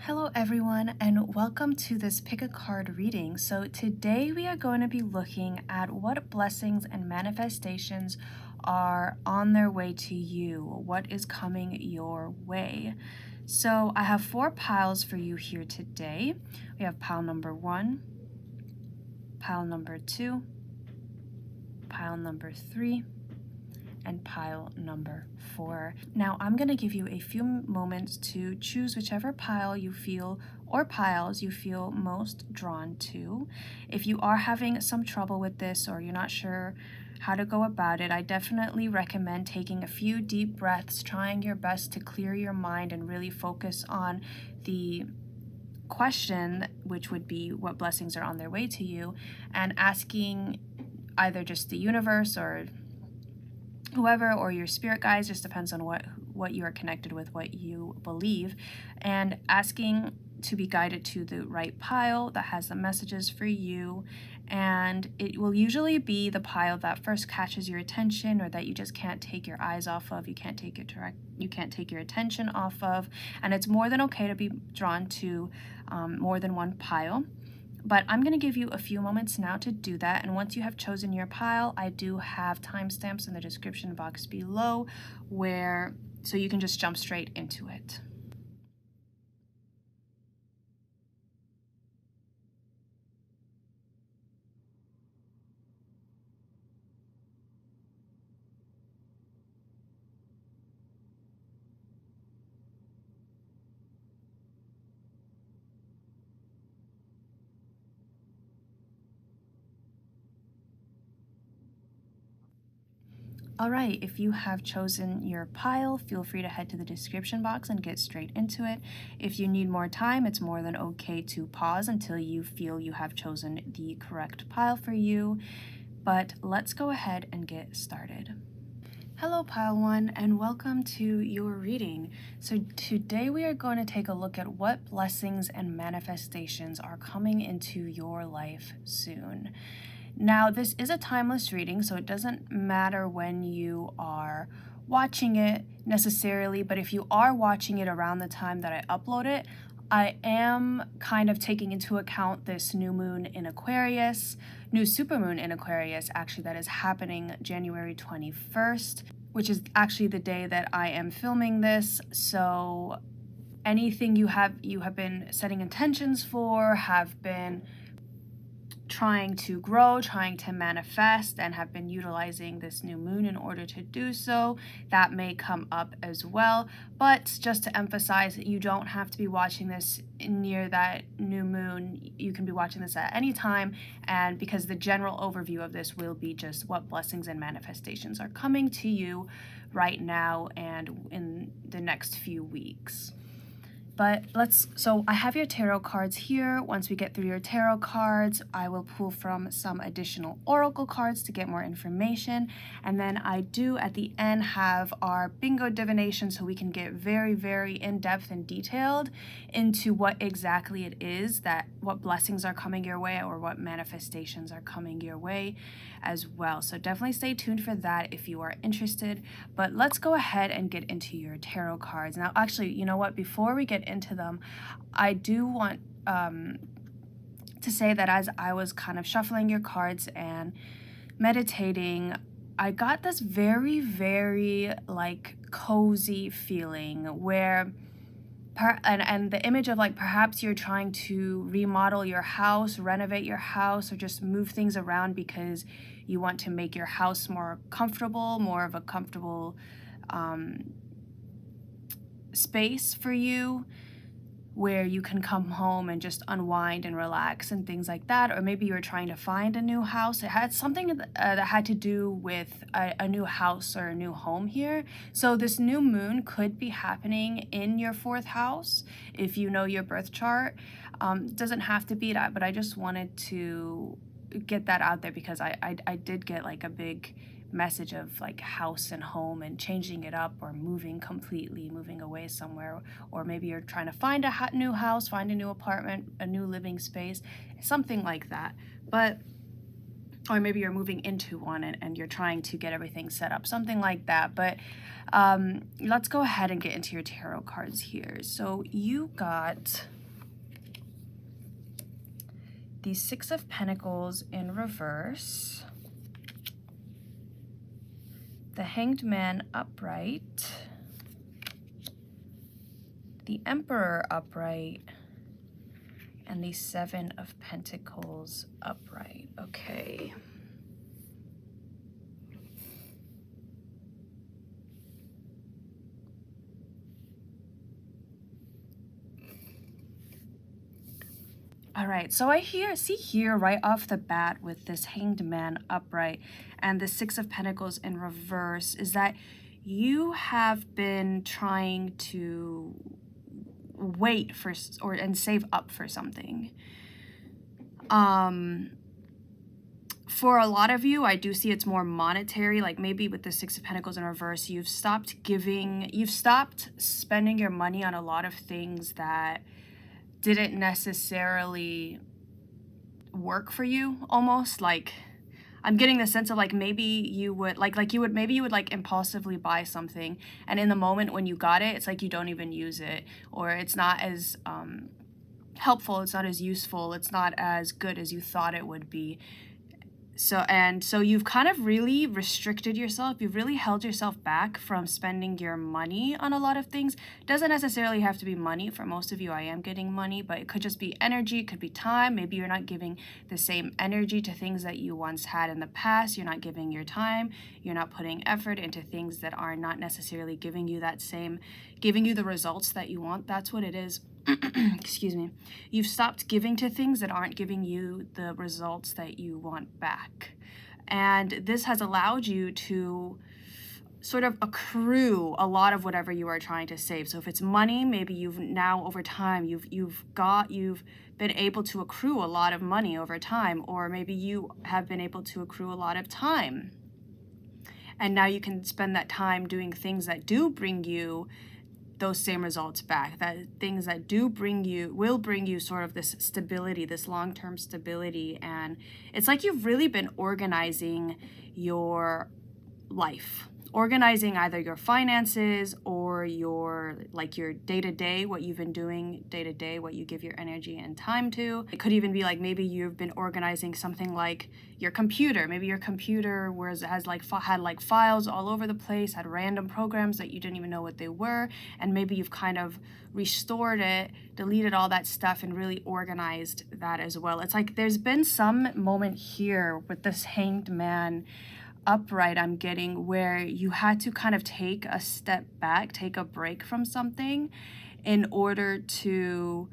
Hello everyone and welcome to this pick a card reading. So today we are going to be looking at what blessings and manifestations are on their way to you. What is coming your way? So I have 4 piles for you here today. We have pile number 1, pile number 2, pile number 3, and pile number 4. Now I'm going to give you a few moments to choose whichever pile you feel or piles you feel most drawn to. If you are having some trouble with this or you're not sure how to go about it, I definitely recommend taking a few deep breaths, trying your best to clear your mind and really focus on the question, which would be what blessings are on their way to you, and asking either just the universe or whoever or your spirit guides, just depends on what you are connected with, what you believe, and asking to be guided to the right pile that has the messages for you. And it will usually be the pile that first catches your attention or that you just can't take your eyes off of, you can't take your attention off of. And it's more than okay to be drawn to more than one pile. But I'm going to give you a few moments now to do that, and once you have chosen your pile, I do have timestamps in the description box below so you can just jump straight into it. All right, if you have chosen your pile, feel free to head to the description box and get straight into it. If you need more time, it's more than okay to pause until you feel you have chosen the correct pile for you. But let's go ahead and get started. Hello pile 1 and welcome to your reading. So today we are going to take a look at what blessings and manifestations are coming into your life soon. Now, this is a timeless reading, so it doesn't matter when you are watching it necessarily, but if you are watching it around the time that I upload it, I am kind of taking into account this new supermoon in Aquarius, actually, that is happening January 21st, which is actually the day that I am filming this. So anything you have been setting intentions for, have been trying to grow, trying to manifest, and have been utilizing this new moon in order to do so, that may come up as well. But just to emphasize that you don't have to be watching this near that new moon. You can be watching this at any time, and because the general overview of this will be just what blessings and manifestations are coming to you right now and in the next few weeks. But so I have your tarot cards here. Once we get through your tarot cards, I will pull from some additional oracle cards to get more information. And then I do at the end have our bingo divination, so we can get very, very in-depth and detailed into what exactly it is, what blessings are coming your way or what manifestations are coming your way as well. So definitely stay tuned for that if you are interested. But let's go ahead and get into your tarot cards. Now, actually, you know what? Before we get into them, I do want to say that as I was kind of shuffling your cards and meditating, I got this very, very like cozy feeling where and the image of like perhaps you're trying to remodel your house, renovate your house, or just move things around because you want to make your house more comfortable, more of a comfortable space for you, where you can come home and just unwind and relax and things like that. Or maybe you're trying to find a new house. It had something that had to do with a new house or a new home here. So this new moon could be happening in your 4th house if you know your birth chart. It doesn't have to be that, but I just wanted to get that out there because I did get like a big message of like house and home and changing it up or moving away somewhere, or maybe you're trying to find a new house, find a new apartment, a new living space, something like that. But or maybe you're moving into one and you're trying to get everything set up, something like that. But let's go ahead and get into your tarot cards here. So you got the Six of Pentacles in reverse, the Hanged Man upright, the Emperor upright, and the Seven of Pentacles upright. Okay. All right, so I see here right off the bat with this Hanged Man upright and the Six of Pentacles in reverse is that you have been trying to wait for and save up for something. For a lot of you, I do see it's more monetary, like maybe with the Six of Pentacles in reverse, you've stopped spending your money on a lot of things that didn't necessarily work for you, almost. Like, I'm getting the sense of like maybe you would maybe you would like impulsively buy something, and in the moment when you got it, it's like you don't even use it, or it's not as helpful, it's not as useful, it's not as good as you thought it would be. So you've kind of really restricted yourself. You've really held yourself back from spending your money on a lot of things. Doesn't necessarily have to be money. For most of you, I am getting money, but it could just be energy, it could be time. Maybe you're not giving the same energy to things that you once had in the past. You're not giving your time. You're not putting effort into things that are not necessarily giving you the results that you want. That's what it is. Excuse me. You've stopped giving to things that aren't giving you the results that you want back. And this has allowed you to sort of accrue a lot of whatever you are trying to save. So if it's money, maybe you've now over time, you've been able to accrue a lot of money over time, or maybe you have been able to accrue a lot of time. And now you can spend that time doing things that do bring you those same results back, that things that will bring you sort of this stability, this long-term stability. And it's like you've really been organizing your life, organizing either your finances or your day-to-day, what you've been doing day-to-day, what you give your energy and time to. It could even be like maybe you've been organizing something like your computer. Maybe your computer had files all over the place, had random programs that you didn't even know what they were, and maybe you've kind of restored it, deleted all that stuff, and really organized that as well. It's like there's been some moment here with this Hanged Man upright I'm getting where you had to kind of take a step back, take a break from something in order to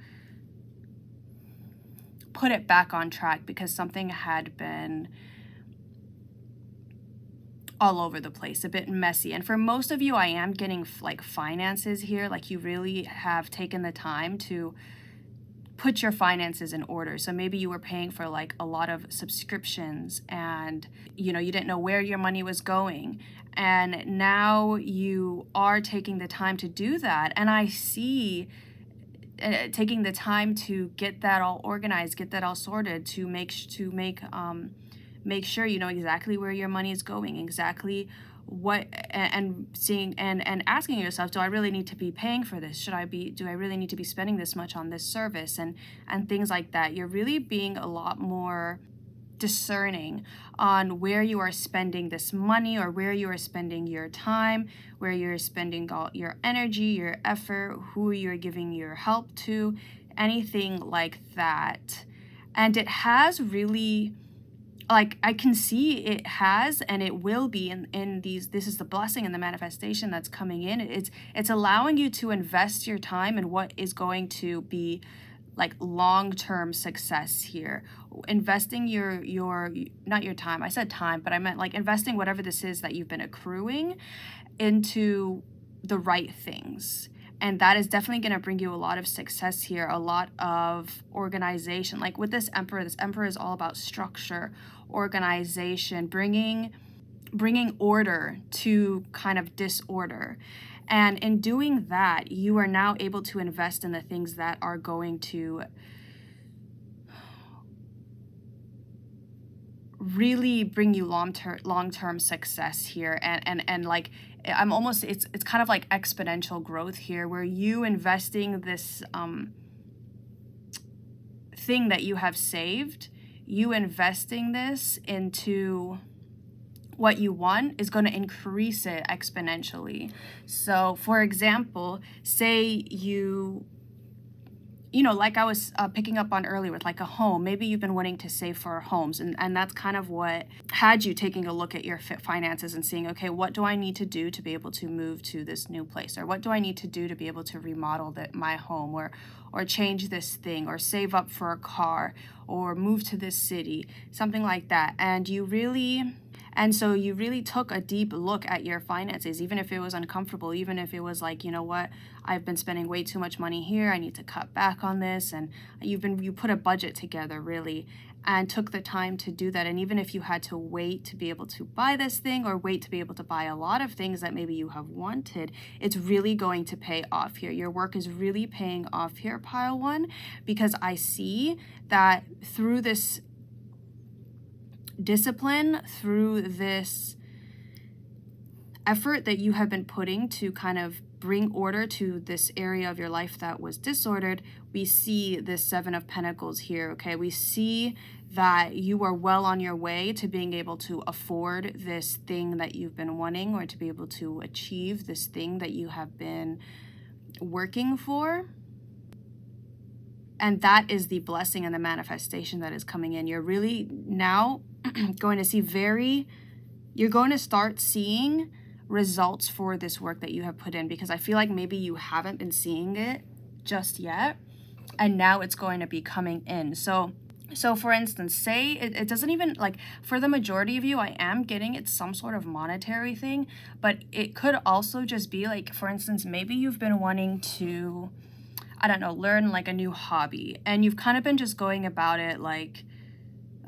put it back on track, because something had been all over the place, a bit messy. And for most of you, I am getting like finances here, like you really have taken the time to put your finances in order. So maybe you were paying for like a lot of subscriptions and you didn't know where your money was going, and now you are taking the time to do that. And I see taking the time to get that all organized, get that all sorted, to make sure you know exactly where your money is going, exactly what, and seeing and asking yourself, do I really need to be paying for this? Do I really need to be spending this much on this service, and things like that. You're really being a lot more discerning on where you are spending this money, or where you are spending your time, where you're spending all your energy, your effort, who you're giving your help to, anything like that. And it has really, like, I can see it has, and it will be in these. This is the blessing and the manifestation that's coming in. It's allowing you to invest your time in what is going to be like long-term success here. Investing your not your time, I said time, but I meant like investing whatever this is that you've been accruing into the right things. And that is definitely going to bring you a lot of success here, a lot of organization. Like with this Emperor is all about structure, organization, bringing order to kind of disorder. And in doing that, you are now able to invest in the things that are going to really bring you long-term success here. And like, I'm almost, it's kind of like exponential growth here, where you investing this thing that you have saved, you investing this into what you want is going to increase it exponentially. So for example, say you know, like I was picking up on earlier with like a home, maybe you've been wanting to save for homes, and that's kind of what had you taking a look at your finances and seeing, okay, what do I need to do to be able to move to this new place? Or what do I need to do to be able to remodel my home, or change this thing, or save up for a car, or move to this city, something like that. And so you really took a deep look at your finances, even if it was uncomfortable, even if it was like, you know what, I've been spending way too much money here, I need to cut back on this. And you put a budget together, really, and took the time to do that. And even if you had to wait to be able to buy this thing, or wait to be able to buy a lot of things that maybe you have wanted, it's really going to pay off here. Your work is really paying off here, pile one, because I see that through this discipline, through this effort that you have been putting to kind of bring order to this area of your life that was disordered, we see this Seven of Pentacles here, okay? We see that you are well on your way to being able to afford this thing that you've been wanting, or to be able to achieve this thing that you have been working for. And that is the blessing and the manifestation that is coming in. You're really now going to see you're going to start seeing results for this work that you have put in, because I feel like maybe you haven't been seeing it just yet, and now it's going to be coming in. So for instance, say it doesn't even, like, for the majority of you, I am getting it's some sort of monetary thing, but it could also just be like, for instance, maybe you've been wanting to, I don't know, learn like a new hobby, and you've kind of been just going about it like,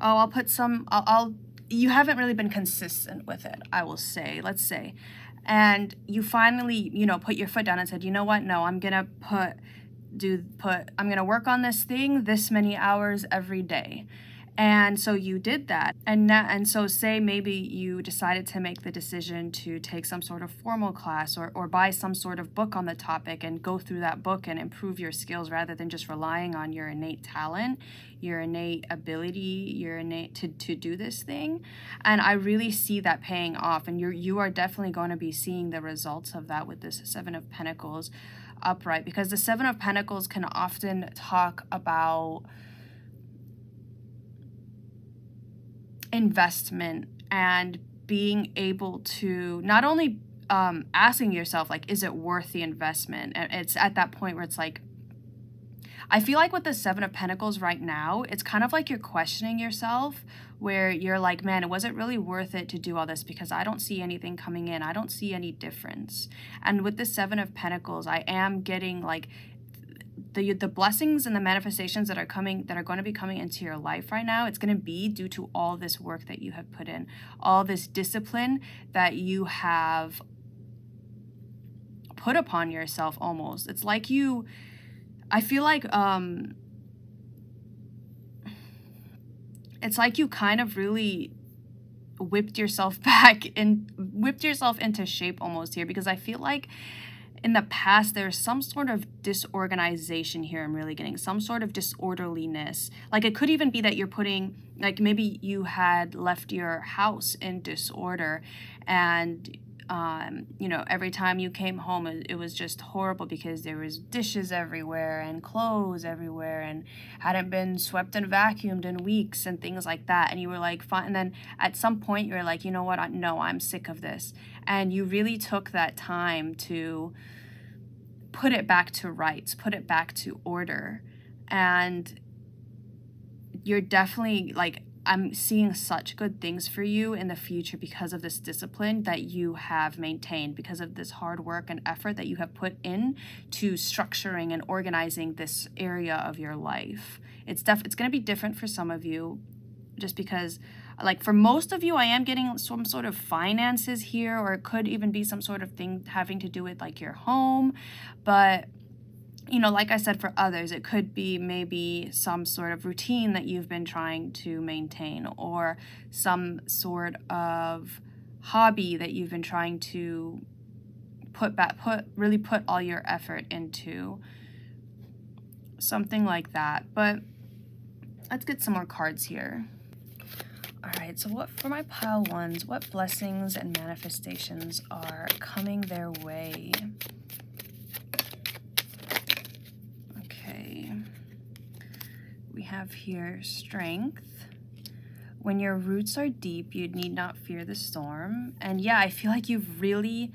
oh, you haven't really been consistent with it, I will say, let's say. And you finally, you know, put your foot down and said, you know what, no, I'm gonna I'm gonna work on this thing this many hours every day. And so you did that. And so say maybe you decided to make the decision to take some sort of formal class, or buy some sort of book on the topic and go through that book and improve your skills, rather than just relying on your innate talent, your innate ability, your innate to do this thing. And I really see that paying off, and you are definitely going to be seeing the results of that with this Seven of Pentacles upright, because the Seven of Pentacles can often talk about investment, and being able to not only asking yourself, like, is it worth the investment? And it's at that point where it's like, I feel like with the Seven of Pentacles right now, it's kind of like you're questioning yourself, where you're like, man, was it really worth it to do all this? Because I don't see anything coming in. I don't see any difference. And with the Seven of Pentacles, I am getting like the blessings and the manifestations that are going to be coming into your life right now. It's going to be due to all this work that you have put in, all this discipline that you have put upon yourself. Almost, it's like I feel like it's like you kind of really whipped yourself into shape almost here, because I feel like in the past, there's some sort of disorganization here. I'm really getting some sort of disorderliness. Like, it could even be that you're putting, like, maybe you had left your house in disorder, and you know, every time you came home, it was just horrible, because there was dishes everywhere and clothes everywhere, and hadn't been swept and vacuumed in weeks and things like that. And you were like, fine. And then at some point you were like, you know what, no, I'm sick of this. And you really took that time to put it back to rights, put it back to order. And you're definitely like, I'm seeing such good things for you in the future because of this discipline that you have maintained, because of this hard work and effort that you have put in to structuring and organizing this area of your life. It's going to be different for some of you, just because, like, for most of you, I am getting some sort of finances here, or it could even be some sort of thing having to do with like your home. But you know, like I said, for others, it could be maybe some sort of routine that you've been trying to maintain, or some sort of hobby that you've been trying to really put all your effort into. Something like that. But let's get some more cards here. All right, so what for my pile ones, what blessings and manifestations are coming their way? Okay. We have here strength. When your roots are deep, you need not fear the storm. And yeah, I feel like you've really,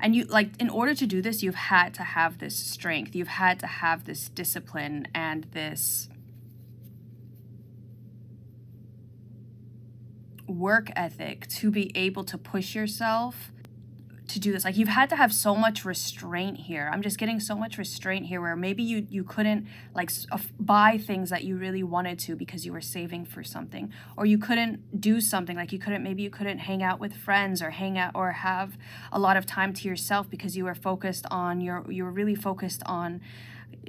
and you, like, in order to do this, you've had to have this strength. You've had to have this discipline and this work ethic to be able to push yourself to do this. Like, you've had to have so much restraint here. I'm just getting so much restraint here, where maybe you couldn't, like, buy things that you really wanted to because you were saving for something, or you couldn't do something, like maybe you couldn't hang out with friends, or hang out or have a lot of time to yourself because you were focused on you were really focused on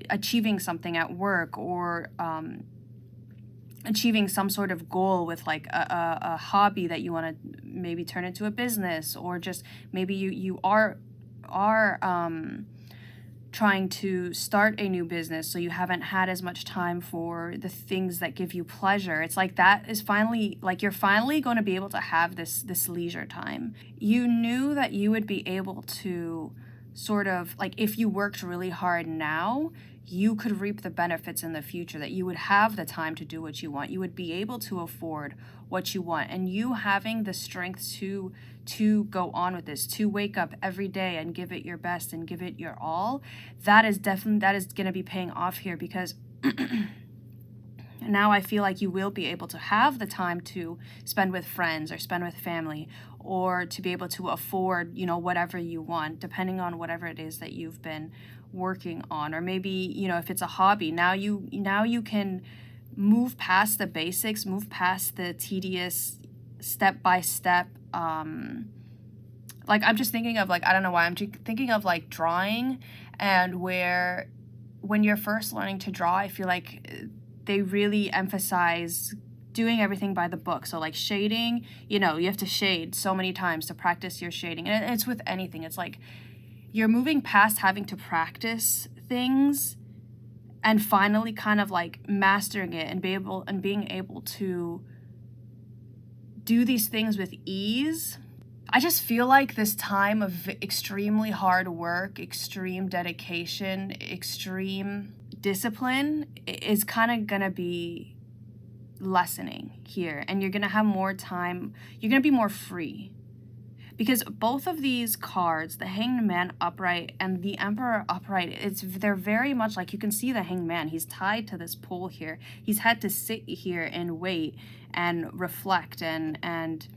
achieving something at work, or achieving some sort of goal with, like, a hobby that you want to maybe turn into a business, or just maybe you are trying to start a new business, so you haven't had as much time for the things that give you pleasure. It's like that is finally, like, you're finally going to be able to have this leisure time. You knew that you would be able to sort of, like, if you worked really hard now, you could reap the benefits in the future, that you would have the time to do what you want. You would be able to afford what you want. And you having the strength to go on with this, to wake up every day and give it your best and give it your all, that is going to be paying off here, because now I feel like you will be able to have the time to spend with friends or spend with family, or to be able to afford, you know, whatever you want, depending on whatever it is that you've been working on. Or maybe, you know, if it's a hobby, now you can move past the basics, move past the tedious step by step. Like, I'm just thinking of, like, I don't know why I'm thinking of, like, drawing, and where when you're first learning to draw, I feel like they really emphasize doing everything by the book. So, like, shading, you know, you have to shade so many times to practice your shading. And it's with anything. It's like you're moving past having to practice things and finally kind of, like, mastering it and being able to do these things with ease. I just feel like this time of extremely hard work, extreme dedication, extreme discipline is kind of gonna be lessening here, and you're gonna have more time. You're gonna be more free, because both of these cards, the Hanged Man upright and the Emperor upright, they're very much like, you can see the Hanged Man. He's tied to this pole here. He's had to sit here and wait and reflect and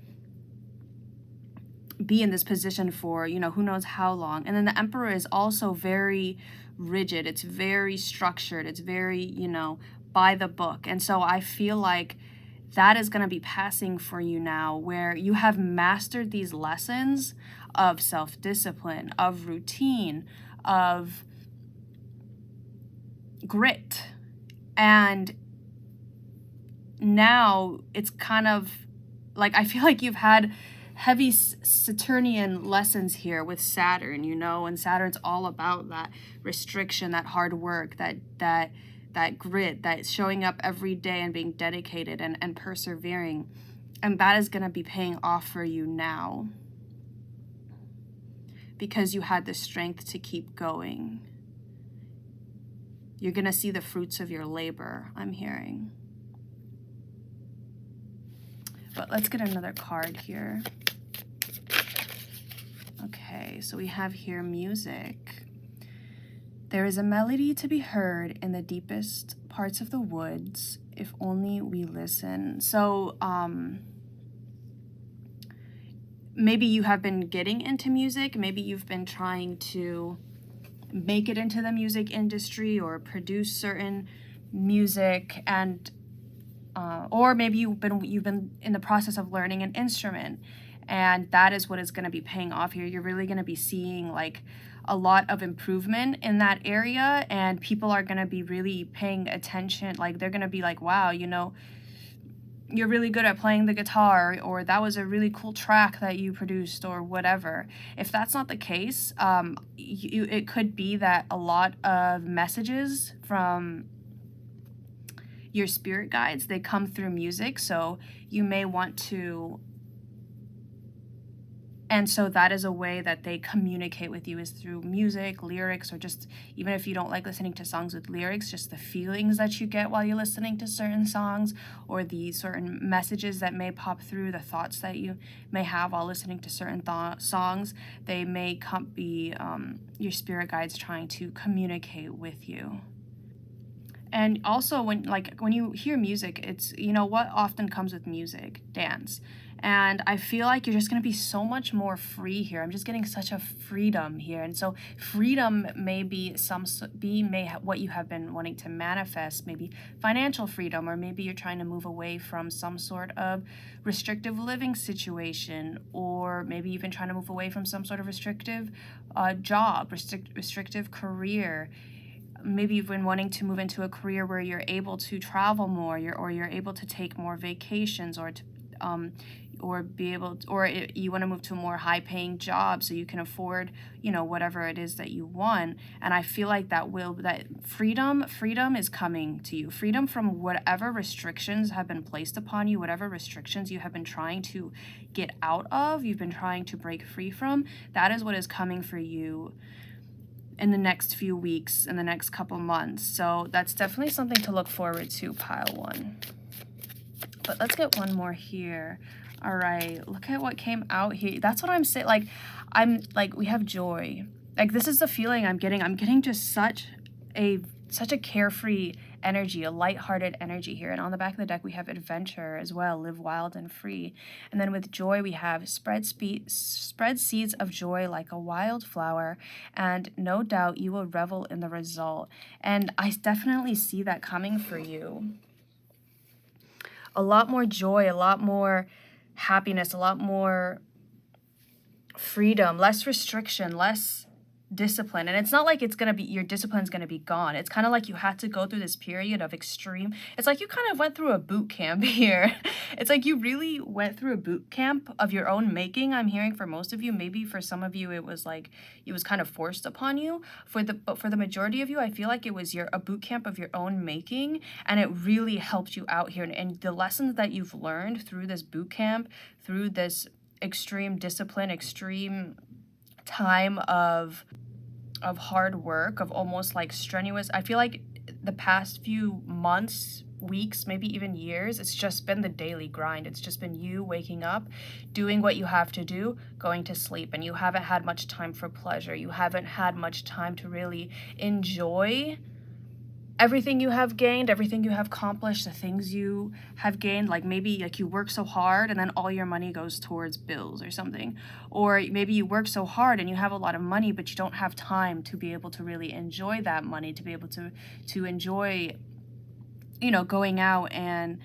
be in this position for, you know, who knows how long. And then the Emperor is also very rigid. It's very structured. It's very, you know, by the book. And so I feel like that is going to be passing for you now, where you have mastered these lessons of self-discipline, of routine, of grit. And now it's kind of like, I feel like you've had heavy Saturnian lessons here with Saturn, you know, and Saturn's all about that restriction, that hard work, that grit, that showing up every day and being dedicated and persevering. And that is going to be paying off for you now, because you had the strength to keep going. You're going to see the fruits of your labor, I'm hearing. But let's get another card here. Okay, so we have here music. There is a melody to be heard in the deepest parts of the woods, if only we listen. So, maybe you have been getting into music. Maybe you've been trying to make it into the music industry or produce certain music, and or maybe you've been in the process of learning an instrument, and that is what is going to be paying off here. You're really going to be seeing, like, a lot of improvement in that area, and people are going to be really paying attention. Like, they're going to be like, wow, you know, you're really good at playing the guitar, or that was a really cool track that you produced, or whatever. If that's not the case, it could be that a lot of messages from your spirit guides, they come through music. So you may want to, and so that is a way that they communicate with you, is through music, lyrics, or just, even if you don't like listening to songs with lyrics, just the feelings that you get while you're listening to certain songs, or the certain messages that may pop through, the thoughts that you may have while listening to certain songs. They may be your spirit guides trying to communicate with you. And also, when you hear music, it's, you know, what often comes with music? Dance. And I feel like you're just going to be so much more free here. I'm just getting such a freedom here. And so freedom may be what you have been wanting to manifest, maybe financial freedom, or maybe you're trying to move away from some sort of restrictive living situation, or maybe even trying to move away from some sort of restrictive job, restrictive career. Maybe you've been wanting to move into a career where you're able to travel more, or you're able to take more vacations, or to you want to move to a more high-paying job so you can afford, you know, whatever it is that you want. And I feel like that freedom is coming to you. Freedom from whatever restrictions have been placed upon you, whatever restrictions you have been trying to get out of, you've been trying to break free from. That is what is coming for you in the next few weeks, in the next couple months. So that's definitely something to look forward to, pile 1. But let's get one more here. All right, look at what came out here. That's what I'm saying. Like, we have joy. Like, this is the feeling I'm getting. I'm getting just such a carefree energy, a lighthearted energy here. And on the back of the deck, we have adventure as well, live wild and free. And then with joy, we have spread seeds of joy like a wildflower, and no doubt you will revel in the result. And I definitely see that coming for you. A lot more joy, a lot more happiness, a lot more freedom, less restriction, less discipline. And it's not like it's going to be, your discipline's going to be gone. It's kind of like you had to go through this period of extreme, it's like you kind of went through a boot camp here. It's like you really went through a boot camp of your own making. I'm hearing for most of you, maybe for some of you, it was like, it was kind of forced upon you. But for the majority of you, I feel like it was a boot camp of your own making, and it really helped you out here. And the lessons that you've learned through this boot camp, through this extreme discipline, extreme time of hard work, of almost like strenuous, I feel like the past few months, weeks, maybe even years, it's just been the daily grind. It's just been you waking up, doing what you have to do, going to sleep, and you haven't had much time for pleasure. You haven't had much time to really enjoy everything you have gained, everything you have accomplished, the things you have gained. Like, maybe like you work so hard and then all your money goes towards bills or something. Or maybe you work so hard and you have a lot of money, but you don't have time to be able to really enjoy that money, to be able to enjoy, you know, going out and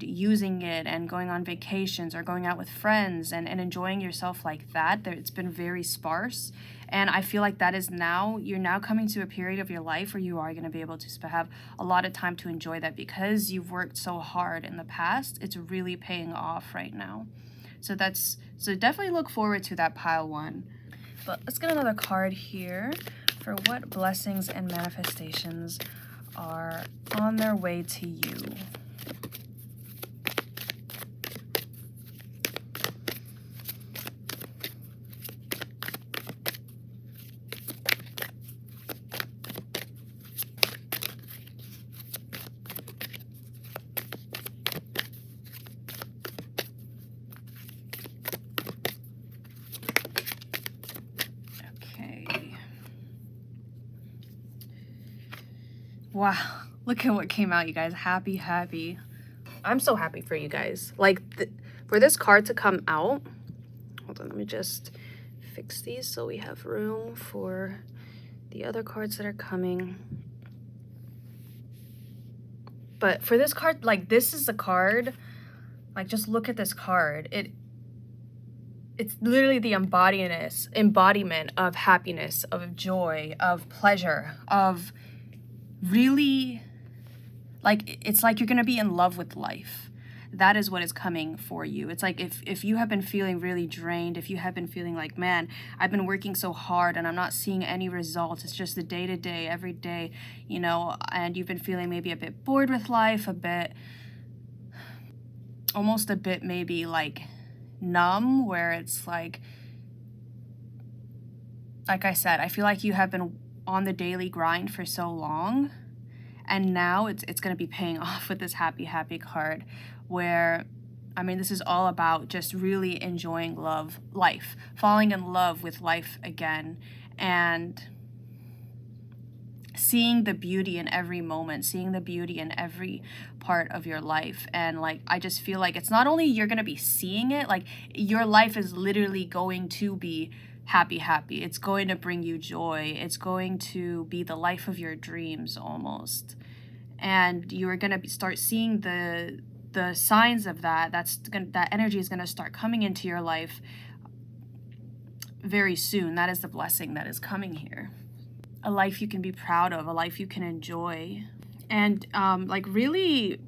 using it, and going on vacations, or going out with friends and enjoying yourself like that. It's been very sparse. And I feel like that is you're now coming to a period of your life where you are going to be able to have a lot of time to enjoy that, because you've worked so hard in the past. It's really paying off right now. So definitely look forward to that, pile 1. But let's get another card here for what blessings and manifestations are on their way to you. Wow, look at what came out, you guys. Happy. I'm so happy for you guys. Like, for this card to come out, hold on, let me just fix these so we have room for the other cards that are coming. But for this card, like, this is a card, like, just look at this card. it's literally the embodiment of happiness, of joy, of pleasure, of really, like, it's like you're gonna be in love with life. That is what is coming for you. It's like if you have been feeling really drained, if you have been feeling like, man, I've been working so hard and I'm not seeing any results, it's just the day to day, every day, you know, and you've been feeling maybe a bit bored with life, almost a bit maybe like numb, where it's like I said, I feel like you have been on the daily grind for so long, and now it's going to be paying off with this happy card, where, I mean, this is all about just really enjoying life, falling in love with life again, and seeing the beauty in every moment, seeing the beauty in every part of your life. And like, I just feel like it's not only you're going to be seeing it, like your life is literally going to be happy. It's going to bring you joy. It's going to be the life of your dreams almost. And you are going to start seeing the signs of that. That energy is going to start coming into your life very soon. That is the blessing that is coming here. A life you can be proud of, a life you can enjoy. And like, really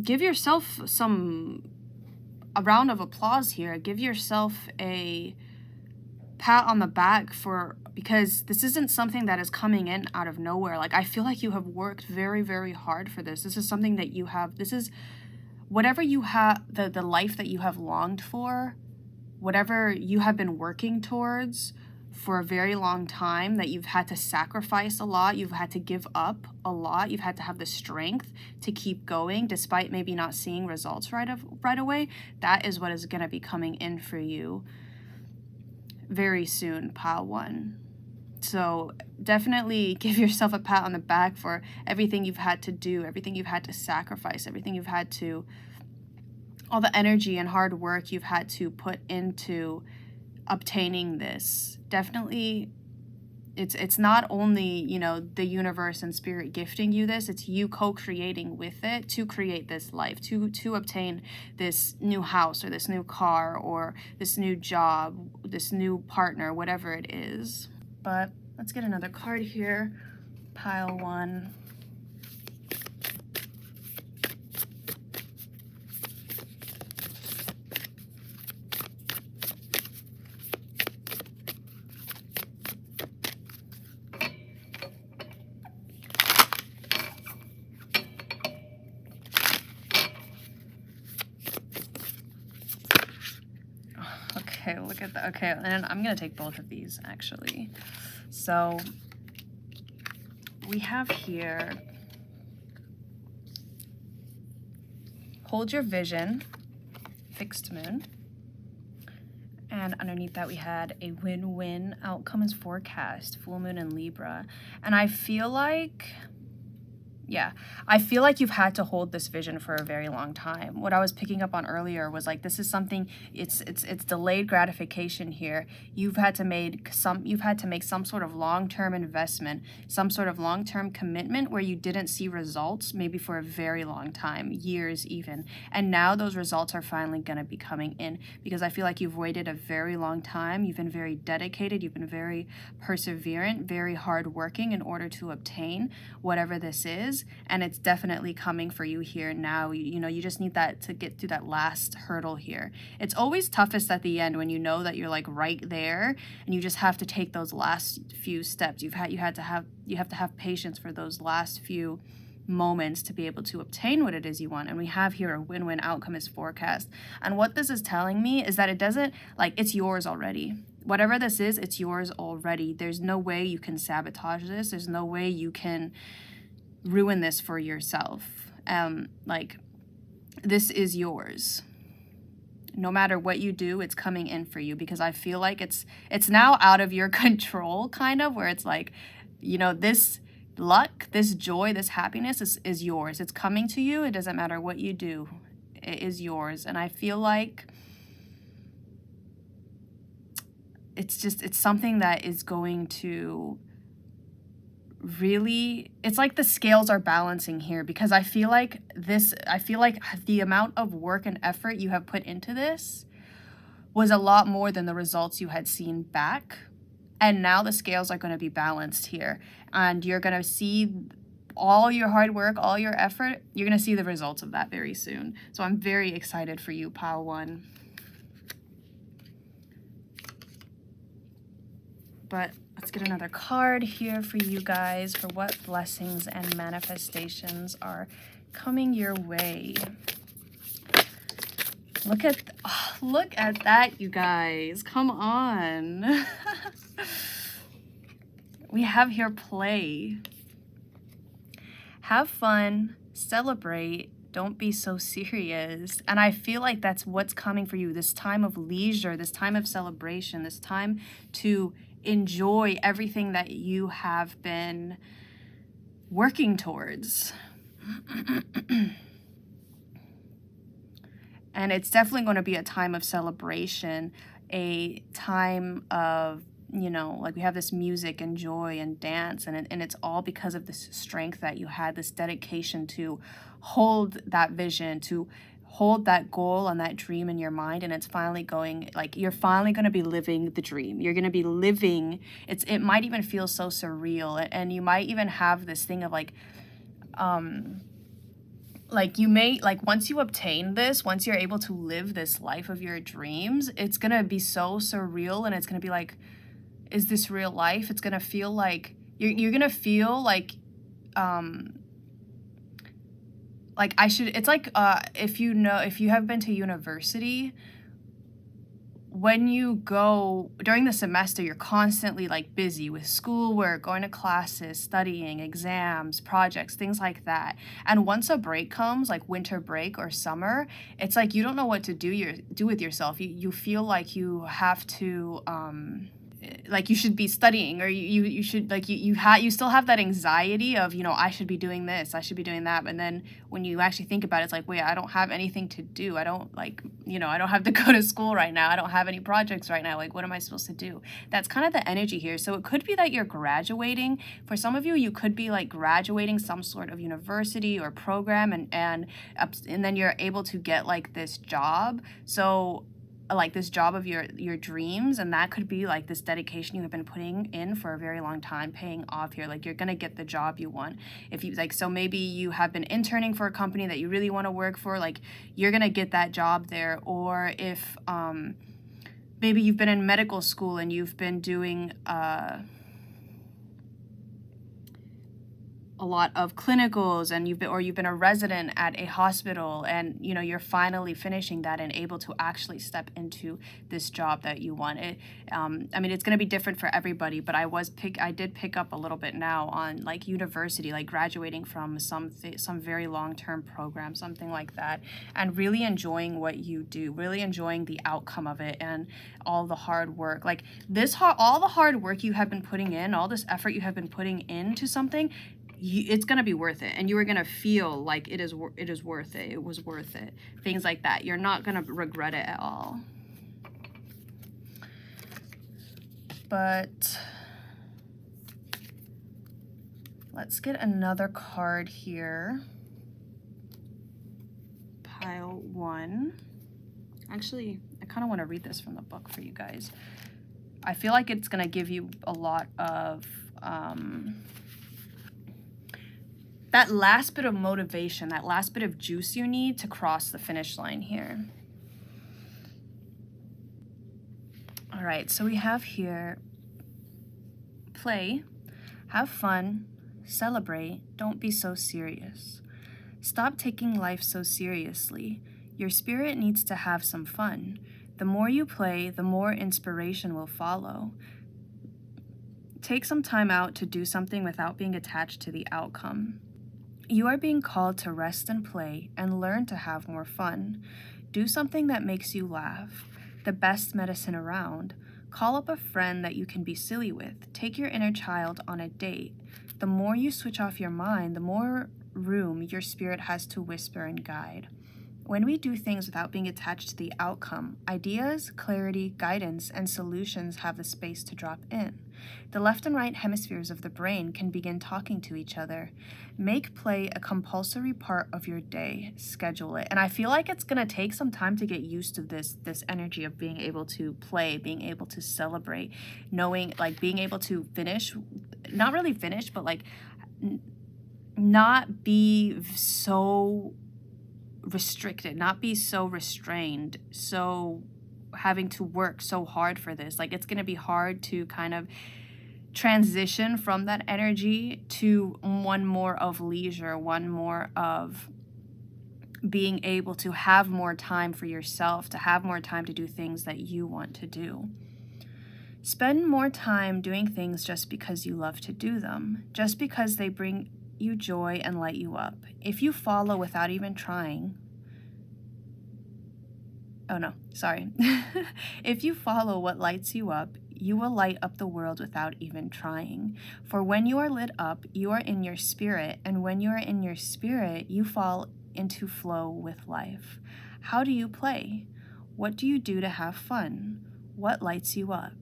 give yourself a round of applause here. Give yourself a pat on the back because this isn't something that is coming in out of nowhere. Like, I feel like you have worked very, very hard for this. This is something that you have, this is whatever you have, the life that you have longed for, whatever you have been working towards for a very long time, that you've had to sacrifice a lot, you've had to give up a lot, you've had to have the strength to keep going despite maybe not seeing results right away. That is what is going to be coming in for you very soon, pile one. So definitely give yourself a pat on the back for everything you've had to do, everything you've had to sacrifice, everything you've had to, all the energy and hard work you've had to put into obtaining this. Definitely, it's not only, you know, the universe and spirit gifting you this, it's you co-creating with it to create this life, to obtain this new house or this new car or this new job, this new partner, whatever it is. But let's get another card here. Pile one. Okay, look at that. Okay, and I'm gonna take both of these actually. So we have here, hold your vision, fixed moon. And underneath that we had a win-win, outcome is forecast, full moon in Libra. And I feel like, I feel like you've had to hold this vision for a very long time. What I was picking up on earlier was like, this is something, it's delayed gratification here. You've had to make some sort of long-term investment, some sort of long-term commitment where you didn't see results maybe for a very long time, years even. And now those results are finally going to be coming in, because I feel like you've waited a very long time. You've been very dedicated, you've been very perseverant, very hardworking in order to obtain whatever this is. And it's definitely coming for you here now. You know, you just need that to get through that last hurdle here. It's always toughest at the end when you know that you're like right there and you just have to take those last few steps. You have to have patience for those last few moments to be able to obtain what it is you want. And we have here a win-win, outcome is forecast. And what this is telling me is that it doesn't, like, it's yours already. Whatever this is, it's yours already. There's no way you can sabotage this. There's no way you can ruin this for yourself. Like, this is yours. No matter what you do, it's coming in for you, because I feel like it's now out of your control, kind of, where it's like, you know, this luck, this joy, this happiness is yours. It's coming to you. It doesn't matter what you do. It is yours. And I feel like it's something that is going to really, it's like the scales are balancing here, because I feel like the amount of work and effort you have put into this was a lot more than the results you had seen back. And now the scales are going to be balanced here. And you're going to see all your hard work, all your effort, you're going to see the results of that very soon. So I'm very excited for you, Pile 1. But let's get another card here for you guys for what blessings and manifestations are coming your way. Look at that, you guys. Come on. We have here play. Have fun, celebrate, don't be so serious. And I feel like that's what's coming for you, this time of leisure, this time of celebration, this time to enjoy everything that you have been working towards. And it's definitely going to be a time of celebration, a time of, you know, like we have this music and joy and dance, and it's all because of this strength that you had, this dedication to hold that vision, to hold that goal and that dream in your mind. And it's finally going, like, you're finally going to be living the dream. You're going to be living, it might even feel so surreal, and you might even have this thing of like you may, like, once you obtain this, once you're able to live this life of your dreams, it's going to be so surreal, and it's going to be like, is this real life? It's going to feel like, you're going to feel like I should, it's like, if you have been to university, when you go during the semester, you're constantly like busy with schoolwork, going to classes, studying, exams, projects, things like that. And once a break comes, like winter break or summer, it's like you don't know what to do with yourself. You feel like you have to like you should be studying, or you should, like, you still have that anxiety of, you know, I should be doing this, I should be doing that. And then when you actually think about it, it's like, wait, I don't have anything to do. I don't, like, you know, I don't have to go to school right now. I don't have any projects right now. Like, what am I supposed to do? That's kind of the energy here. So it could be that you're graduating. For some of you, you could be like graduating some sort of university or program, and then you're able to get like this job. So like this job of your dreams, and that could be like this dedication you have been putting in for a very long time paying off here. Like, you're gonna get the job you want. If you, like, so maybe you have been interning for a company that you really want to work for, like, you're gonna get that job there. Or if maybe you've been in medical school and you've been doing a lot of clinicals, and you've been a resident at a hospital, and, you know, you're finally finishing that and able to actually step into this job that you want. I mean, it's going to be different for everybody, but I did pick up a little bit now on like university, like graduating from some very long-term program, something like that, and really enjoying what you do, really enjoying the outcome of it and all the hard work. Like all the hard work you have been putting in, all this effort you have been putting into something, it's going to be worth it, and you are going to feel like it is worth it. It was worth it. Things like that. You're not going to regret it at all. But let's get another card here. Pile 1. Actually, I kind of want to read this from the book for you guys. I feel like it's going to give you a lot of that last bit of motivation, that last bit of juice you need to cross the finish line here. All right, so we have here play, have fun, celebrate, don't be so serious. Stop taking life so seriously. Your spirit needs to have some fun. The more you play, the more inspiration will follow. Take some time out to do something without being attached to the outcome. You are being called to rest and play and learn to have more fun. Do something that makes you laugh. The best medicine around. Call up a friend that you can be silly with. Take your inner child on a date. The more you switch off your mind, the more room your spirit has to whisper and guide. When we do things without being attached to the outcome, ideas, clarity, guidance, and solutions have the space to drop in. The left and right hemispheres of the brain can begin talking to each other. Make play a compulsory part of your day. Schedule it. And I feel like it's going to take some time to get used to this energy of being able to play, being able to celebrate, knowing, like, being able to finish, not really finish, but like not be so restricted, not be so restrained, so having to work so hard for this. Like, it's going to be hard to kind of transition from that energy to one more of leisure, one more of being able to have more time for yourself, to have more time to do things that you want to do. Spend more time doing things just because you love to do them, just because they bring you joy and light you up. If you follow without even trying, if you follow what lights you up, you will light up the world without even trying. For when you are lit up, you are in your spirit, and when you are in your spirit, you fall into flow with life. How do you play? What do you do to have fun? What lights you up?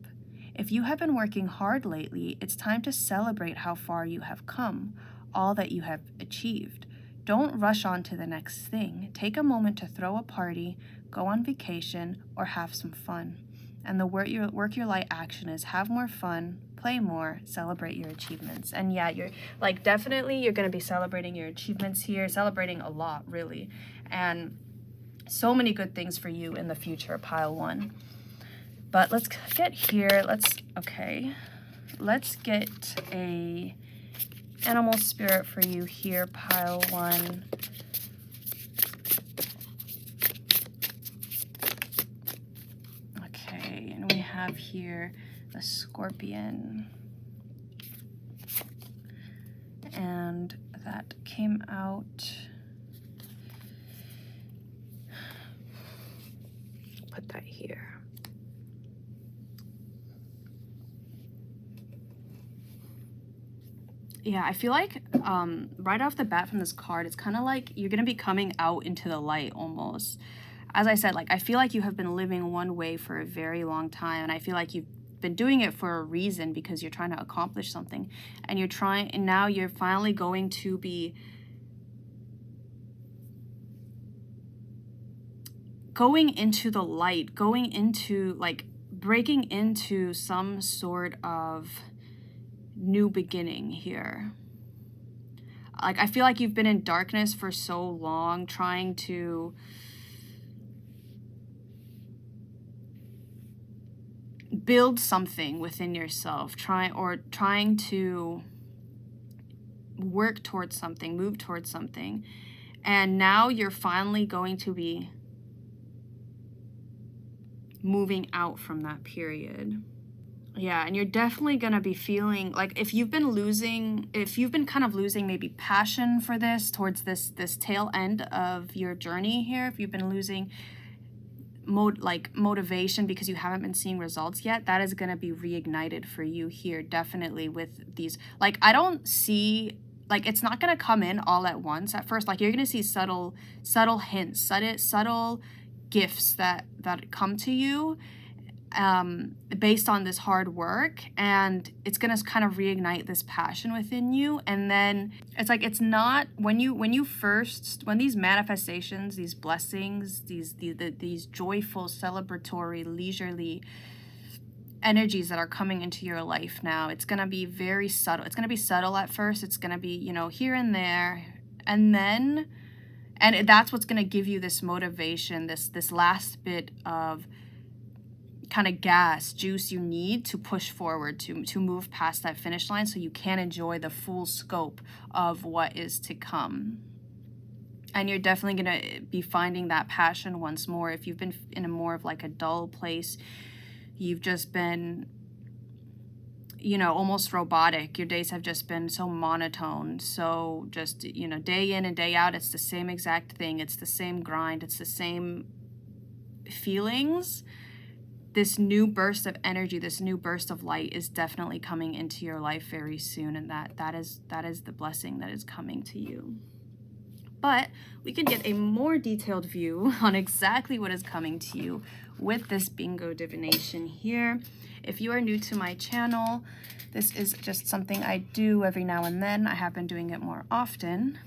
If you have been working hard lately, it's time to celebrate how far you have come, all that you have achieved. Don't rush on to the next thing. Take a moment to throw a party, go on vacation, or have some fun. And the work your light action is have more fun, play more, celebrate your achievements. And yeah, you're like, definitely you're going to be celebrating your achievements here, celebrating a lot, really. And so many good things for you in the future, pile one. But let's get here. Let's get a animal spirit for you here, pile one. Okay, and we have here a scorpion. And that came out. Put that here. Yeah, I feel like right off the bat from this card, it's kind of like you're going to be coming out into the light almost. As I said, like, I feel like you have been living one way for a very long time, and I feel like you've been doing it for a reason because you're trying to accomplish something, and now you're finally going to be going into the light, going into, like, breaking into some sort of new beginning here. Like, I feel like you've been in darkness for so long, trying to build something within yourself, trying to work towards something, move towards something. And now you're finally going to be moving out from that period. Yeah, and you're definitely going to be feeling like if you've been kind of losing maybe passion for this, towards this tail end of your journey here, if you've been losing motivation because you haven't been seeing results yet, that is going to be reignited for you here, definitely, with these, like, I don't see, like, it's not going to come in all at once at first. Like, you're going to see subtle hints, subtle gifts that come to you based on this hard work, and it's gonna kind of reignite this passion within you. And then it's like, it's not when these manifestations, these blessings, these joyful, celebratory, leisurely energies that are coming into your life now, it's gonna be very subtle. It's gonna be subtle at first. It's gonna be, here and there, and that's what's gonna give you this motivation, this last bit of kind of juice you need to push forward, to move past that finish line, so you can enjoy the full scope of what is to come. And you're definitely going to be finding that passion once more. If you've been in a more of like a dull place, you've just been, almost robotic. Your days have just been so monotone. So just, day in and day out, it's the same exact thing. It's the same grind. It's the same feelings. This new burst of energy, this new burst of light is definitely coming into your life very soon, and that is the blessing that is coming to you. But we can get a more detailed view on exactly what is coming to you with this bingo divination here. If you are new to my channel, this is just something I do every now and then. I have been doing it more often.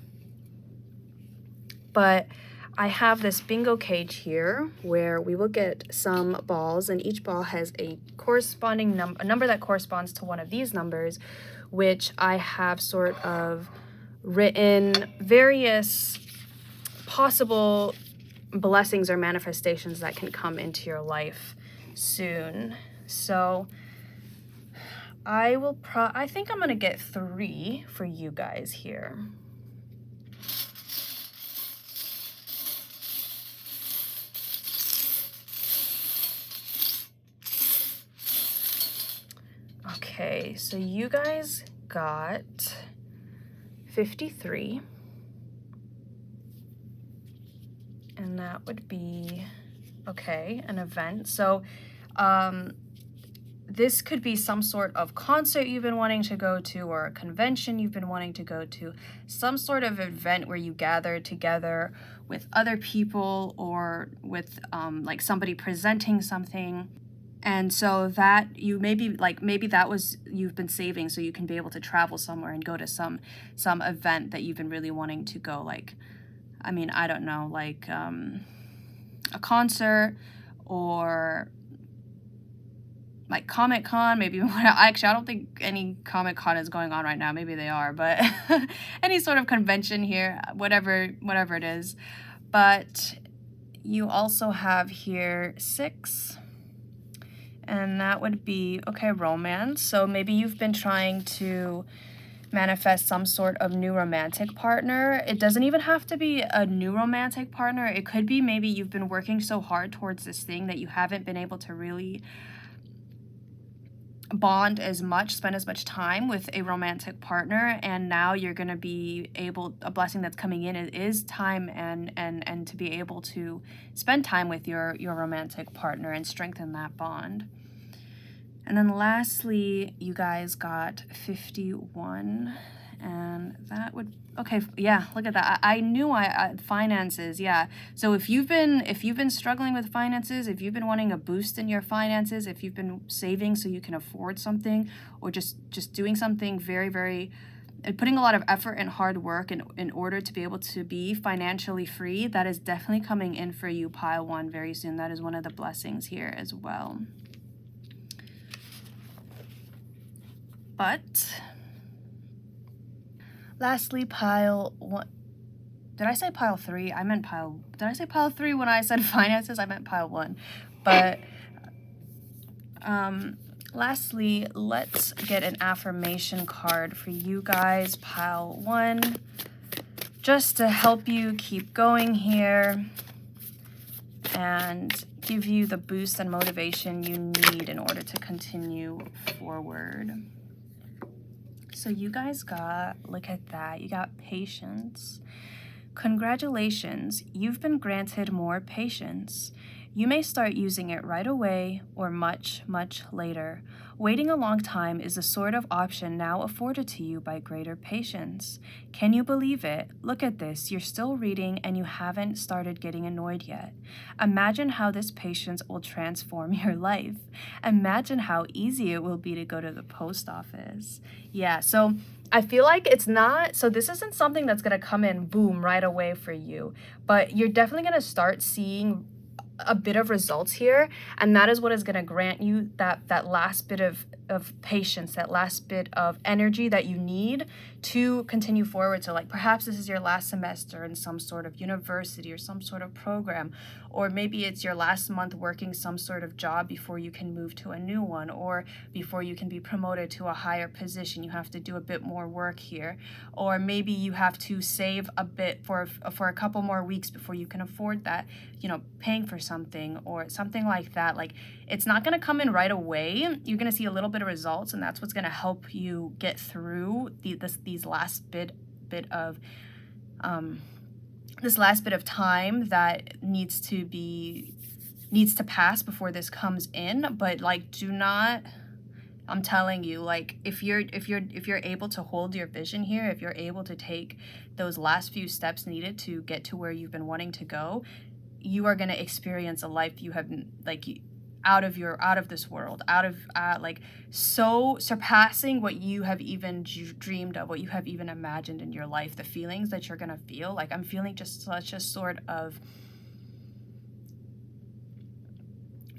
But I have this bingo cage here where we will get some balls, and each ball has a corresponding a number that corresponds to one of these numbers, which I have sort of written various possible blessings or manifestations that can come into your life soon. So I think I'm gonna get 3 for you guys here. Okay, so you guys got 53. And that would be, okay, an event. So this could be some sort of concert you've been wanting to go to, or a convention you've been wanting to go to, some sort of event where you gather together with other people, or with like somebody presenting something. And so that you maybe that was you've been saving so you can be able to travel somewhere and go to some event that you've been really wanting to go, like, I mean, I don't know, like a concert, or like Comic-Con, maybe. Actually, I don't think any Comic-Con is going on right now. Maybe they are, but any sort of convention here, whatever it is. But you also have here 6. And that would be, okay, romance. So maybe you've been trying to manifest some sort of new romantic partner. It doesn't even have to be a new romantic partner. It could be maybe you've been working so hard towards this thing that you haven't been able to really bond as much, spend as much time with a romantic partner, and now you're going to be able, a blessing that's coming in is time and to be able to spend time with your romantic partner and strengthen that bond. And then lastly, you guys got 51, and that would, okay, yeah, look at that. I knew finances, yeah. So if you've been struggling with finances, if you've been wanting a boost in your finances, if you've been saving so you can afford something, or just doing something very, very, putting a lot of effort and hard work in order to be able to be financially free, that is definitely coming in for you, pile 1, very soon. That is one of the blessings here as well. But lastly, pile 1. Did I say pile 3? I meant pile. Did I say pile 3 when I said finances? I meant pile 1. But lastly, let's get an affirmation card for you guys, pile 1, just to help you keep going here and give you the boost and motivation you need in order to continue forward. So you guys got, look at that, you got patience. Congratulations, you've been granted more patience. You may start using it right away or much, much later. Waiting a long time is the sort of option now afforded to you by greater patience. Can you believe it? Look at this, you're still reading and you haven't started getting annoyed yet. Imagine how this patience will transform your life. Imagine how easy it will be to go to the post office. Yeah, so I feel like it's not, so this isn't something that's gonna come in boom right away for you, but you're definitely gonna start seeing a bit of results here, and that is what is going to grant you that last bit of patience, that last bit of energy that you need to continue forward. So like perhaps this is your last semester in some sort of university or some sort of program, or maybe it's your last month working some sort of job before you can move to a new one, or before you can be promoted to a higher position. You have to do a bit more work here, or maybe you have to save a bit for a couple more weeks before you can afford that, you know, paying for something or something like that. Like, it's not going to come in right away. You're going to see a little bit of results, and that's what's going to help you get through these last bit of this last bit of time that needs to pass before this comes in. But like, do not, I'm telling you, like, if you're able to hold your vision here, if you're able to take those last few steps needed to get to where you've been wanting to go, you are going to experience a life you have, like, out of this world, out of like, so surpassing what you have even dreamed of, what you have even imagined in your life. The feelings that you're going to feel, like, I'm feeling just such a sort of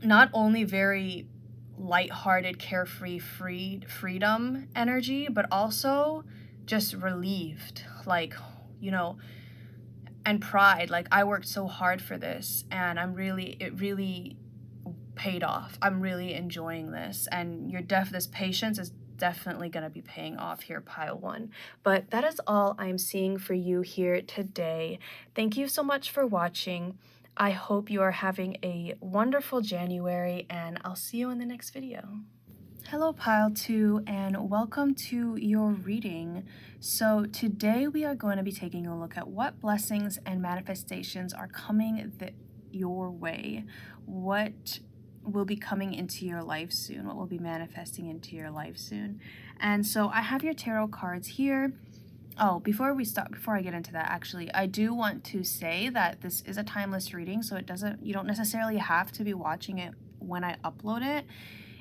not only very lighthearted, carefree, freedom energy, but also just relieved, like, you know, and pride. Like, I worked so hard for this, and it really paid off. I'm really enjoying this, and this patience is definitely going to be paying off here, pile 1. But that is all I'm seeing for you here today. Thank you so much for watching. I hope you are having a wonderful January, and I'll see you in the next video. Hello, pile 2, and welcome to your reading. So today we are going to be taking a look at what blessings and manifestations are coming your way. What will be coming into your life soon? What will be manifesting into your life soon? And so I have your tarot cards here. Oh, before I get into that, actually, I do want to say that this is a timeless reading, so you don't necessarily have to be watching it when I upload it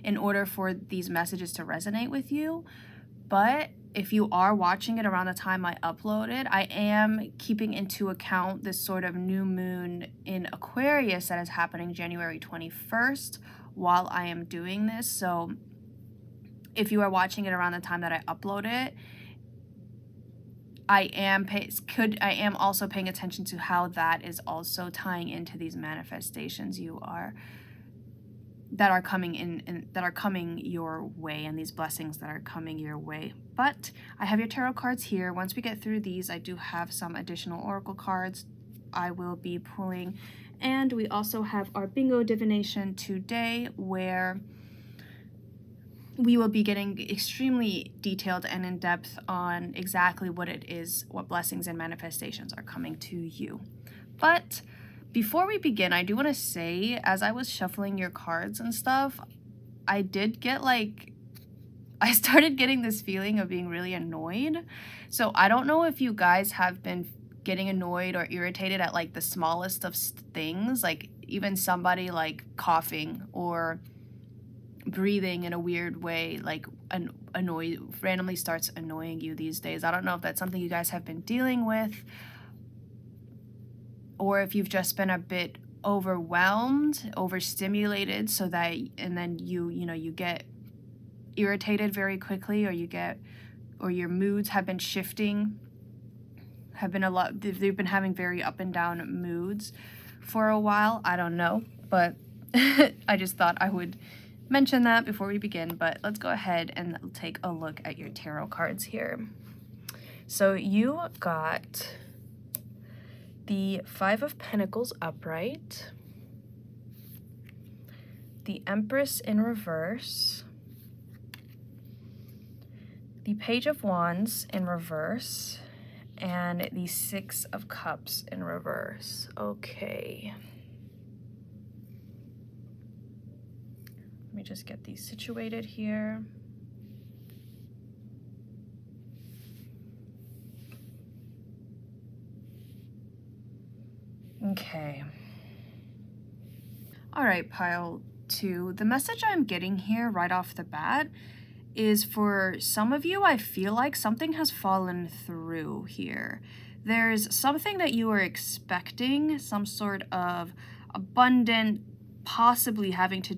in order for these messages to resonate with you. But if you are watching it around the time I upload it, I am keeping into account this sort of new moon in Aquarius that is happening January 21st while I am doing this. So if you are watching it around the time that I upload it, I am also paying attention to how that is also tying into these manifestations that are coming your way, and these blessings that are coming your way. But I have your tarot cards here. Once we get through these, I do have some additional oracle cards I will be pulling, and we also have our bingo divination today, where we will be getting extremely detailed and in depth on exactly what it is, what blessings and manifestations are coming to you. But before we begin, I do want to say, as I was shuffling your cards and stuff, I started getting this feeling of being really annoyed. So I don't know if you guys have been getting annoyed or irritated at, like, the smallest of things, like even somebody like coughing or breathing in a weird way, like randomly starts annoying you these days. I don't know if that's something you guys have been dealing with, or if you've just been a bit overwhelmed, overstimulated, and then you get irritated very quickly, or your moods have been shifting, they've been having very up and down moods for a while. I don't know, but I just thought I would mention that before we begin. But let's go ahead and take a look at your tarot cards here. So you got the 5 of Pentacles upright, the Empress in reverse, the Page of Wands in reverse, and the 6 of Cups in reverse. Okay. Let me just get these situated here. Okay. All right, pile 2. The message I'm getting here right off the bat is, for some of you, I feel like something has fallen through here. There's something that you were expecting, some sort of abundance possibly having to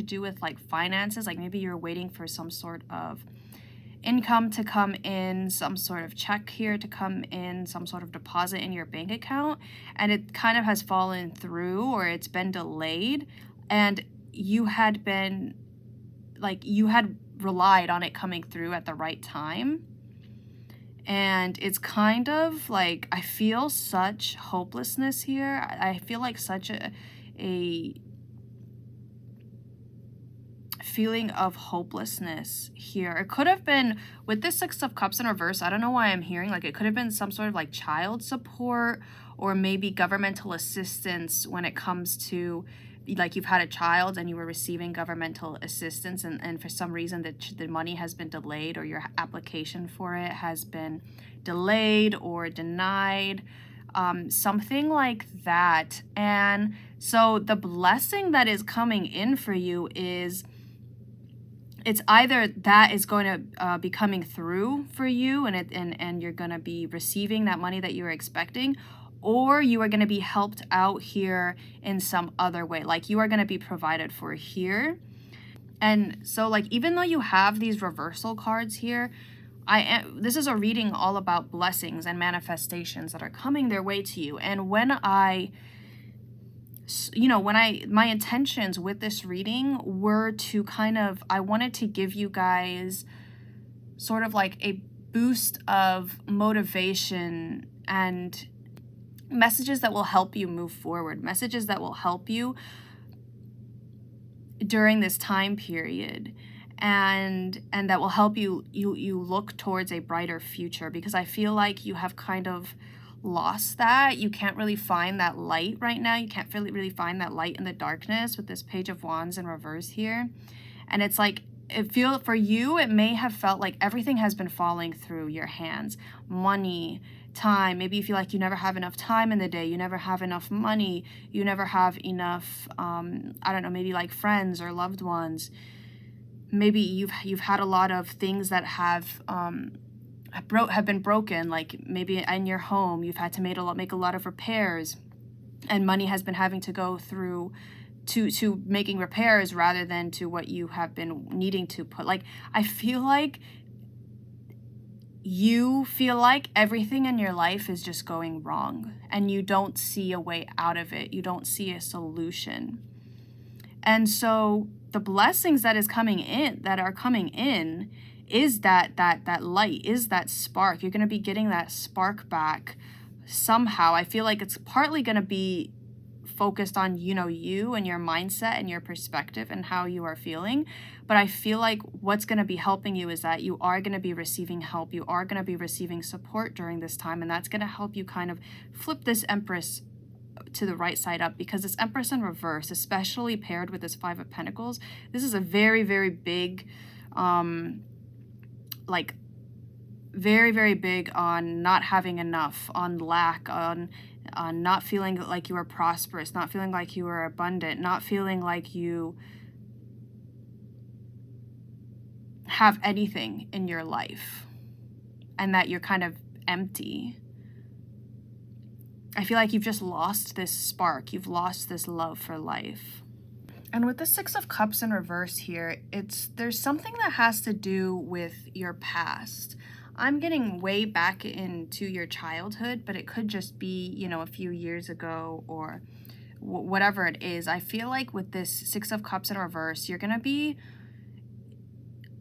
do with, like, finances. Like, maybe you're waiting for some sort of income to come in, some sort of check here to come in, some sort of deposit in your bank account, and it kind of has fallen through, or it's been delayed, and you had relied on it coming through at the right time. And it's kind of like, I feel such hopelessness here. I feel like such a feeling of hopelessness here. It could have been with this 6 of Cups in reverse. I don't know why I'm hearing, like, it could have been some sort of, like, child support, or maybe governmental assistance when it comes to like you've had a child and you were receiving governmental assistance, and for some reason the money has been delayed, or your application for it has been delayed or denied, something like that. And so the blessing that is coming in for you is, it's either that is going to be coming through for you, and you're going to be receiving that money that you were expecting, or you are going to be helped out here in some other way. Like you are going to be provided for here. And so like, even though you have these reversal cards here, this is a reading all about blessings and manifestations that are coming their way to you. And when my intentions with this reading were to I wanted to give you guys sort of like a boost of motivation and messages that will help you move forward, messages that will help you during this time period, and that will help you look towards a brighter future, because I feel like you have kind of lost that. You can't really find that light right now. You can't really find that light in the darkness with this Page of Wands in reverse here. And it's like, for you, it may have felt like everything has been falling through your hands. Money, time. Maybe you feel like you never have enough time in the day. You never have enough money. You never have enough, I don't know, maybe like friends or loved ones. Maybe you've had a lot of things that have been broken. Like maybe in your home, you've had to make a lot of repairs, and money has been having to go through to making repairs rather than to what you have been needing to put. Like, I feel like you feel like everything in your life is just going wrong, and you don't see a way out of it. You don't see a solution. And so the blessings that are coming in is that light, is that spark. You're going to be getting that spark back somehow. I feel like it's partly going to be focused on, you and your mindset and your perspective and how you are feeling. But I feel like what's going to be helping you is that you are going to be receiving help. You are going to be receiving support during this time. And that's going to help you kind of flip this Empress to the right side up, because this Empress in reverse, especially paired with this Five of Pentacles, this is a very, very big, very, very big on not having enough, on lack, on not feeling like you are prosperous, not feeling like you are abundant, not feeling like you have anything in your life, and that you're kind of empty. I feel like you've just lost this spark. You've lost this love for life. And with the Six of Cups in reverse here, there's something that has to do with your past. I'm getting way back into your childhood, but it could just be, a few years ago or whatever it is. I feel like with this Six of Cups in reverse, you're going to be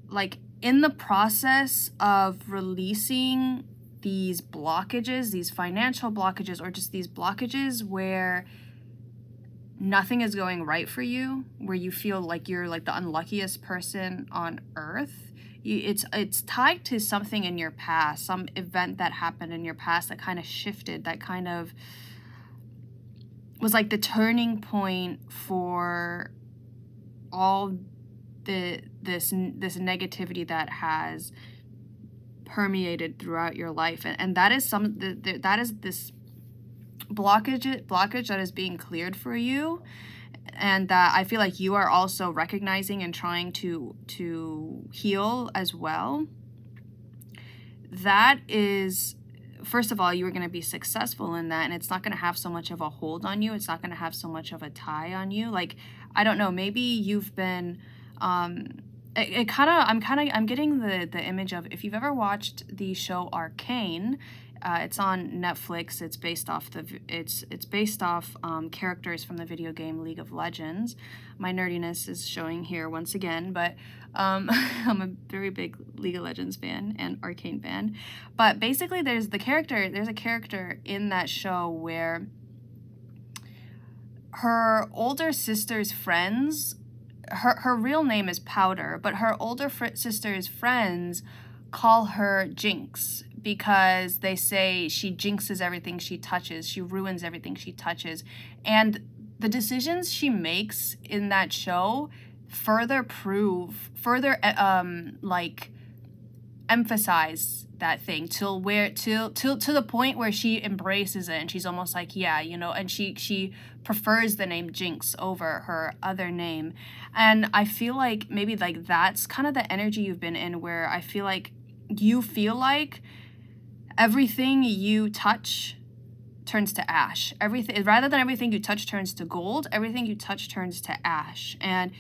like in the process of releasing these blockages, these financial blockages, or just these blockages where nothing is going right for you, where you feel like you're like the unluckiest person on earth. It's tied to something in your past, some event that happened in your past that kind of shifted, that kind of was like the turning point for all this negativity that has permeated throughout your life, and that is that is this blockage that is being cleared for you, and that I feel like you are also recognizing and trying to heal as well. That is, first of all, you are going to be successful in that, and it's not going to have so much of a hold on you. It's not going to have so much of a tie on you. Like, I don't know, maybe you've been I'm getting the image of, if you've ever watched the show Arcane, it's on Netflix. It's based off characters from the video game League of Legends. My nerdiness is showing here once again, but I'm a very big League of Legends fan and Arcane fan. But basically, there's a character in that show where her older sister's friends, her real name is Powder, but her older sister's friends call her Jinx, because they say she jinxes everything she touches, she ruins everything she touches. And the decisions she makes in that show further like emphasize that thing till to the point where she embraces it, and she's almost like, yeah, you know, and she prefers the name Jinx over her other name. And I feel like maybe like that's kind of the energy you've been in, where I feel like you feel like everything you touch turns to ash. Everything, rather than everything you touch turns to gold, everything you touch turns to ash, and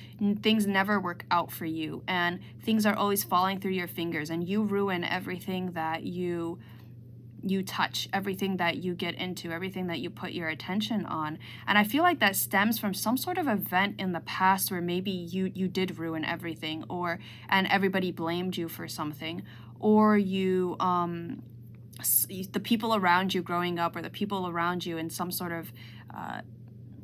things never work out for you, and things are always falling through your fingers, and you ruin everything that you touch, everything that you get into, everything that you put your attention on. And I feel like that stems from some sort of event in the past where maybe you did ruin everything, or and everybody blamed you for something, or you the people around you growing up, or the people around you in some sort of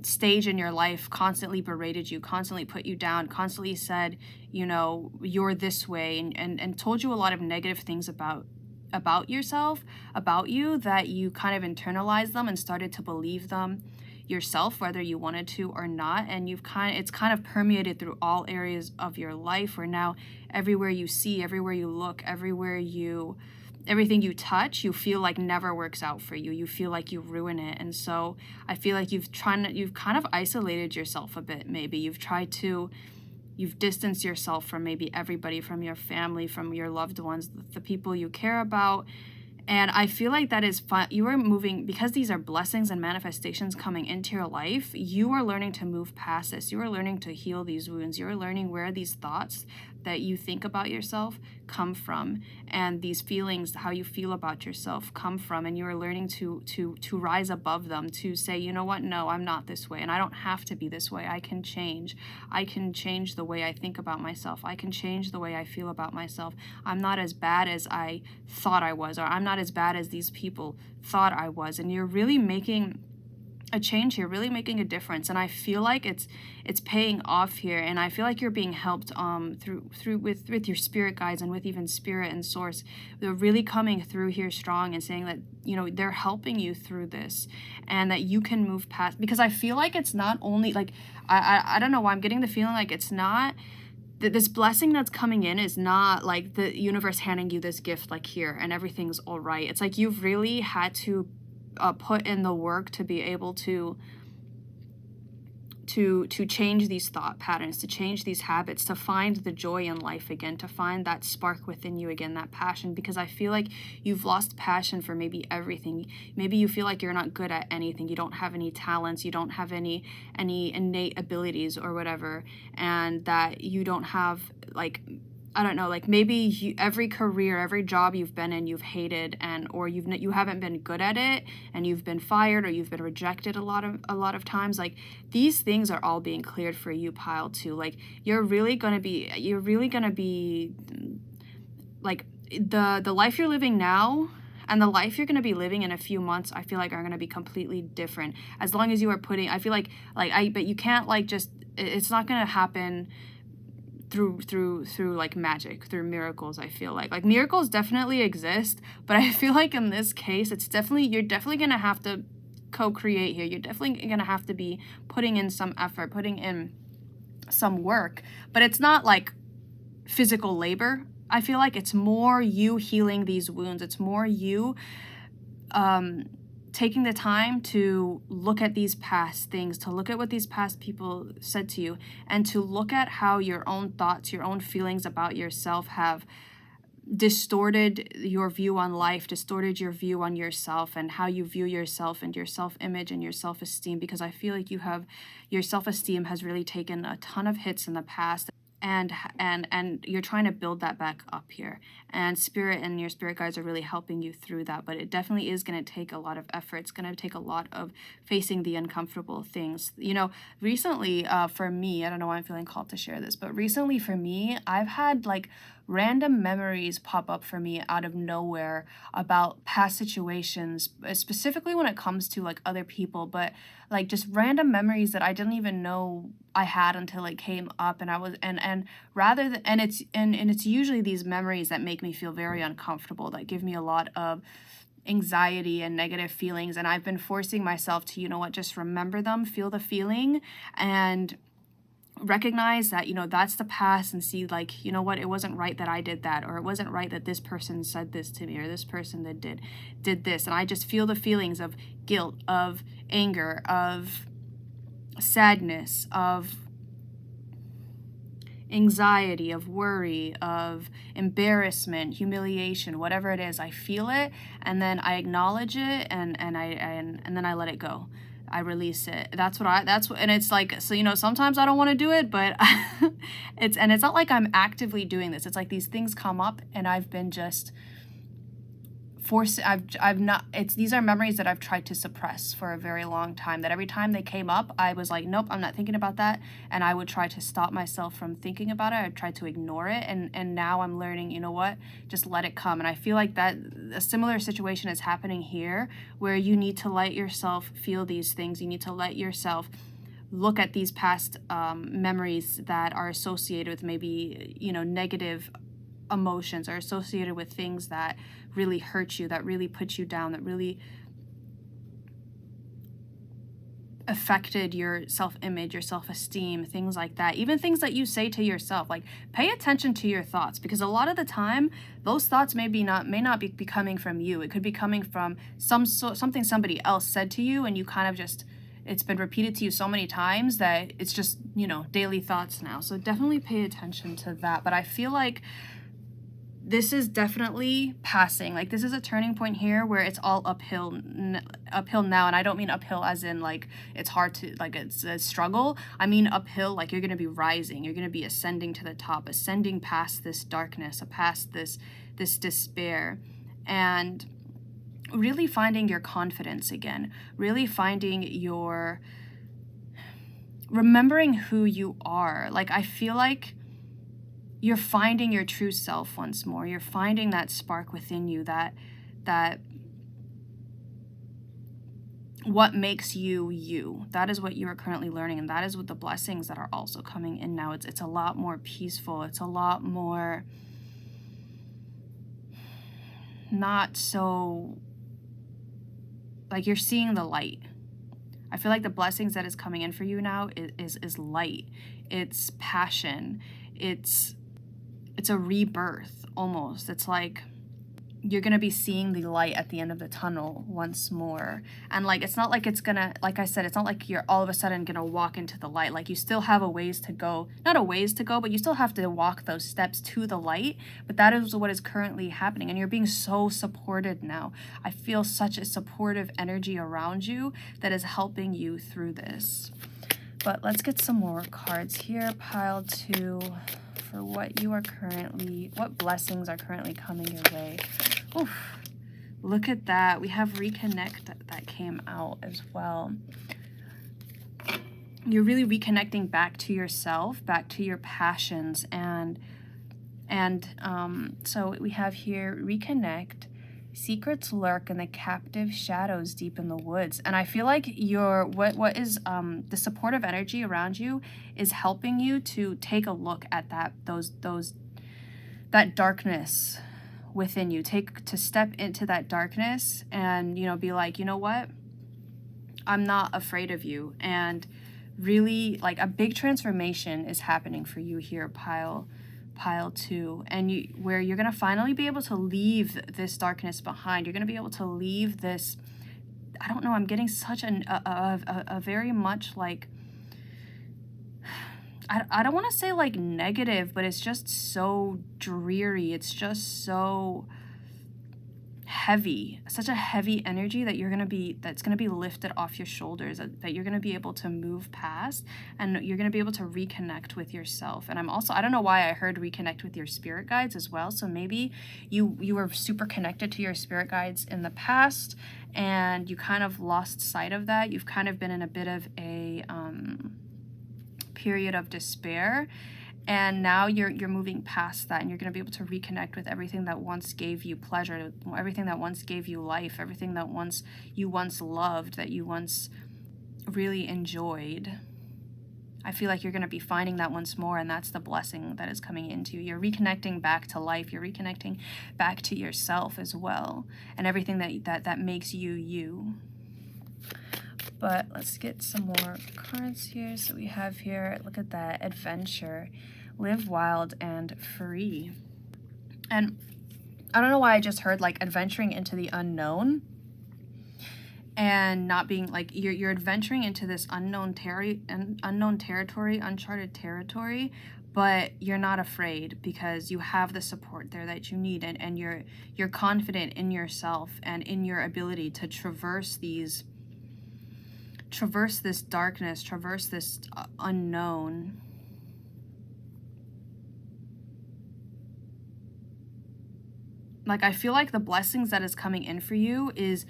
stage in your life constantly berated you, constantly put you down, constantly said, you know, you're this way, and told you a lot of negative things about yourself, about you, that you kind of internalized them and started to believe them yourself, whether you wanted to or not. And it's kind of permeated through all areas of your life, where now everywhere you see, everywhere you look, everything you touch, you feel like never works out for you. You feel like you ruin it. And so I feel like you've kind of isolated yourself a bit. Maybe you've distanced yourself from maybe everybody, from your family, from your loved ones, the people you care about. And I feel like that is fun. You are moving, because these are blessings and manifestations coming into your life. You are learning to move past this. You are learning to heal these wounds. You are learning where these thoughts that you think about yourself come from, and these feelings, how you feel about yourself, come from. And you are learning to rise above them, to say, you know what, no, I'm not this way, and I don't have to be this way. I can change. I can change the way I think about myself. I can change the way I feel about myself. I'm not as bad as I thought I was, or I'm not as bad as these people thought I was. And you're really making a change here, really making a difference. And I feel like it's paying off here, and I feel like you're being helped through with your spirit guides, and with even spirit and source. They're really coming through here strong and saying that, you know, they're helping you through this, and that you can move past. Because I feel like it's not only like, I don't know why I'm getting the feeling like it's not that this blessing that's coming in is not like the universe handing you this gift like here and everything's all right. It's like you've really had to put in the work to be able to change these thought patterns, to change these habits, to find the joy in life again, to find that spark within you again, that passion. Because I feel like you've lost passion for maybe everything. Maybe you feel like you're not good at anything. You don't have any talents. You don't have any innate abilities or whatever, and that you don't have, like, I don't know, like maybe every career, every job you've been in, you've hated, and or you haven't been good at it, and you've been fired, or you've been rejected a lot of times. Like, these things are all being cleared for you, pile two. Like, you're really gonna be like, the life you're living now and the life you're gonna be living in a few months, I feel like are gonna be completely different. As long as you are putting, I feel like but you can't like just, it's not gonna happen through like magic, through miracles. I feel like miracles definitely exist, but I feel like in this case, you're definitely gonna have to co-create here. You're definitely gonna have to be putting in some effort, putting in some work, but it's not like physical labor. I feel like it's more you healing these wounds. It's more you taking the time to look at these past things, to look at what these past people said to you, and to look at how your own thoughts, your own feelings about yourself have distorted your view on life, distorted your view on yourself, and how you view yourself, and your self-image and your self-esteem. Because I feel like your self-esteem has really taken a ton of hits in the past, and you're trying to build that back up here, and spirit and your spirit guides are really helping you through that. But it definitely is going to take a lot of effort. It's going to take a lot of facing the uncomfortable things. You know, recently for me, I don't know why I'm feeling called to share this, but recently for me, I've had like random memories pop up for me out of nowhere about past situations, specifically when it comes to like other people, but like just random memories that I didn't even know I had until it came up. And I was and rather than and it's usually these memories that make me feel very uncomfortable, that give me a lot of anxiety and negative feelings, and I've been forcing myself to, you know what, just remember them, feel the feeling, and recognize that, you know, that's the past, and see, like, you know what, it wasn't right that I did that, or it wasn't right that this person said this to me, or this person that did this. And I just feel the feelings of guilt, of anger, of sadness, of anxiety, of worry, of embarrassment, humiliation, whatever it is. I feel it, and then I acknowledge it, and then I let it go. I release it. And it's like, so, you know, sometimes I don't want to do it, but it's not like I'm actively doing this. It's like these things come up, and I've been just these are memories that I've tried to suppress for a very long time, that every time they came up, I was like, nope, I'm not thinking about that. And I would try to stop myself from thinking about it. I'd try to ignore it. And now I'm learning, you know what, just let it come. And I feel like that a similar situation is happening here, where you need to let yourself feel these things. You need to let yourself look at these past memories that are associated with maybe, you know, negative emotions, are associated with things that really hurt you, that really put you down, that really affected your self-image, your self-esteem, things like that. Even things that you say to yourself. Like, pay attention to your thoughts, because a lot of the time those thoughts may not be coming from you. It could be coming from something somebody else said to you, and you kind of just, it's been repeated to you so many times that it's just, you know, daily thoughts now. So definitely pay attention to that. But I feel like this is definitely passing. Like, this is a turning point here where it's all uphill now. And I don't mean uphill as in like it's hard to, like, it's a struggle. I mean uphill like you're going to be rising, you're going to be ascending to the top, ascending past this darkness, past this despair, and really finding your confidence again, really finding remembering who you are. Like, I feel like you're finding your true self once more. You're finding that spark within you, that what makes you you. That is what you are currently learning, and that is what the blessings that are also coming in now. It's a lot more peaceful. It's a lot more not so, like, you're seeing the light. I feel like the blessings that is coming in for you now is light. It's passion. It's a rebirth almost. It's like you're gonna be seeing the light at the end of the tunnel once more. And like, it's not like it's gonna, like I said, it's not like you're all of a sudden gonna walk into the light. Like, you still have a ways to go, not a ways to go, but you still have to walk those steps to the light. But that is what is currently happening, and you're being so supported now. I feel such a supportive energy around you that is helping you through this. But let's get some more cards here. Pile 2 for what blessings are currently coming your way. Oof, look at that. We have reconnect that came out as well. You're really reconnecting back to yourself, back to your passions, and so we have here reconnect. Secrets lurk in the captive shadows deep in the woods. And I feel like what is the supportive energy around you is helping you to take a look at that darkness within you. To step into that darkness and, you know, be like, you know what? I'm not afraid of you. And really, like, a big transformation is happening for you here, Pile 2, and where you're going to finally be able to leave this darkness behind. You're going to be able to leave this, I don't know, I'm getting such a very much like, I don't want to say like negative, but it's just so dreary. It's just so heavy, such a heavy energy that that's going to be lifted off your shoulders, that you're going to be able to move past, and you're going to be able to reconnect with yourself. And I don't know why I heard reconnect with your spirit guides as well. So maybe you were super connected to your spirit guides in the past, and you kind of lost sight of that. You've kind of been in a bit of a period of despair. And now you're moving past that, and you're going to be able to reconnect with everything that once gave you pleasure, everything that once gave you life, everything that you once loved, that you once really enjoyed. I feel like you're going to be finding that once more, and that's the blessing that is coming into you. You're reconnecting back to life. You're reconnecting back to yourself as well, and everything that makes you you. But let's get some more cards here. So we have here, look at that, adventure, live wild and free. And I don't know why I just heard like adventuring into the unknown, and not being like you're adventuring into this unknown territory, uncharted territory, but you're not afraid because you have the support there that you need, and you're confident in yourself and in your ability to traverse this darkness, traverse this unknown. Like, I feel like the blessings that is coming in for you is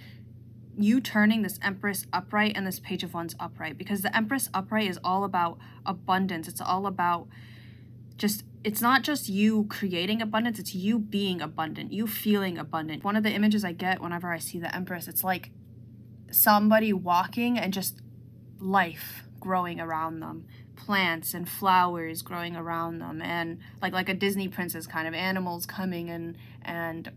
you turning this Empress upright and this Page of Wands upright, because the Empress upright is all about abundance. It's all about it's not just you creating abundance, it's you being abundant, you feeling abundant. One of the images I get whenever I see the Empress, it's like somebody walking and just life growing around them, plants and flowers growing around them, and like a Disney princess kind of, animals coming and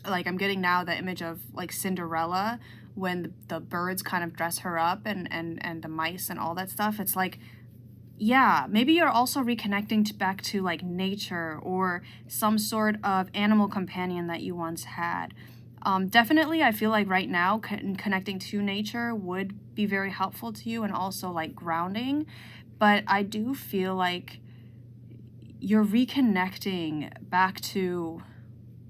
like I'm getting now the image of like Cinderella when the birds kind of dress her up and the mice and all that stuff. It's like, yeah, maybe you're also reconnecting back to like nature or some sort of animal companion that you once had. Definitely, I feel like right now connecting to nature would be very helpful to you, and also like grounding. But I do feel like you're reconnecting back to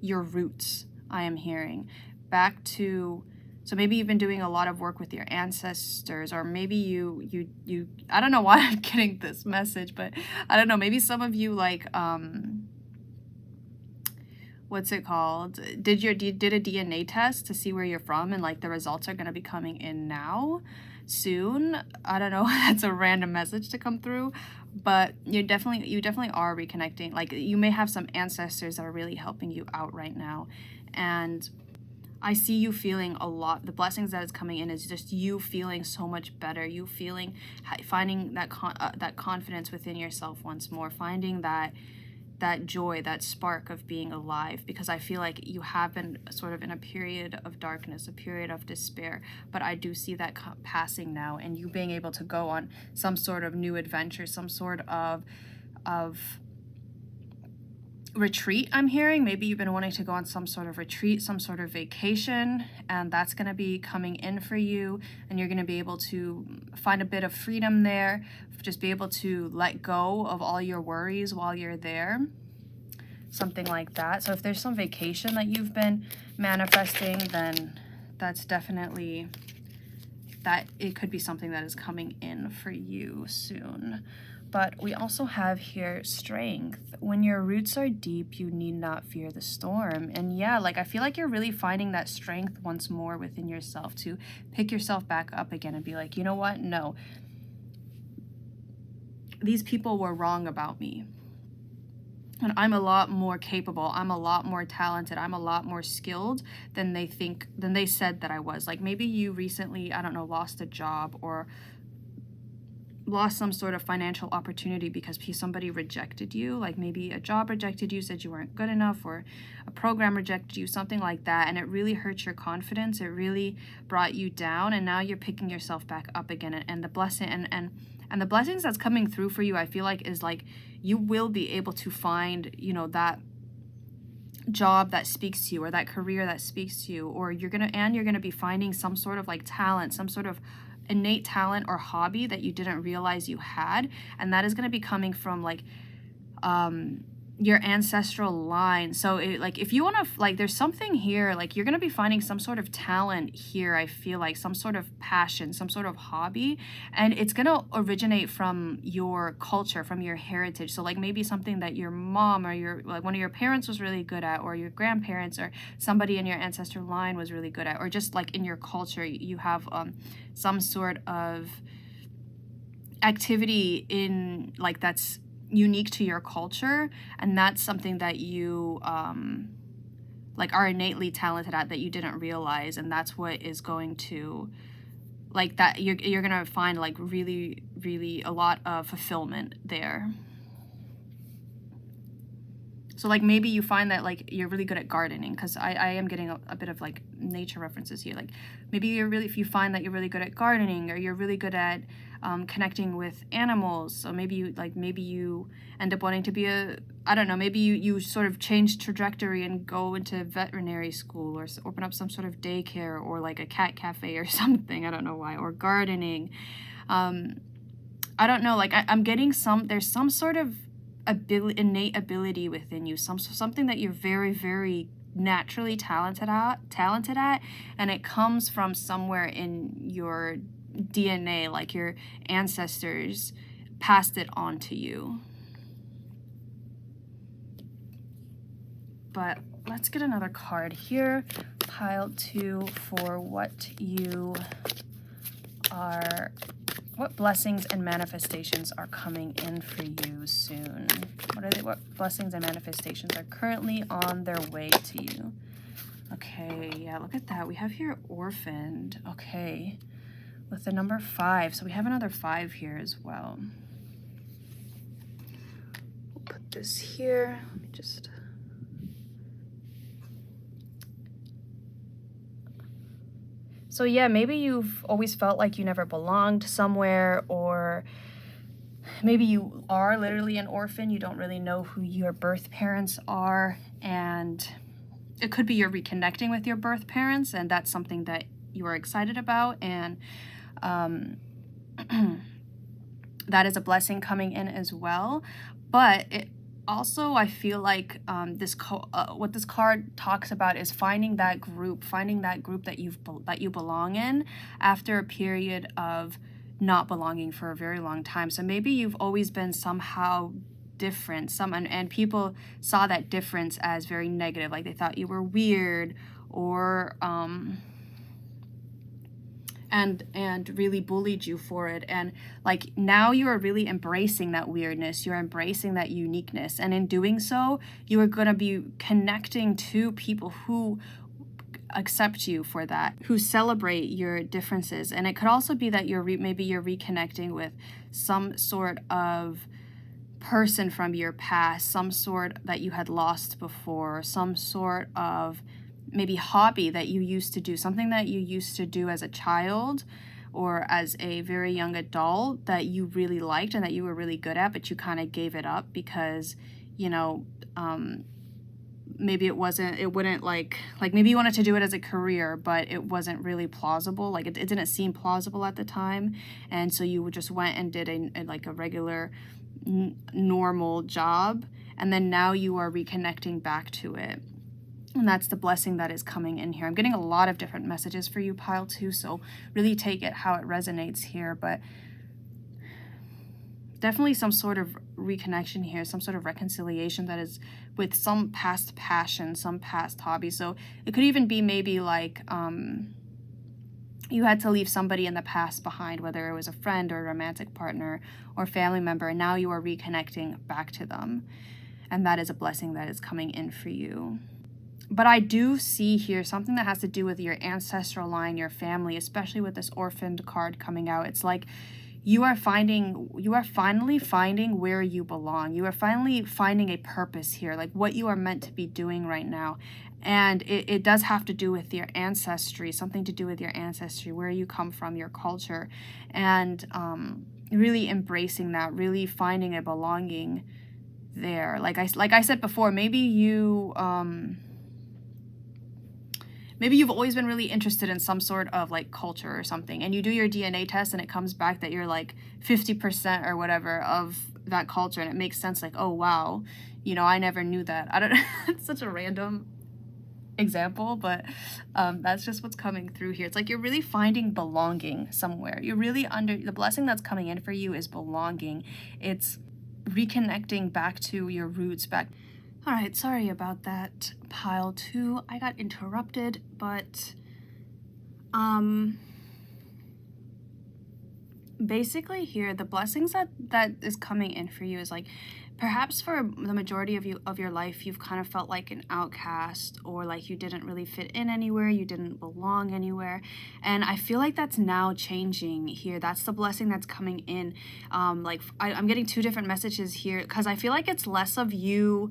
your roots. I am hearing back to, so maybe you've been doing a lot of work with your ancestors, or maybe you I don't know why I'm getting this message, but I don't know, maybe some of you like what's it called, did a DNA test to see where you're from, and like the results are going to be coming in now soon. I don't know, that's a random message to come through, but you definitely are reconnecting. Like, you may have some ancestors that are really helping you out right now, and I see you feeling a lot. The blessings that is coming in is just you feeling so much better. You feeling, finding that confidence within yourself once more, finding that joy, that spark of being alive, because I feel like you have been sort of in a period of darkness, a period of despair, but I do see that passing now, and you being able to go on some sort of new adventure, some sort of retreat. I'm hearing maybe you've been wanting to go on some sort of retreat, some sort of vacation, and that's going to be coming in for you, and you're going to be able to find a bit of freedom there, just be able to let go of all your worries while you're there, something like that. So if there's some vacation that you've been manifesting, then that's definitely that it could be something that is coming in for you soon. But we also have here strength. When your roots are deep, you need not fear the storm. And yeah, like I feel like you're really finding that strength once more within yourself to pick yourself back up again and be like, you know what? No, these people were wrong about me. And I'm a lot more capable. I'm a lot more talented. I'm a lot more skilled than they said that I was. Like, maybe you recently, I don't know, lost a job or lost some sort of financial opportunity because somebody rejected you. Like, maybe a job rejected you, said you weren't good enough, or a program rejected you, something like that, and it really hurt your confidence. It really brought you down, and now you're picking yourself back up again. And the blessing and the blessings that's coming through for you, I feel like, is like you will be able to find, you know, that job that speaks to you, or that career that speaks to you, or you're gonna be finding some sort of like talent, some sort of innate talent or hobby that you didn't realize you had, and that is going to be coming from like your ancestral line. So like if you want to, like, there's something here, like you're going to be finding some sort of talent here, I feel like some sort of passion, some sort of hobby, and it's going to originate from your culture, from your heritage. So like maybe something that your mom or your, like, one of your parents was really good at, or your grandparents or somebody in your ancestral line was really good at, or just like in your culture you have some sort of activity in like that's unique to your culture, and that's something that you like are innately talented at that you didn't realize, and that's what is going to like that you're gonna find like really, really a lot of fulfillment there. So like maybe you find that like you're really good at gardening, because I am getting a bit of like nature references here. Like maybe if you find that you're really good at gardening, or you're really good at connecting with animals. So maybe you end up wanting to be I don't know, maybe you sort of change trajectory and go into veterinary school, or open up some sort of daycare, or like a cat cafe or something. I don't know why. Or gardening. I don't know, like I'm getting there's some sort of innate ability within you, something that you're very, very naturally talented at, and it comes from somewhere in your DNA, like your ancestors passed it on to you. But let's get another card here, pile 2, for what blessings and manifestations are coming in for you soon. What blessings and manifestations are currently on their way to you? Okay, yeah, look at that. We have here orphaned. Okay, with the number 5. So we have another 5 here as well. We'll put this here. Let me just... So yeah, maybe you've always felt like you never belonged somewhere, or maybe you are literally an orphan. You don't really know who your birth parents are, and it could be you're reconnecting with your birth parents, and that's something that you are excited about, and that is a blessing coming in as well. But it also, I feel like what this card talks about is finding that group that you belong in after a period of not belonging for a very long time. So maybe you've always been somehow different, and people saw that difference as very negative, like they thought you were weird, or and really bullied you for it. And like now you are really embracing that weirdness, you're embracing that uniqueness, and in doing so you are going to be connecting to people who accept you for that, who celebrate your differences. And it could also be that maybe you're reconnecting with some sort of person from your past, some sort that you had lost before, some sort of maybe hobby that you used to do, something that you used to do as a child or as a very young adult that you really liked and that you were really good at, but you kind of gave it up because, maybe it wouldn't like maybe you wanted to do it as a career, but it wasn't really plausible. Like it didn't seem plausible at the time. And so you just went and did a regular normal job. And then now you are reconnecting back to it. And that's the blessing that is coming in here. I'm getting a lot of different messages for you, pile 2, so really take it how it resonates here. But definitely some sort of reconnection here, some sort of reconciliation that is with some past passion, some past hobby. So it could even be maybe like you had to leave somebody in the past behind, whether it was a friend or a romantic partner or family member, and now you are reconnecting back to them. And that is a blessing that is coming in for you. But I do see here something that has to do with your ancestral line, your family, especially with this orphaned card coming out. It's like you are finally finding where you belong. You are finally finding a purpose here, like what you are meant to be doing right now. And it does have to do with your ancestry, something to do with your ancestry, where you come from, your culture, and really embracing that, really finding a belonging there. Like I said before, maybe you've always been really interested in some sort of like culture or something, and you do your DNA test and it comes back that you're like 50% or whatever of that culture, and it makes sense, like, oh wow, I never knew that. I don't know, it's such a random example, but that's just what's coming through here. It's like you're really finding belonging somewhere. You're really the blessing that's coming in for you is belonging. It's reconnecting back to your roots, back. All right, sorry about that, pile 2. I got interrupted, but basically here, the blessings that is coming in for you is like perhaps for the majority of your life, you've kind of felt like an outcast, or like you didn't really fit in anywhere, you didn't belong anywhere. And I feel like that's now changing here. That's the blessing that's coming in. Like I'm getting two different messages here, because I feel like it's less of you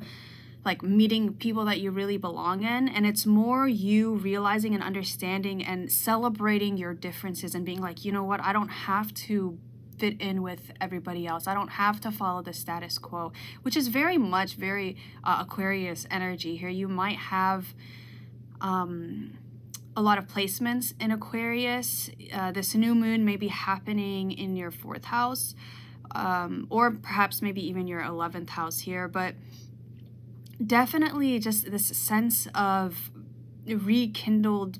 like meeting people that you really belong in, and it's more you realizing and understanding and celebrating your differences and being like, you know what, I don't have to fit in with everybody else. I don't have to follow the status quo, which is very much very Aquarius energy here. You might have a lot of placements in Aquarius. This new moon may be happening in your 4th house, or perhaps maybe even your 11th house here, but definitely just this sense of rekindled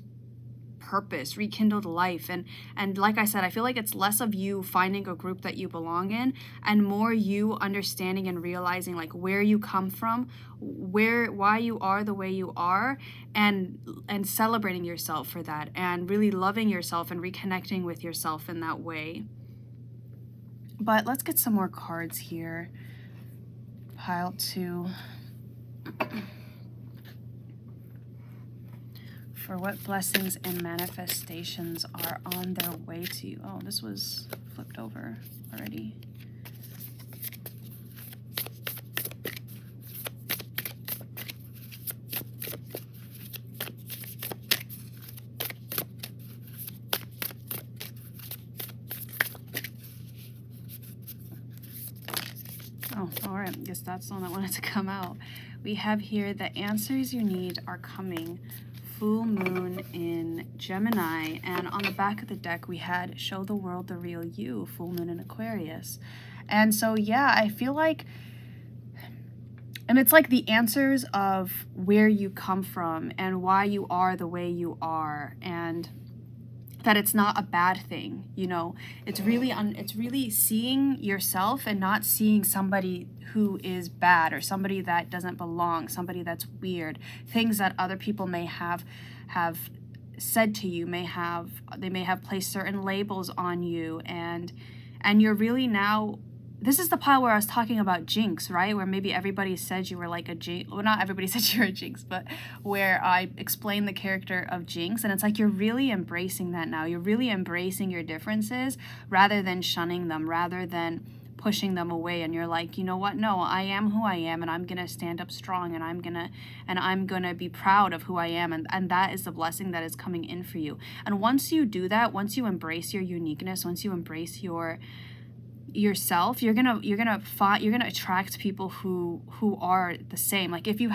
purpose, rekindled life. And like I said, I feel like it's less of you finding a group that you belong in, and more you understanding and realizing like where you come from, why you are the way you are, and celebrating yourself for that, and really loving yourself and reconnecting with yourself in that way. But let's get some more cards here. Pile 2. For what blessings and manifestations are on their way to you. Oh, this was flipped over already. Oh, all right. Guess that's the one that wanted to come out. We have here the answers you need are coming. Full moon in Gemini, and on the back of the deck we had show the world the real you, full moon in Aquarius. And so yeah, I feel like, and it's like the answers of where you come from and why you are the way you are, and that it's not a bad thing, you know. It's really seeing yourself and not seeing somebody who is bad, or somebody that doesn't belong, somebody that's weird, things that other people may have said to you, they may have placed certain labels on you, and you're really now, this is the pile where I was talking about jinx, right? Where maybe everybody said you were like a jinx. Well, not everybody said you were a jinx, but where I explained the character of jinx. And it's like you're really embracing that now. You're really embracing your differences rather than shunning them, rather than pushing them away. And you're like, you know what? No, I am who I am, and I'm going to stand up strong, and I'm going to be proud of who I am. And that is the blessing that is coming in for you. And once you do that, once you embrace your uniqueness, once you embrace yourself, you're gonna attract people who are the same. Like if you've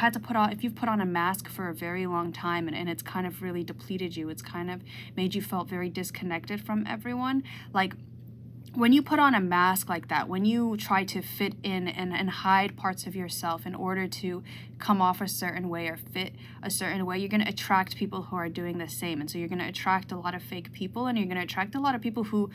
put on a mask for a very long time, and it's kind of really depleted you, it's kind of made you felt very disconnected from everyone. Like when you put on a mask like that, when you try to fit in and hide parts of yourself in order to come off a certain way or fit a certain way, you're going to attract people who are doing the same. And so you're going to attract a lot of fake people, and you're going to attract a lot of people who,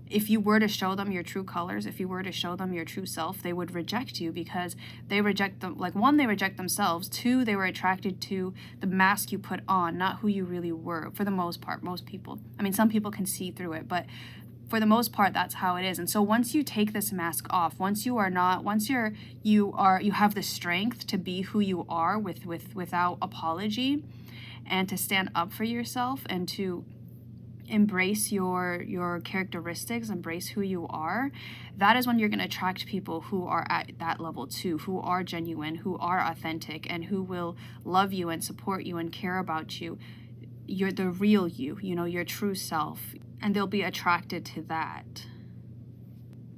if you were to show them your true colors, if you were to show them your true self, they would reject you, because they reject them. Like, one, they reject themselves. Two, they were attracted to the mask you put on, not who you really were. For the most part, most people. I mean, some people can see through it, but for the most part, that's how it is. And so once you take this mask off, once you have the strength to be who you are without apology, and to stand up for yourself, and to embrace your characteristics, embrace who you are, that is when you're going to attract people who are at that level too, who are genuine, who are authentic, and who will love you and support you and care about you. You're the real you, your true self, and they'll be attracted to that.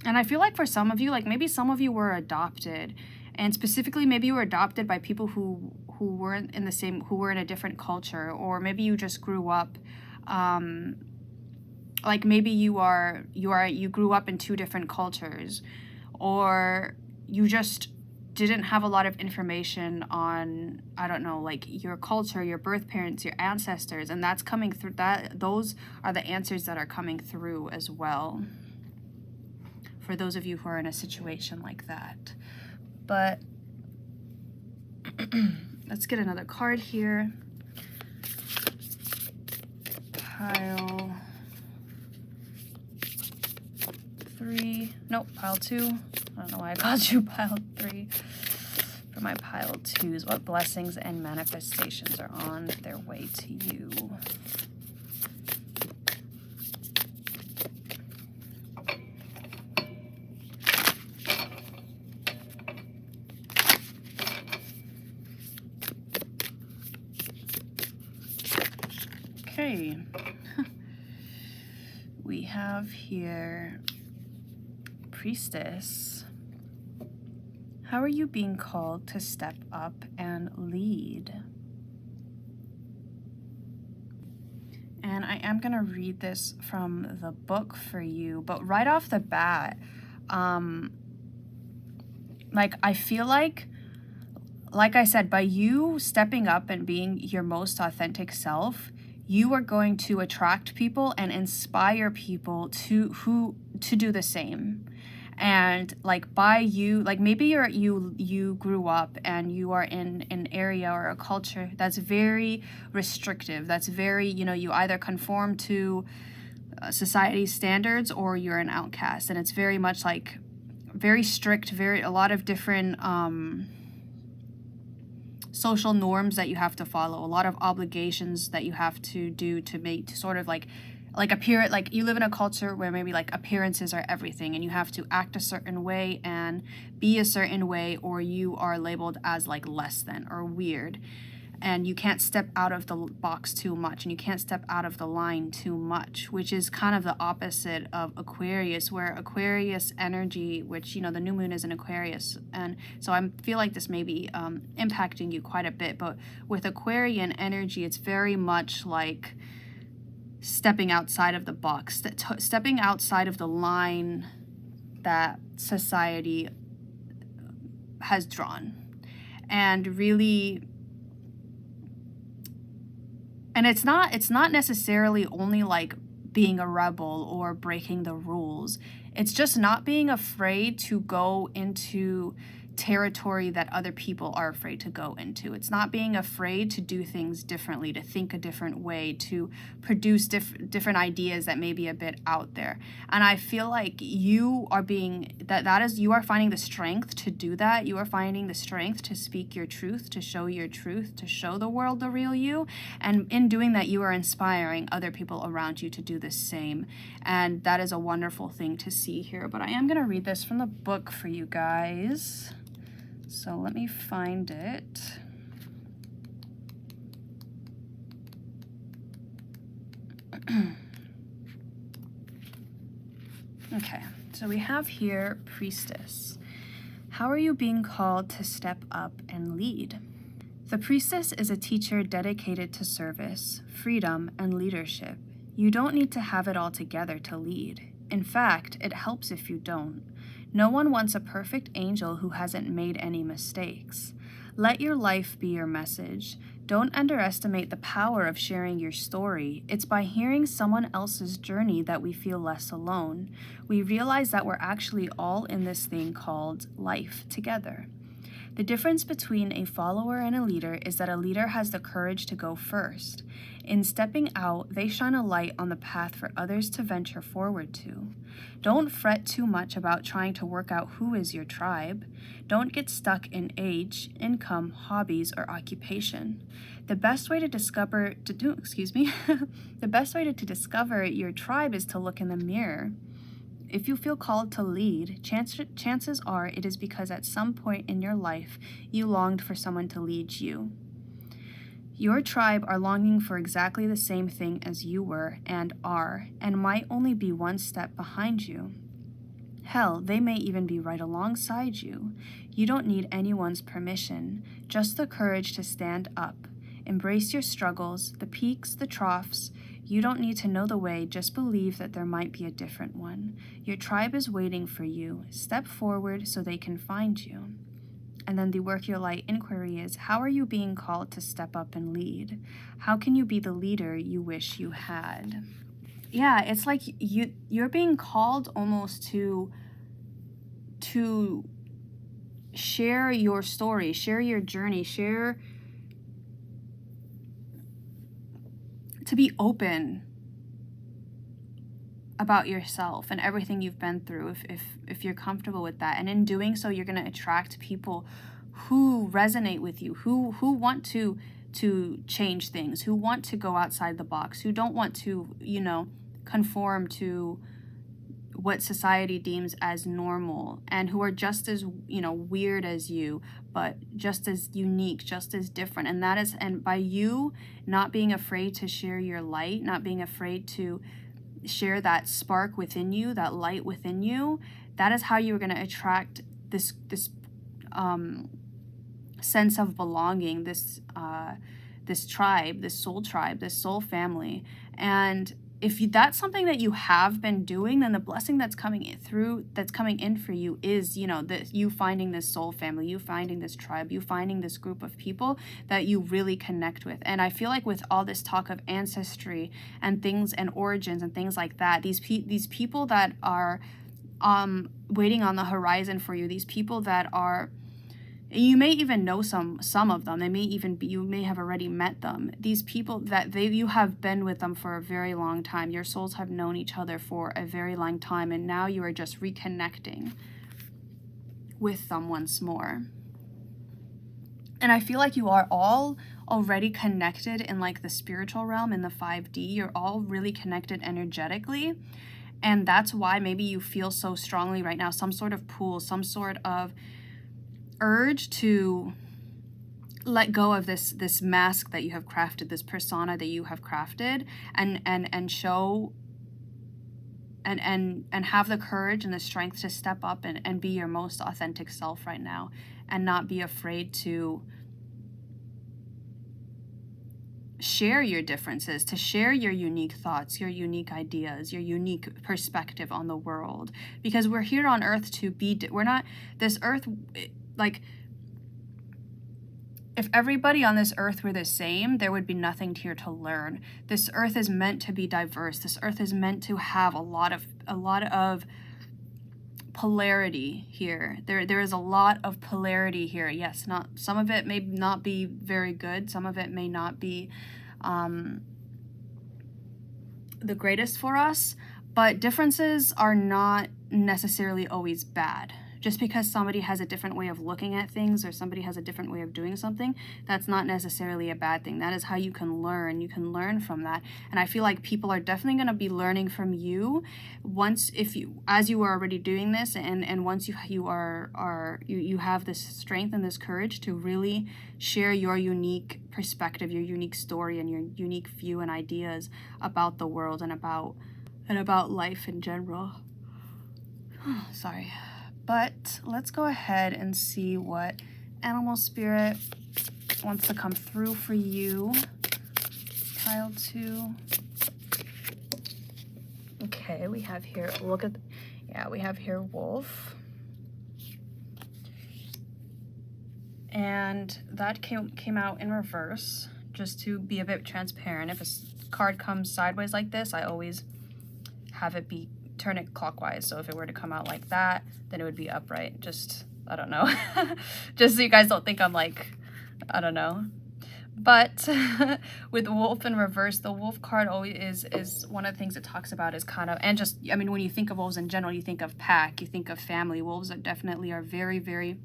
And I feel like for some of you, like maybe some of you were adopted, and specifically maybe you were adopted by people who weren't in the same, who were in a different culture, or maybe you just grew up like maybe you grew up in two different cultures, or you just didn't have a lot of information on, I don't know, like your culture, your birth parents, your ancestors, and that's coming through. Those are the answers that are coming through as well, for those of you who are in a situation like that. But let's get another card here. Pile 3, nope, pile 2. I don't know why I called you pile 3. For my pile 2s, what blessings and manifestations are on their way to you? Okay. We have here Priestess. How are you being called to step up and lead? And I am going to read this from the book for you, but right off the bat, like, I feel like I said, by you stepping up and being your most authentic self, you are going to attract people and inspire people to do the same. And like, by you, like, maybe you grew up and you are in an area or a culture that's very restrictive, that's very, you either conform to society's standards or you're an outcast, and it's very much like very strict, a lot of different social norms that you have to follow, a lot of obligations that you have to do to sort of like appear, like you live in a culture where maybe like appearances are everything and you have to act a certain way and be a certain way, or you are labeled as like less than or weird, and you can't step out of the box too much and you can't step out of the line too much, which is kind of the opposite of Aquarius, where Aquarius energy, which, the new moon is in Aquarius, and so I feel like this may be impacting you quite a bit, but with Aquarian energy, it's very much like stepping outside of the box, stepping outside of the line that society has drawn, and really. And it's not necessarily only like being a rebel or breaking the rules. It's just not being afraid to go into territory that other people are afraid to go into. It's not being afraid to do things differently, to think a different way, to produce different ideas that may be a bit out there. And I feel like you are you are finding the strength to do that. You are finding the strength to speak your truth, to show your truth, to show the world the real you. And in doing that, you are inspiring other people around you to do the same. And that is a wonderful thing to see here. But I am going to read this from the book for you guys. So let me find it. Okay, so we have here Priestess. How are you being called to step up and lead? The Priestess is a teacher dedicated to service, freedom, and leadership. You don't need to have it all together to lead. In fact, it helps if you don't. No one wants a perfect angel who hasn't made any mistakes. Let your life be your message. Don't underestimate the power of sharing your story. It's by hearing someone else's journey that we feel less alone. We realize that we're actually all in this thing called life together. The difference between a follower and a leader is that a leader has the courage to go first. In stepping out, they shine a light on the path for others to venture forward to. Don't fret too much about trying to work out who is your tribe. Don't get stuck in age, income, hobbies, or occupation. The best way to discover your tribe is to look in the mirror. If you feel called to lead, chances are it is because at some point in your life you longed for someone to lead you. Your tribe are longing for exactly the same thing as you were and are, and might only be one step behind you. Hell, they may even be right alongside you. You don't need anyone's permission, just the courage to stand up. Embrace your struggles, the peaks, the troughs. You don't need to know the way, just believe that there might be a different one. Your tribe is waiting for you. Step forward so they can find you. And then the Work Your Light inquiry is, how are you being called to step up and lead? How can you be the leader you wish you had? Yeah, it's like you're being called almost to share your story, share your journey, to be open about yourself and everything you've been through, if you're comfortable with that. And in doing so, you're going to attract people who resonate with you, who want to change things, who want to go outside the box, who don't want to, you know, conform to what society deems as normal, and who are just as, you know, weird as you, but just as unique, just as different. And that is, and by you not being afraid to share your light, not being afraid to share that spark within you, that light within you, that is how you're going to attract this sense of belonging, this tribe, this soul family. And if that's something that you have been doing, then the blessing that's coming in for you is, you know, that you finding this soul family, you finding this tribe, you finding this group of people that you really connect with. And I feel like with all this talk of ancestry and things and origins and things like that, these people that are waiting on the horizon for you, these people that are, you may even know some of them. They may even be, you may have already met them. These people that you have been with them for a very long time. Your souls have known each other for a very long time, and now you are just reconnecting with them once more. And I feel like you are all already connected in like the spiritual realm, in the 5D. You're all really connected energetically. And that's why maybe you feel so strongly right now, some sort of pull, some sort of urge to let go of this mask that you have crafted, this persona that you have crafted, and show and have the courage and the strength to step up and be your most authentic self right now, and not be afraid to share your differences, to share your unique thoughts, your unique ideas, your unique perspective on the world. Because we're here on earth to be, we're not, this earth, like, if everybody on this earth were the same, there would be nothing here to learn. This earth is meant to be diverse. This earth is meant to have a lot of polarity here. There is a lot of polarity here. Yes, not some of it may not be very good. Some of it may not be the greatest for us, but differences are not necessarily always bad. Just because somebody has a different way of looking at things, or somebody has a different way of doing something, that's not necessarily a bad thing. That is how you can learn. You can learn from that. And I feel like people are definitely going to be learning from you as you are already doing this, and once you have this strength and this courage to really share your unique perspective, your unique story, and your unique view and ideas about the world and about life in general. Sorry. But let's go ahead and see what animal spirit wants to come through for you. Pile 2. Okay, we have here, we have here wolf. And that came out in reverse, just to be a bit transparent. If a card comes sideways like this, I always have it turn it clockwise. So if it were to come out like that, then it would be upright. Just, I don't know. Just so you guys don't think I'm like, I don't know. But with wolf in reverse, the wolf card always is one of the things it talks about is kind of, and just, I mean, when you think of wolves in general, you think of pack, you think of family. Wolves are very, very,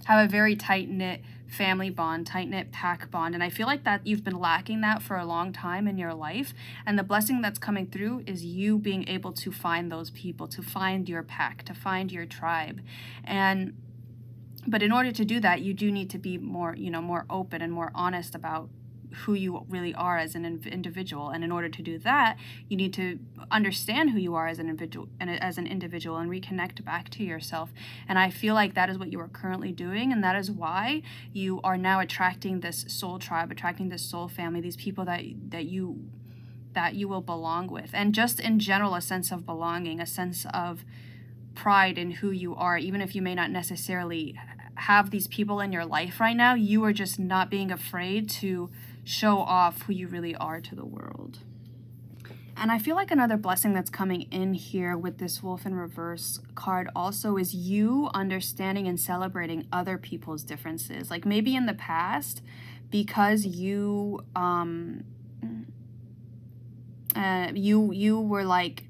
have a very tight-knit family bond, tight-knit pack bond. And I feel like that you've been lacking that for a long time in your life. And the blessing that's coming through is you being able to find those people, to find your pack, to find your tribe. But in order to do that, you do need to be more open and more honest about who you really are as an individual. And in order to do that, you need to understand who you are as an individual and reconnect back to yourself. And I feel like that is what you are currently doing, and that is why you are now attracting this soul tribe, attracting this soul family, these people that you will belong with. And just in general, a sense of belonging, a sense of pride in who you are. Even if you may not necessarily have these people in your life right now, you are just not being afraid to show off who you really are to the world. And I feel like another blessing that's coming in here with this wolf in reverse card also is you understanding and celebrating other people's differences. Like maybe in the past, because you were like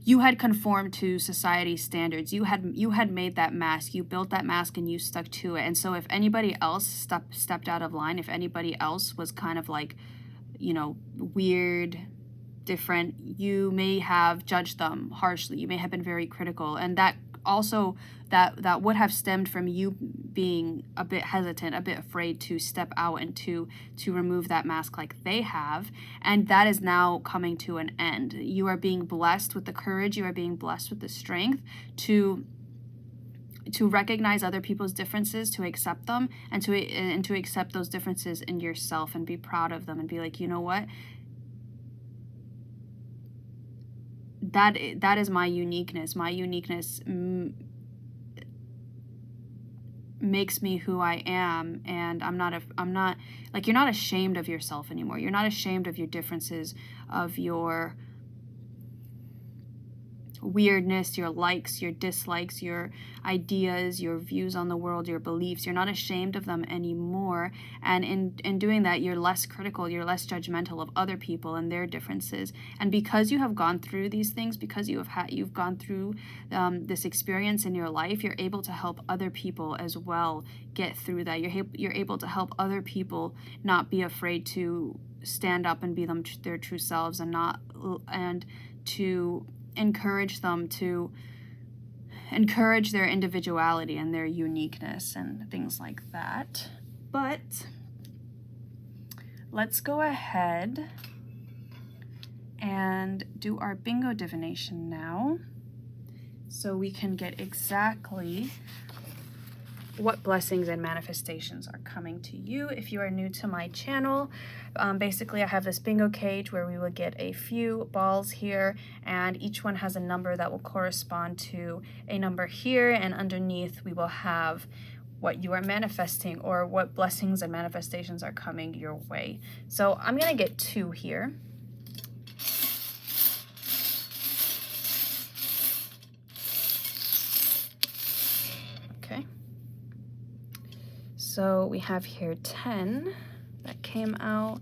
you had conformed to society's standards. You had made that mask. You built that mask and you stuck to it. And so if anybody else stepped out of line, if anybody else was kind of like, you know, weird, different, you may have judged them harshly. You may have been very critical. And that also, that would have stemmed from you being a bit hesitant, a bit afraid to step out and to remove that mask like they have. And that is now coming to an end. You are being blessed with the courage, you are being blessed with the strength to recognize other people's differences, to accept them, and to accept those differences in yourself and be proud of them and be like, you know what? That is my uniqueness. My uniqueness makes me who I am, and I'm not like, you're not ashamed of yourself anymore. You're not ashamed of your differences, of your weirdness, your likes, your dislikes, your ideas, your views on the world, your beliefs. You're not ashamed of them anymore. And in doing that, you're less critical, you're less judgmental of other people and their differences. And because you have gone through these things, because you've gone through this experience in your life, you're able to help other people as well get through that. You're able to help other people not be afraid to stand up and be their true selves, and to encourage them to encourage their individuality and their uniqueness and things like that. But let's go ahead and do our bingo divination now, so we can get exactly what blessings and manifestations are coming to you. If you are new to my channel, basically I have this bingo cage where we will get a few balls here, and each one has a number that will correspond to a number here, and underneath we will have what you are manifesting or what blessings and manifestations are coming your way. So I'm gonna get 2 here. Okay. So we have here 10 that came out.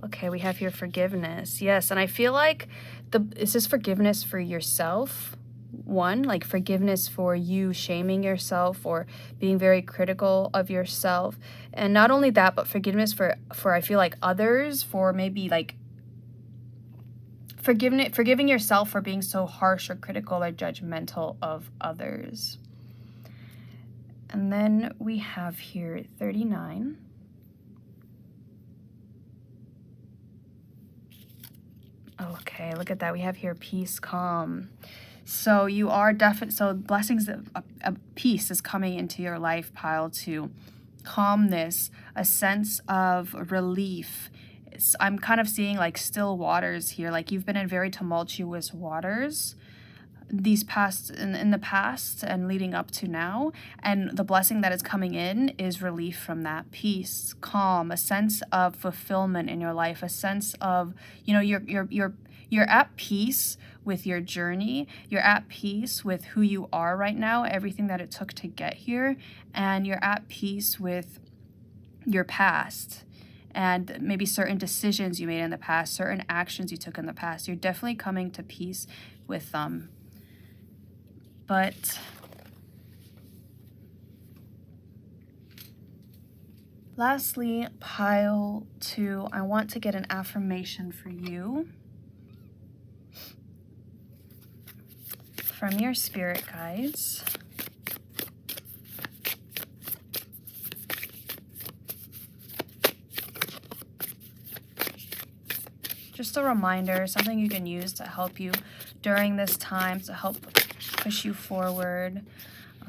Okay, we have here forgiveness. Yes, and I feel like is this forgiveness for yourself? One, like forgiveness for you shaming yourself or being very critical of yourself. And not only that, but forgiveness for I feel like others, for maybe like forgiving yourself for being so harsh or critical or judgmental of others. And then we have here 39. Okay, look at that. We have here peace, calm. So you are so blessings of peace is coming into your life pile, to calmness, a sense of relief. I'm kind of seeing like still waters here, like you've been in very tumultuous waters in the past and leading up to now, and the blessing that is coming in is relief from that. Peace, calm, a sense of fulfillment in your life, a sense of, you know, you're at peace with your journey, you're at peace with who you are right now, everything that it took to get here, and you're at peace with your past and maybe certain decisions you made in the past, certain actions you took in the past. You're definitely coming to peace with them. But lastly, pile 2, I want to get an affirmation for you from your spirit guides. Just a reminder, something you can use to help you during this time, to help push you forward.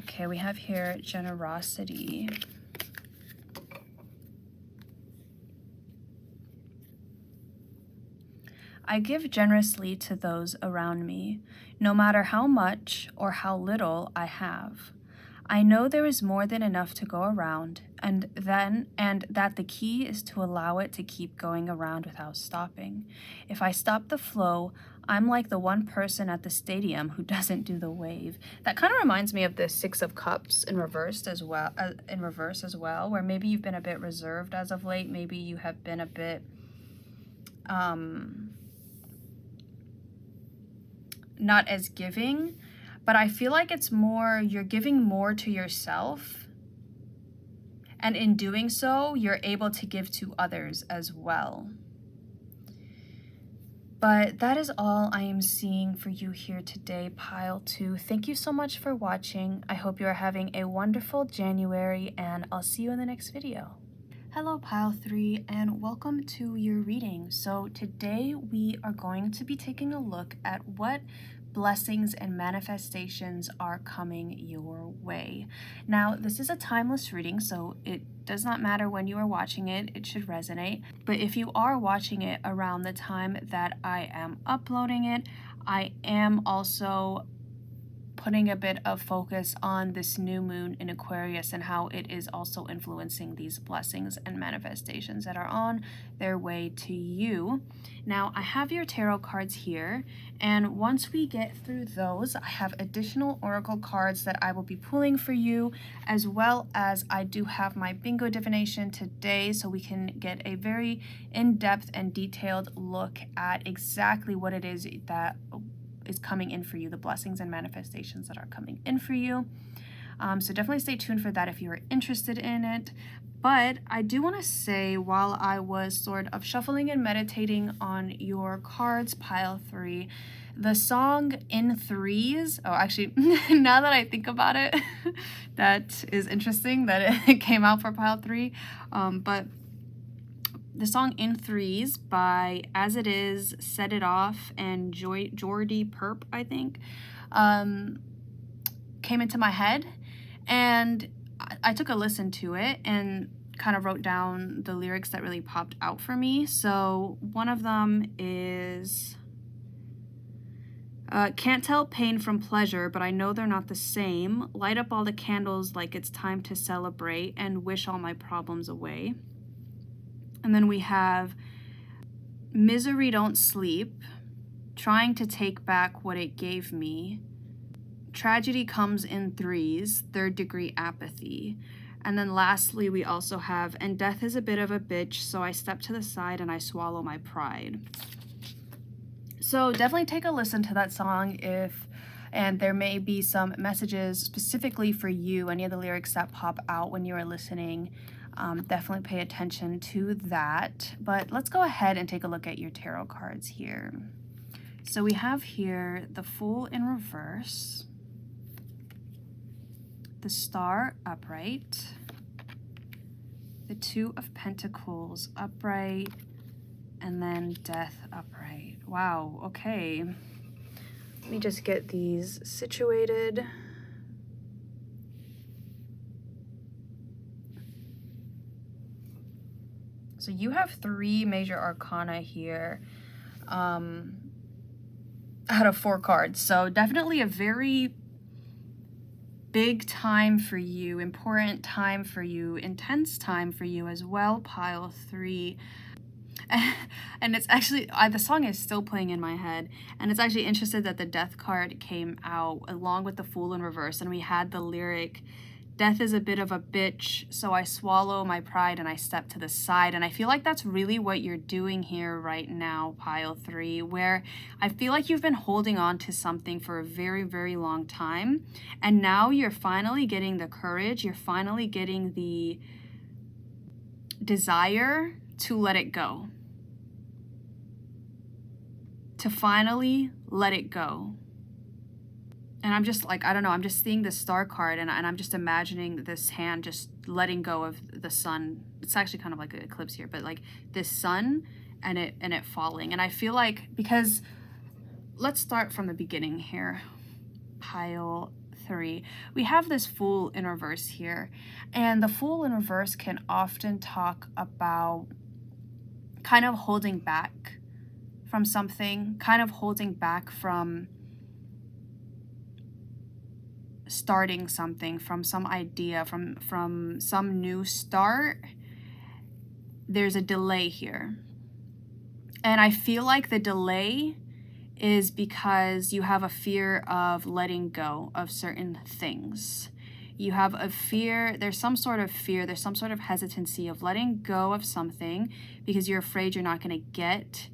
Okay, we have here generosity. I give generously to those around me, no matter how much or how little I have. I know there is more than enough to go around, and that the key is to allow it to keep going around without stopping. If I stop the flow, I'm like the one person at the stadium who doesn't do the wave. That kind of reminds me of the 6 of Cups in reverse as well, where maybe you've been a bit reserved as of late. Maybe you have been a bit not as giving, but I feel like it's more, you're giving more to yourself. And in doing so, you're able to give to others as well. But that is all I am seeing for you here today, Pile 2. Thank you so much for watching. I hope you are having a wonderful January, and I'll see you in the next video. Hello, Pile 3, and welcome to your reading. So today we are going to be taking a look at what blessings and manifestations are coming your way. Now, this is a timeless reading, so it does not matter when you are watching it, it should resonate. But if you are watching it around the time that I am uploading it, I am also putting a bit of focus on this new moon in Aquarius and how it is also influencing these blessings and manifestations that are on their way to you. Now, I have your tarot cards here, and once we get through those, I have additional oracle cards that I will be pulling for you, as well as I do have my bingo divination today, so we can get a very in-depth and detailed look at exactly what it is that is coming in for you, the blessings and manifestations that are coming in for you. So definitely stay tuned for that if you are interested in it. But I do want to say, while I was sort of shuffling and meditating on your cards, Pile 3, the song In Threes, oh, actually, now that I think about it, that is interesting that it came out for Pile 3. But the song In Threes by As It Is, Set It Off, and Jordy Perp, I think, came into my head. And I took a listen to it and kind of wrote down the lyrics that really popped out for me. So one of them is, can't tell pain from pleasure, but I know they're not the same. Light up all the candles like it's time to celebrate and wish all my problems away. And then we have Misery Don't Sleep, Trying to Take Back What It Gave Me, Tragedy Comes in Threes, Third Degree Apathy. And then lastly, we also have, And Death is a Bit of a Bitch, so I step to the side and I swallow my pride. So definitely take a listen to that song and there may be some messages specifically for you, any of the lyrics that pop out when you are listening. Definitely pay attention to that. But let's go ahead and take a look at your tarot cards here. So we have here the Fool in reverse, the Star upright, the Two of Pentacles upright, and then Death upright. Wow, okay. Let me just get these situated. So you have 3 major arcana here out of 4 cards. So definitely a very big time for you, important time for you, intense time for you as well, Pile 3. And it's actually, the song is still playing in my head. And it's actually interesting that the Death card came out along with the Fool in reverse. And we had the lyric, Death is a bit of a bitch, so I swallow my pride and I step to the side. And I feel like that's really what you're doing here right now, Pile 3, where I feel like you've been holding on to something for a very, very long time. And now you're finally getting the courage, you're finally getting the desire to let it go. To finally let it go. And I'm just like, I don't know, I'm just seeing this Star card and I'm just imagining this hand just letting go of the sun. It's actually kind of like an eclipse here, but like this sun and it falling. And I feel like, because let's start from the beginning here, Pile 3. We have this Fool in reverse here. And the Fool in reverse can often talk about kind of holding back from something, kind of holding back from starting something, from some idea, from some new start. There's a delay here. And I feel like the delay is because you have a fear of letting go of certain things. You have a fear, there's some sort of fear, there's some sort of hesitancy of letting go of something because you're afraid you're not going to get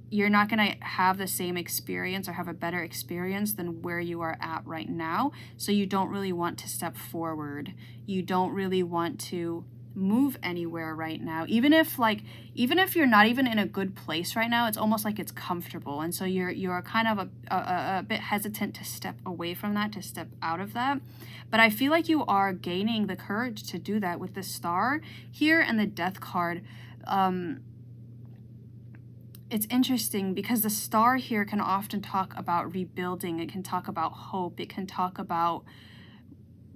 you're not going to have the same experience or have a better experience than where you are at right now. So you don't really want to step forward. You don't really want to move anywhere right now. Even if you're not even in a good place right now, it's almost like it's comfortable. And so you're kind of a bit hesitant to step away from that, to step out of that. But I feel like you are gaining the courage to do that with the Star here and the Death card. It's interesting because the Star here can often talk about rebuilding. It can talk about hope. It can talk about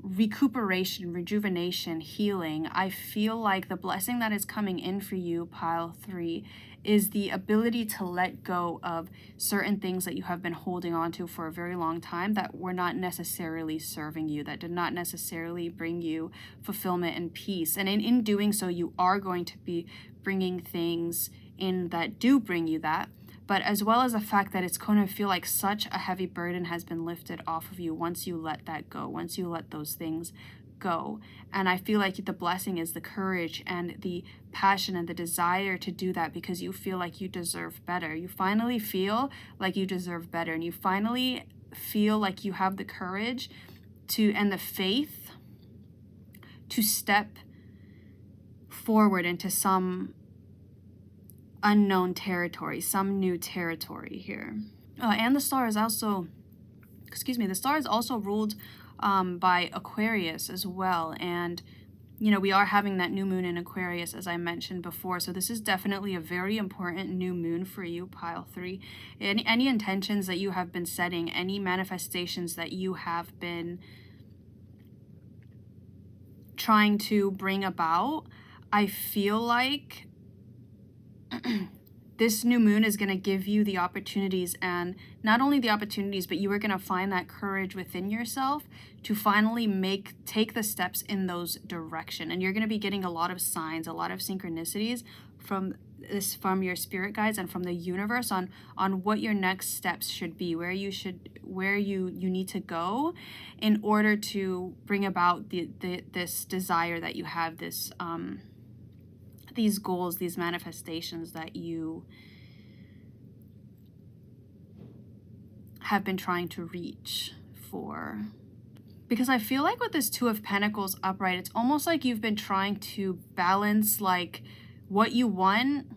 recuperation, rejuvenation, healing. I feel like the blessing that is coming in for you, pile 3, is the ability to let go of certain things that you have been holding on to for a very long time that were not necessarily serving you, that did not necessarily bring you fulfillment and peace. And in doing so, you are going to be bringing things in that do bring you that, but as well as the fact that it's going to feel like such a heavy burden has been lifted off of you once you let that go, once you let those things go. And I feel like the blessing is the courage and the passion and the desire to do that because you feel like you deserve better. You finally feel like you deserve better, and you finally feel like you have the courage to and the faith to step forward into some unknown territory, some new territory here. And the Star is also, the Star is also ruled by Aquarius as well. And, we are having that new moon in Aquarius, as I mentioned before. So this is definitely a very important new moon for you, pile 3. Any intentions that you have been setting, any manifestations that you have been trying to bring about, I feel like this new moon is going to give you the opportunities, and not only the opportunities, but you are going to find that courage within yourself to finally take the steps in those direction. And you're going to be getting a lot of signs, a lot of synchronicities from your spirit guides and from the universe on what your next steps should be, where you need to go in order to bring about this desire that you have, these goals, these manifestations that you have been trying to reach for. Because I feel like with this Two of Pentacles upright, it's almost like you've been trying to balance like what you want,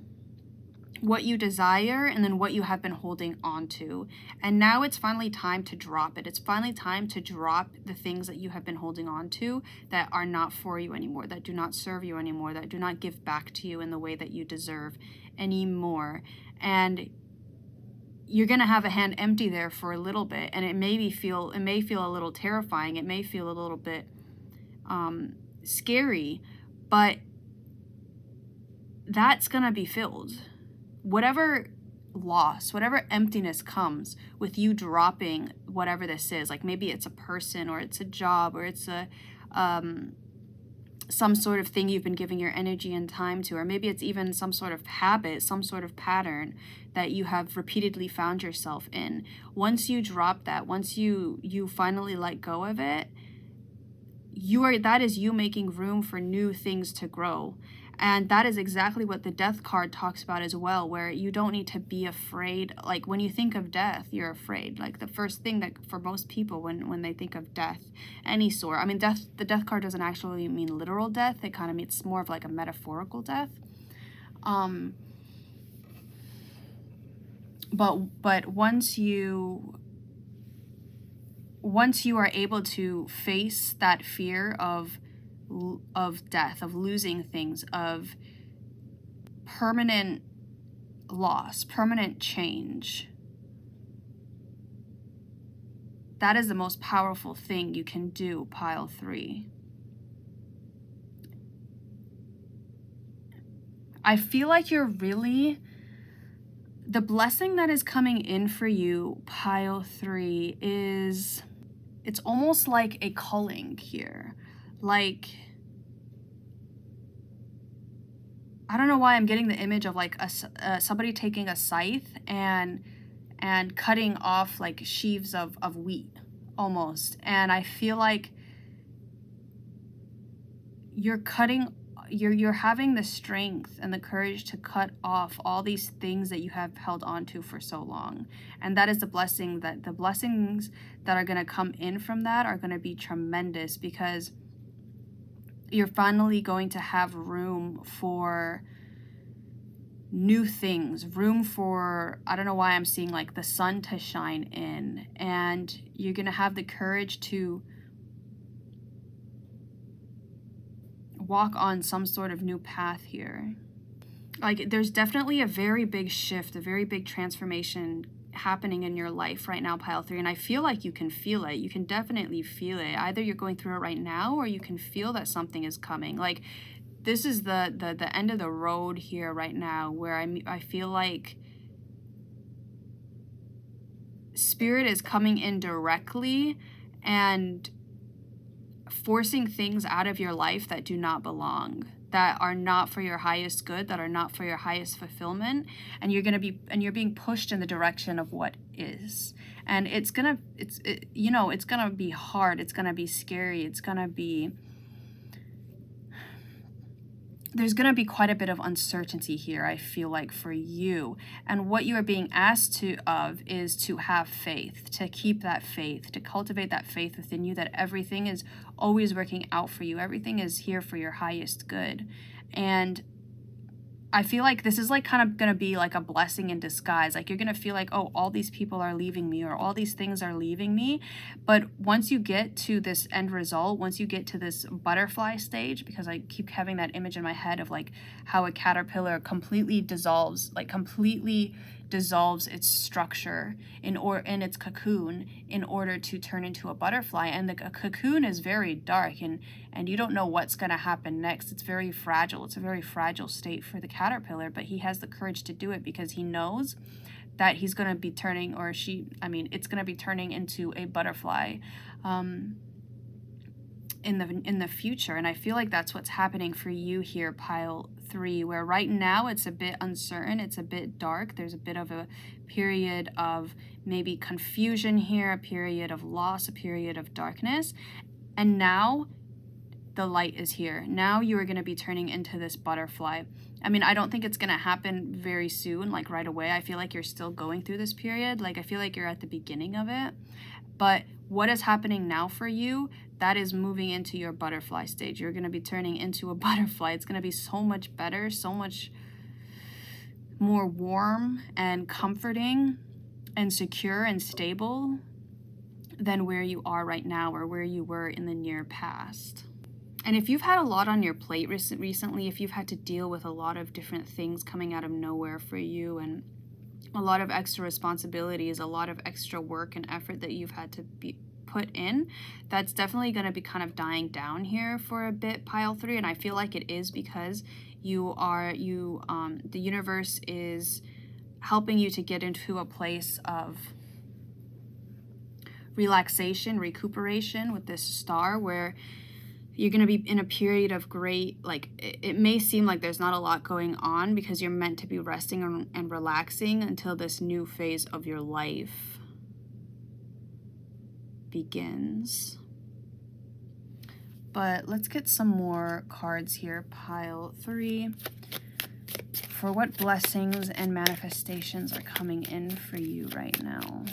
what you desire, and then what you have been holding on to. And now it's finally time to drop it. It's finally time to drop the things that you have been holding on to that are not for you anymore, that do not serve you anymore, that do not give back to you in the way that you deserve anymore. And you're going to have a hand empty there for a little bit, and it may feel a little terrifying. It may feel a little bit scary, but that's going to be filled. Whatever loss, whatever emptiness comes with you dropping whatever this is, like maybe it's a person or it's a job or it's some sort of thing you've been giving your energy and time to, or maybe it's even some sort of habit, some sort of pattern that you have repeatedly found yourself in. Once you drop that, once you finally let go of it, that is you making room for new things to grow. And that is exactly what the Death card talks about as well, where you don't need to be afraid. Like when you think of death, you're afraid. Like the first thing that for most people when they think of death, any sort. I mean, the Death card doesn't actually mean literal death. It kind of means more of like a metaphorical death. But once you are able to face that fear of death, of losing things, of permanent loss, permanent change, that is the most powerful thing you can do, pile 3. I feel like the blessing that is coming in for you, pile 3, it's almost like a culling here. Like, I don't know why I'm getting the image of like somebody taking a scythe and cutting off like sheaves of wheat almost. And I feel like you're cutting you're having the strength and the courage to cut off all these things that you have held on to for so long. And that is the blessings that are going to come in from that are going to be tremendous, because you're finally going to have room for new things, room for, I don't know why I'm seeing like the sun to shine in, and you're going to have the courage to walk on some sort of new path here. Like, there's definitely a very big shift, a very big transformation happening in your life right now, pile 3, and I feel like you can feel it. You can definitely feel it. Either you're going through it right now, or you can feel that something is coming. Like, this is the end of the road here right now, where I feel like Spirit is coming in directly and forcing things out of your life that do not belong, that are not for your highest good, that are not for your highest fulfillment, and you're being pushed in the direction of what is. And it's gonna be hard, it's gonna be scary, there's going to be quite a bit of uncertainty here, I feel like, for you. And what you are being asked is to have faith, to keep that faith, to cultivate that faith within you, that everything is always working out for you. Everything is here for your highest good. And I feel like this is like kind of going to be like a blessing in disguise. Like, you're going to feel like, oh, all these people are leaving me, or all these things are leaving me. But once you get to this end result, once you get to this butterfly stage, because I keep having that image in my head of like how a caterpillar completely dissolves its structure in its cocoon in order to turn into a butterfly. And the cocoon is very dark, and you don't know what's going to happen next. It's very fragile. It's a very fragile state for the caterpillar, but he has the courage to do it because he knows that he's going to be turning, it's going to be turning into a butterfly in the future. And I feel like that's what's happening for you here, pile 3, where right now it's a bit uncertain, it's a bit dark. There's a bit of a period of maybe confusion here, a period of loss, a period of darkness. And now the light is here. Now you are going to be turning into this butterfly. I don't think it's going to happen very soon, like right away. I feel like you're still going through this period. Like, I feel like you're at the beginning of it. But what is happening now for you, that is moving into your butterfly stage. You're going to be turning into a butterfly. It's going to be so much better, so much more warm and comforting and secure and stable than where you are right now, or where you were in the near past. And if you've had a lot on your plate recently, if you've had to deal with a lot of different things coming out of nowhere for you, and a lot of extra responsibilities, a lot of extra work and effort that you've had to be put in, that's definitely going to be kind of dying down here for a bit, pile 3. And I feel like it is because the universe is helping you to get into a place of relaxation, recuperation with this star, where you're going to be in a period of great, like, it may seem like there's not a lot going on because you're meant to be resting and relaxing until this new phase of your life begins. But let's get some more cards here, pile 3, for what blessings and manifestations are coming in for you right now.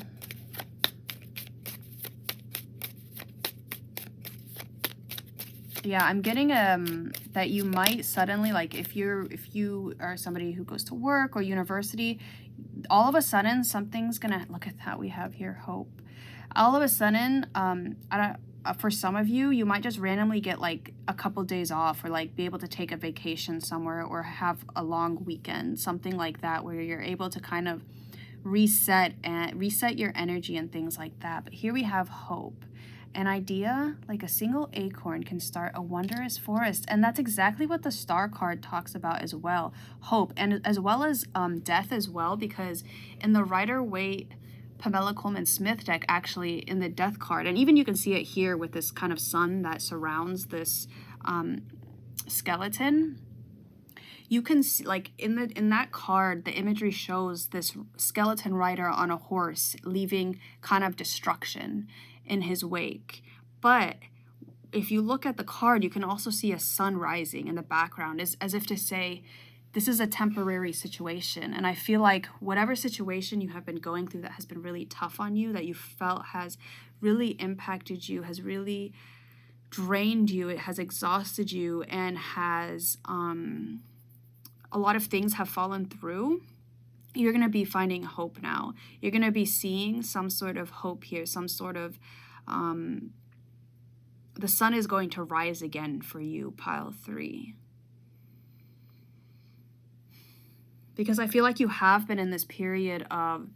Yeah, I'm getting that you might suddenly, like, if you are somebody who goes to work or university, all of a sudden something's gonna, look at that, we have here hope. All of a sudden, for some of you, you might just randomly get like a couple days off, or like be able to take a vacation somewhere, or have a long weekend, something like that, where you're able to kind of reset your energy and things like that. But here we have hope. An idea, like a single acorn, can start a wondrous forest. And that's exactly what the star card talks about as well. Hope, and as well as death as well, because in the Rider-Waite Pamela Coleman Smith deck, actually, in the death card, and even you can see it here with this kind of sun that surrounds this skeleton, you can see, like, in that card, the imagery shows this skeleton rider on a horse leaving kind of destruction in his wake. But if you look at the card, you can also see a sun rising in the background, as if to say, this is a temporary situation. And I feel like whatever situation you have been going through that has been really tough on you, that you felt has really impacted you, has really drained you, it has exhausted you, and has a lot of things have fallen through, you're going to be finding hope now. You're going to be seeing some sort of hope here, some sort of the sun is going to rise again for you, pile 3. Because I feel like you have been in this period of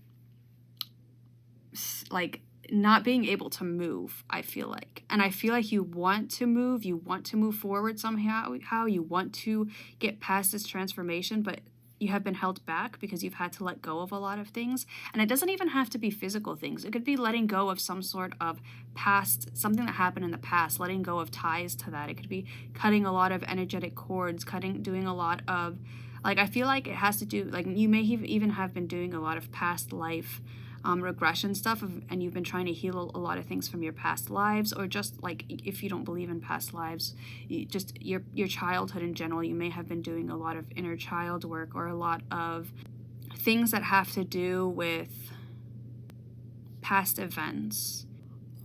like not being able to move, I feel like. And I feel like you want to move forward somehow, you want to get past this transformation, but you have been held back because you've had to let go of a lot of things. And it doesn't even have to be physical things. It could be letting go of some sort of past, something that happened in the past, letting go of ties to that. It could be cutting a lot of energetic cords, doing a lot of, like, I feel like it has to do, like, you may even have been doing a lot of past life regression stuff, and you've been trying to heal a lot of things from your past lives, or just like, if you don't believe in past lives, just your childhood in general, you may have been doing a lot of inner child work, or a lot of things that have to do with past events.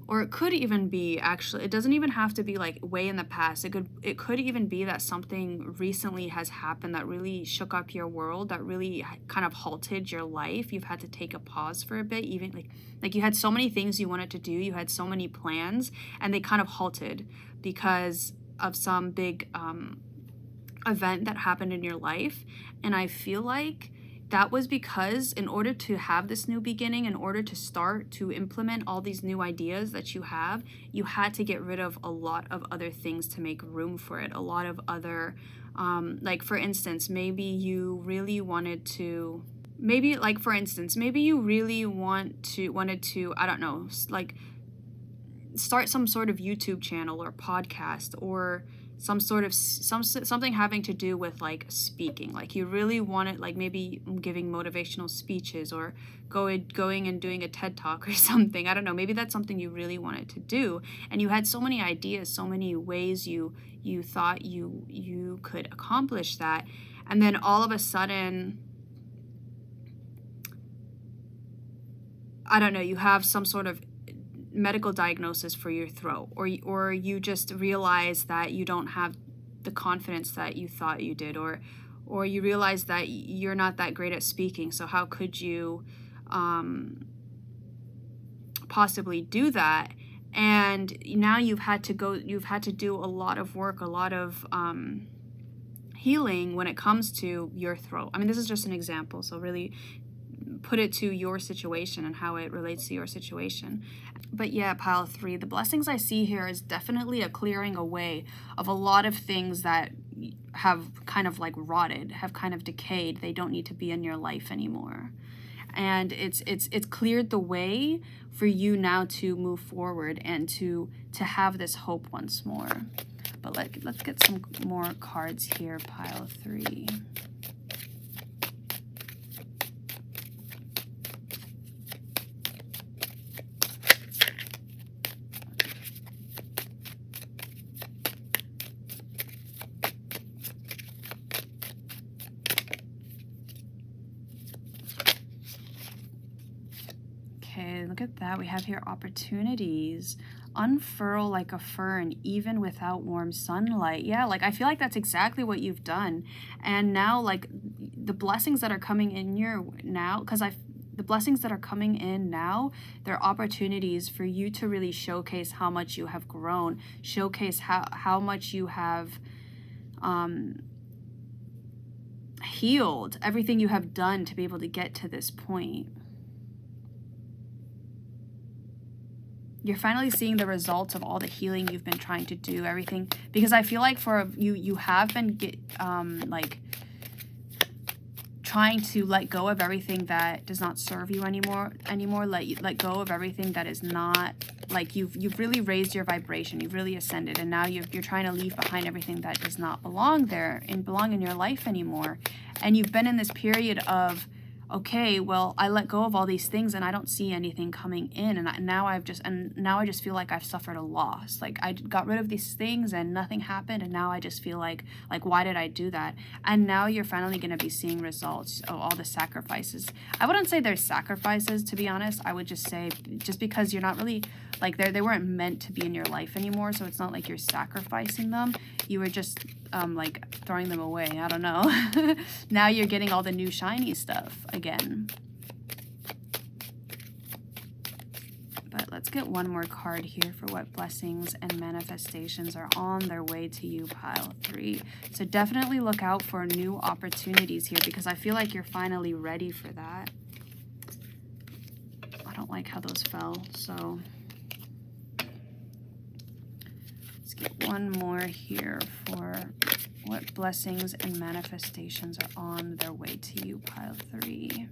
Or it could even be, actually, it doesn't even have to be like way in the past. It could even be that something recently has happened that really shook up your world, that really kind of halted your life. You've had to take a pause for a bit, even like you had so many things you wanted to do, you had so many plans, and they kind of halted because of some big event that happened in your life. And I feel like that was because in order to have this new beginning, in order to start to implement all these new ideas that you have, you had to get rid of a lot of other things to make room for it. A lot of other, like, for instance, maybe you really wanted to, maybe you really wanted to, I don't know, like, start some sort of YouTube channel or podcast, or some sort of something having to do with like speaking. Like, you really wanted, like, maybe giving motivational speeches, or going and doing a TED Talk or something. I don't know, maybe that's something you really wanted to do, and you had so many ideas, so many ways you thought you could accomplish that, and then all of a sudden, I don't know, you have some sort of medical diagnosis for your throat, or you just realize that you don't have the confidence that you thought you did, or you realize that you're not that great at speaking, so how could you possibly do that? And now you've had to do a lot of work, a lot of healing when it comes to your throat. I mean, this is just an example, so really put it to your situation and how it relates to your situation. But yeah, pile 3, the blessings I see here is definitely a clearing away of a lot of things that have kind of like rotted, have kind of decayed. They don't need to be in your life anymore. And it's cleared the way for you now to move forward and to have this hope once more. But let's get some more cards here, pile 3. Okay, look at that. We have here opportunities. Unfurl like a fern, even without warm sunlight. Yeah, like, I feel like that's exactly what you've done. And now, like, the blessings that are coming in your now, the blessings that are coming in now, they're opportunities for you to really showcase how much you have grown, showcase how much you have healed, everything you have done to be able to get to this point. You're finally seeing the results of all the healing you've been trying to do, everything. Because I feel like for you have been like trying to let go of everything that does not serve you anymore. Let go of everything that is not, like, you've really raised your vibration, you've really ascended, and now you're trying to leave behind everything that does not belong there and belong in your life anymore. And you've been in this period of okay, well, I let go of all these things and I don't see anything coming in, and now I just feel like I've suffered a loss. Like I got rid of these things and nothing happened, and now I just feel like why did I do that? And now you're finally going to be seeing results of all the sacrifices. I wouldn't say they're sacrifices, to be honest. I would just say just because you're not really like they weren't meant to be in your life anymore, so it's not like you're sacrificing them. You were just like throwing them away. I don't know. Now you're getting all the new shiny stuff again. But let's get one more card here for what blessings and manifestations are on their way to you, pile 3. So definitely look out for new opportunities here, because I feel like you're finally ready for that. I don't like how those fell, so let's get one more here for what blessings and manifestations are on their way to you, pile 3.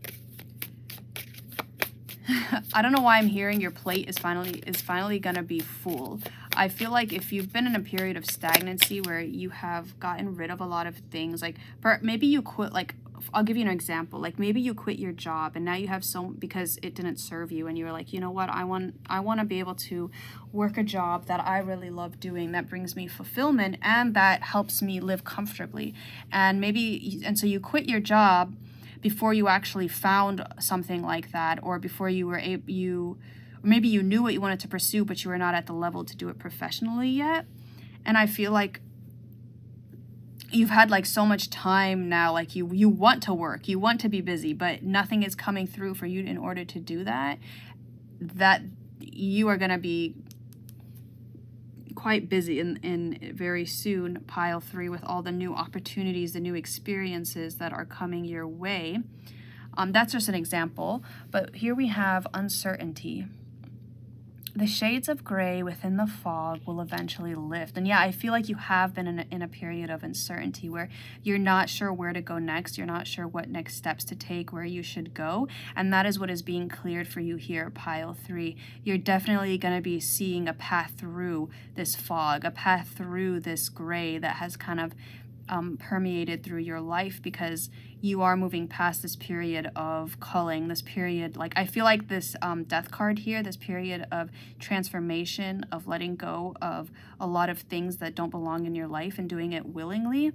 I don't know why I'm hearing your plate is finally gonna be full. I feel like if you've been in a period of stagnancy where you have gotten rid of a lot of things, like maybe you quit, like I'll give you an example, like maybe you quit your job and now you have because it didn't serve you, and you're like, you know what, I want to be able to work a job that I really love doing, that brings me fulfillment and that helps me live comfortably. And so you quit your job before you actually found something like that, or before you were maybe you knew what you wanted to pursue, but you were not at the level to do it professionally yet. And I feel like you've had like so much time now, like you want to work, you want to be busy, but nothing is coming through for you in order to do that, that you are going to be quite busy in very soon, pile 3, with all the new opportunities, the new experiences that are coming your way. That's just an example, but here we have uncertainty. The shades of gray within the fog will eventually lift. And yeah, I feel like you have been in a period of uncertainty where you're not sure where to go next. You're not sure what next steps to take, where you should go. And that is what is being cleared for you here, pile 3. You're definitely going to be seeing a path through this fog, a path through this gray that has kind of permeated through your life, because you are moving past this period of culling, this period, like I feel like this death card here, this period of transformation, of letting go of a lot of things that don't belong in your life and doing it willingly.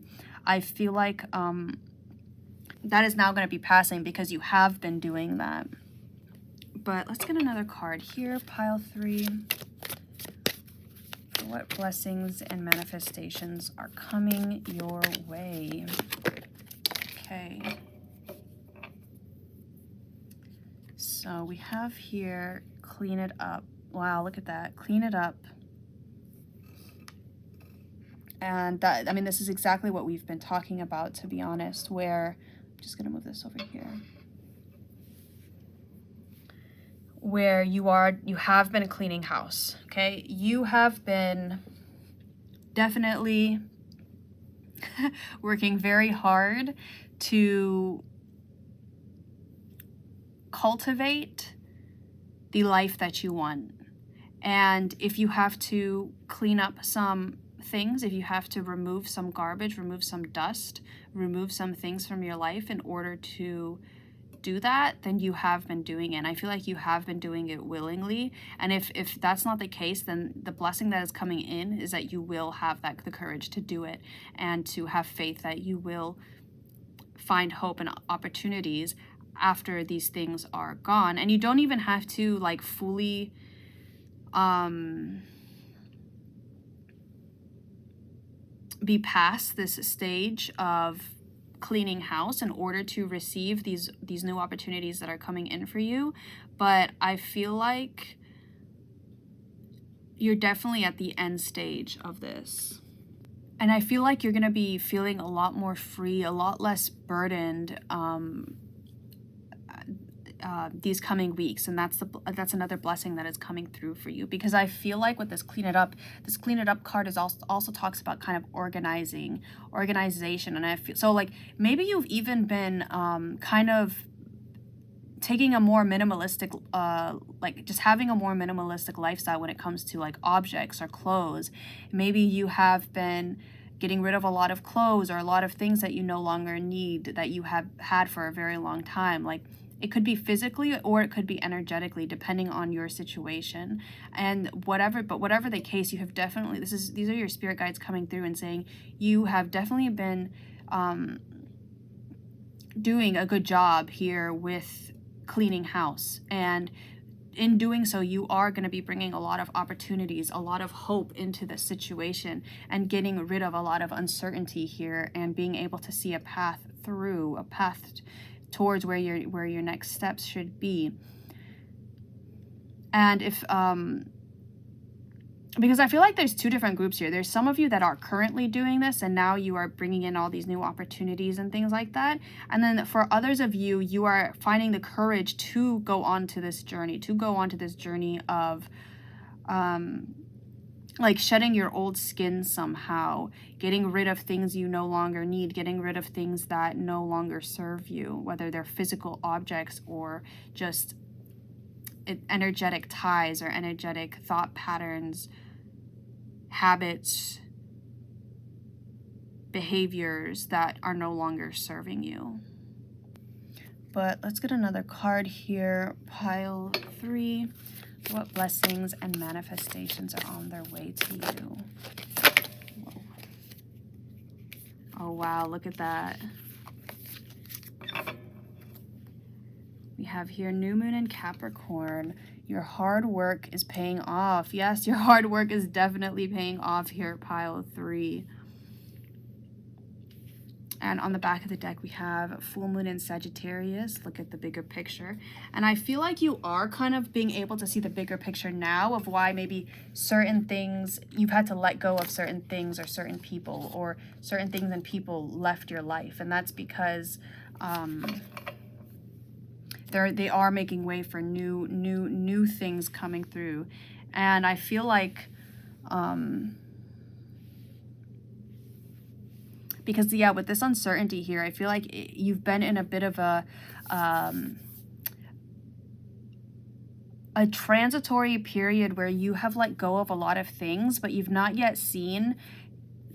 I feel like that is now going to be passing because you have been doing that. But let's get another card here, pile 3. What blessings and manifestations are coming your way? Okay. So we have here, clean it up. Wow, look at that. Clean it up. And that, I mean, this is exactly what we've been talking about, to be honest, where, I'm just going to move this over here. Where you have been cleaning house, okay? You have been definitely working very hard to cultivate the life that you want. And if you have to clean up some things, if you have to remove some garbage, remove some dust, remove some things from your life in order to do that, then you have been doing it. And I feel like you have been doing it willingly. And if that's not the case, then the blessing that is coming in is that you will have the courage to do it, and to have faith that you will find hope and opportunities after these things are gone. And you don't even have to like fully be past this stage of cleaning house in order to receive these new opportunities that are coming in for you. But I feel like you're definitely at the end stage of this. And I feel like you're going to be feeling a lot more free, a lot less burdened these coming weeks. And that's another blessing that is coming through for you, because I feel like with this clean it up card is also talks about kind of organization. And I feel so like maybe you've even been kind of taking a more minimalistic, like just having a more minimalistic lifestyle when it comes to like objects or clothes. Maybe you have been getting rid of a lot of clothes or a lot of things that you no longer need, that you have had for a very long time. Like, it could be physically or it could be energetically, depending on your situation. And whatever the case, you have definitely, these are your spirit guides coming through and saying you have definitely been doing a good job here with cleaning house. And in doing so, you are going to be bringing a lot of opportunities, a lot of hope into the situation, and getting rid of a lot of uncertainty here, and being able to see a path towards where your next steps should be. And if because I feel like there's two different groups here. There's some of you that are currently doing this, and now you are bringing in all these new opportunities and things like that. And then for others of you, you are finding the courage to go on to this journey, of like shedding your old skin somehow, getting rid of things you no longer need, getting rid of things that no longer serve you, whether they're physical objects or just energetic ties or energetic thought patterns, habits, behaviors that are no longer serving you. But let's get another card here. Pile 3. What blessings and manifestations are on their way to you? Whoa. Oh wow, look at that. We have here new moon in Capricorn. Your hard work is paying off. Yes, your hard work is definitely paying off here, pile 3. And on the back of the deck, we have full moon in Sagittarius. Look at the bigger picture. And I feel like you are kind of being able to see the bigger picture now of why maybe certain things, you've had to let go of certain things or certain people, or certain things and people left your life. And that's because they are making way for new things coming through. And I feel like because yeah, with this uncertainty here, I feel like you've been in a bit of a transitory period where you have let go of a lot of things, but you've not yet seen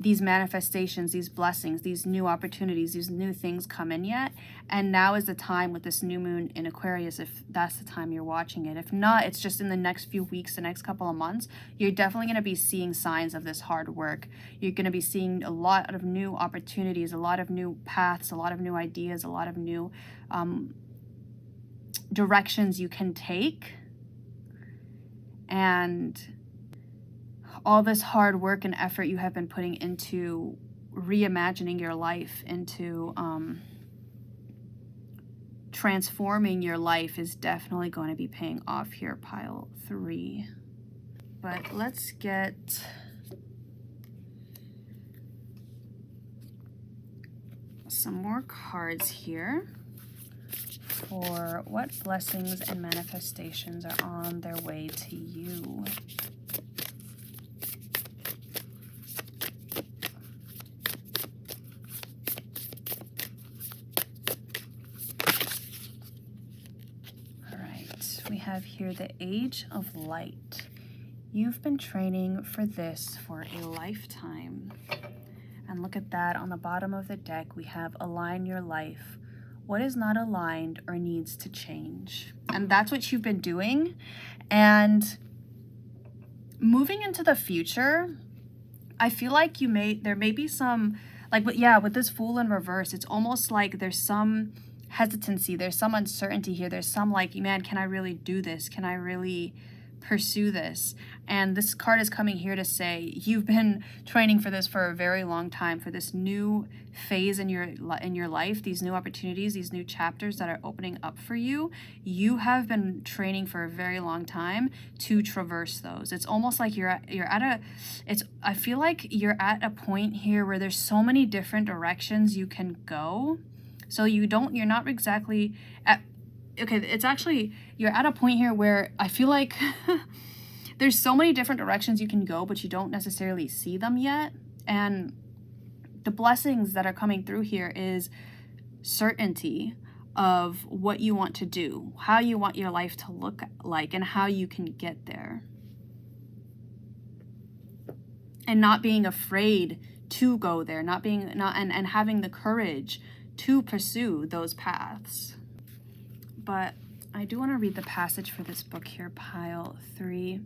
these manifestations, these blessings, these new opportunities, these new things come in yet. And now is the time with this new moon in Aquarius, if that's the time you're watching it. If not, it's just in the next few weeks, the next couple of months, you're definitely going to be seeing signs of this hard work. You're going to be seeing a lot of new opportunities, a lot of new paths, a lot of new ideas, a lot of new directions you can take. And all this hard work and effort you have been putting into reimagining your life, into transforming your life, is definitely going to be paying off here, pile 3. But let's get some more cards here for what blessings and manifestations are on their way to you. We have here the Age of Light. You've been training for this for a lifetime. And look at that, on the bottom of the deck, we have Align Your Life. What is not aligned or needs to change? And that's what you've been doing. And moving into the future, I feel like there may be some, like, but yeah, with this Fool in reverse, it's almost like there's some hesitancy, there's some uncertainty here, there's some like, man, can I really do this? Can I really pursue this? And this card is coming here to say you've been training for this for a very long time, for this new phase in your life, these new opportunities, these new chapters that are opening up for you. You have been training for a very long time to traverse those. It's almost like I feel like you're at a point here where there's so many different directions you can go. So you're not exactly at, okay, it's actually, you're at a point here where I feel like there's so many different directions you can go, but you don't necessarily see them yet. And the blessings that are coming through here is certainty of what you want to do, how you want your life to look like, and how you can get there. And not being afraid to go there, and having the courage to pursue those paths. But I do want to read the passage for this book here, pile 3.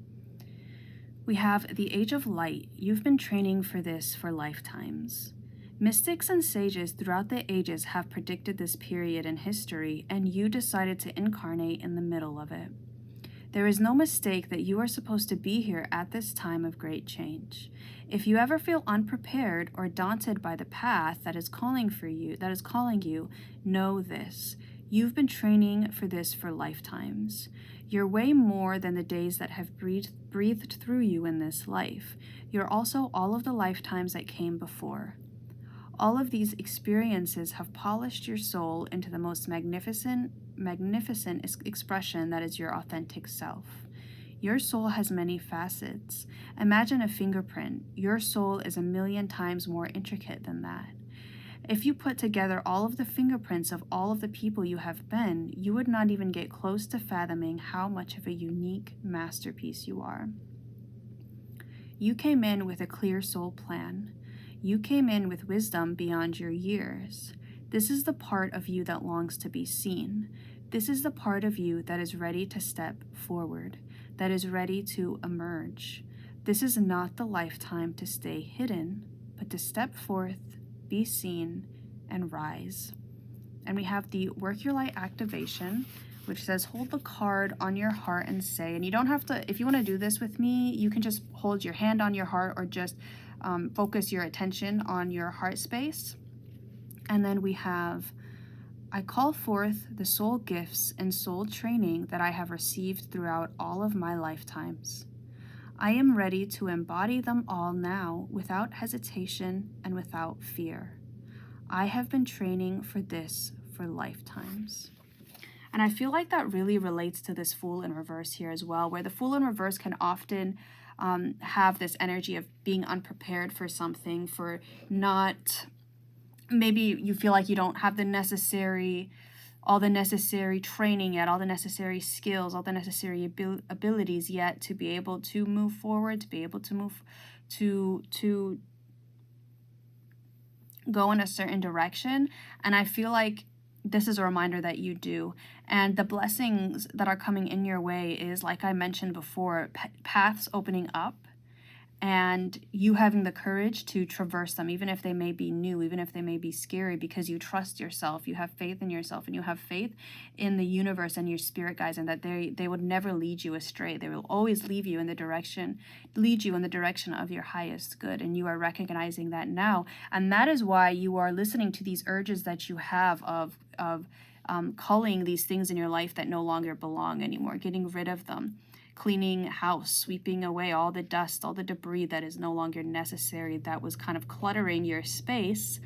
We have the age of light. You've been training for this for lifetimes. Mystics and sages throughout the ages have predicted this period in history, and you decided to incarnate in the middle of it. There is no mistake that you are supposed to be here at this time of great change. If you ever feel unprepared or daunted by the path that is calling you, know this. You've been training for this for lifetimes. You're way more than the days that have breathed through you in this life. You're also all of the lifetimes that came before. All of these experiences have polished your soul into the most magnificent expression that is your authentic self. Your soul has many facets. Imagine a fingerprint. Your soul is 1,000,000 times more intricate than that. If you put together all of the fingerprints of all of the people you have been, you would not even get close to fathoming how much of a unique masterpiece you are. You came in with a clear soul plan. You came in with wisdom beyond your years. This is the part of you that longs to be seen. This is the part of you that is ready to step forward, that is ready to emerge. This is not the lifetime to stay hidden, but to step forth, be seen, and rise. And we have the Work Your Light activation, which says hold the card on your heart and say, and you don't have to, if you want to do this with me, you can just hold your hand on your heart or just focus your attention on your heart space. And then we have, I call forth the soul gifts and soul training that I have received throughout all of my lifetimes. I am ready to embody them all now without hesitation and without fear. I have been training for this for lifetimes. And I feel like that really relates to this Fool in reverse here as well, where the Fool in reverse can often have this energy of being unprepared for something, for not, maybe you feel like you don't have all the necessary training yet, all the necessary skills, all the necessary abilities yet to be able to move forward, to be able to move to go in a certain direction. And I feel like this is a reminder that you do. And the blessings that are coming in your way is, like I mentioned before, paths opening up and you having the courage to traverse them, even if they may be new, even if they may be scary, because you trust yourself, you have faith in yourself, and you have faith in the universe and your spirit guides, and that they would never lead you astray. They will always lead you in the direction of your highest good, and you are recognizing that now. And that is why you are listening to these urges that you have of culling these things in your life that no longer belong anymore, getting rid of them. Cleaning house, sweeping away all the dust, all the debris that is no longer necessary, that was kind of cluttering your space,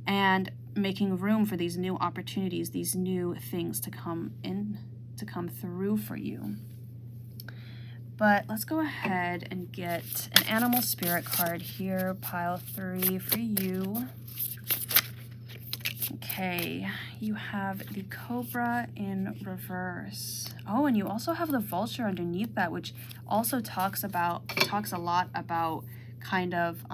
and making room for these new opportunities, these new things to come through for you. But let's go ahead and get an animal spirit card here, pile 3 for you. Okay, you have the cobra in reverse. Oh, and you also have the vulture underneath that, which also talks a lot about kind of,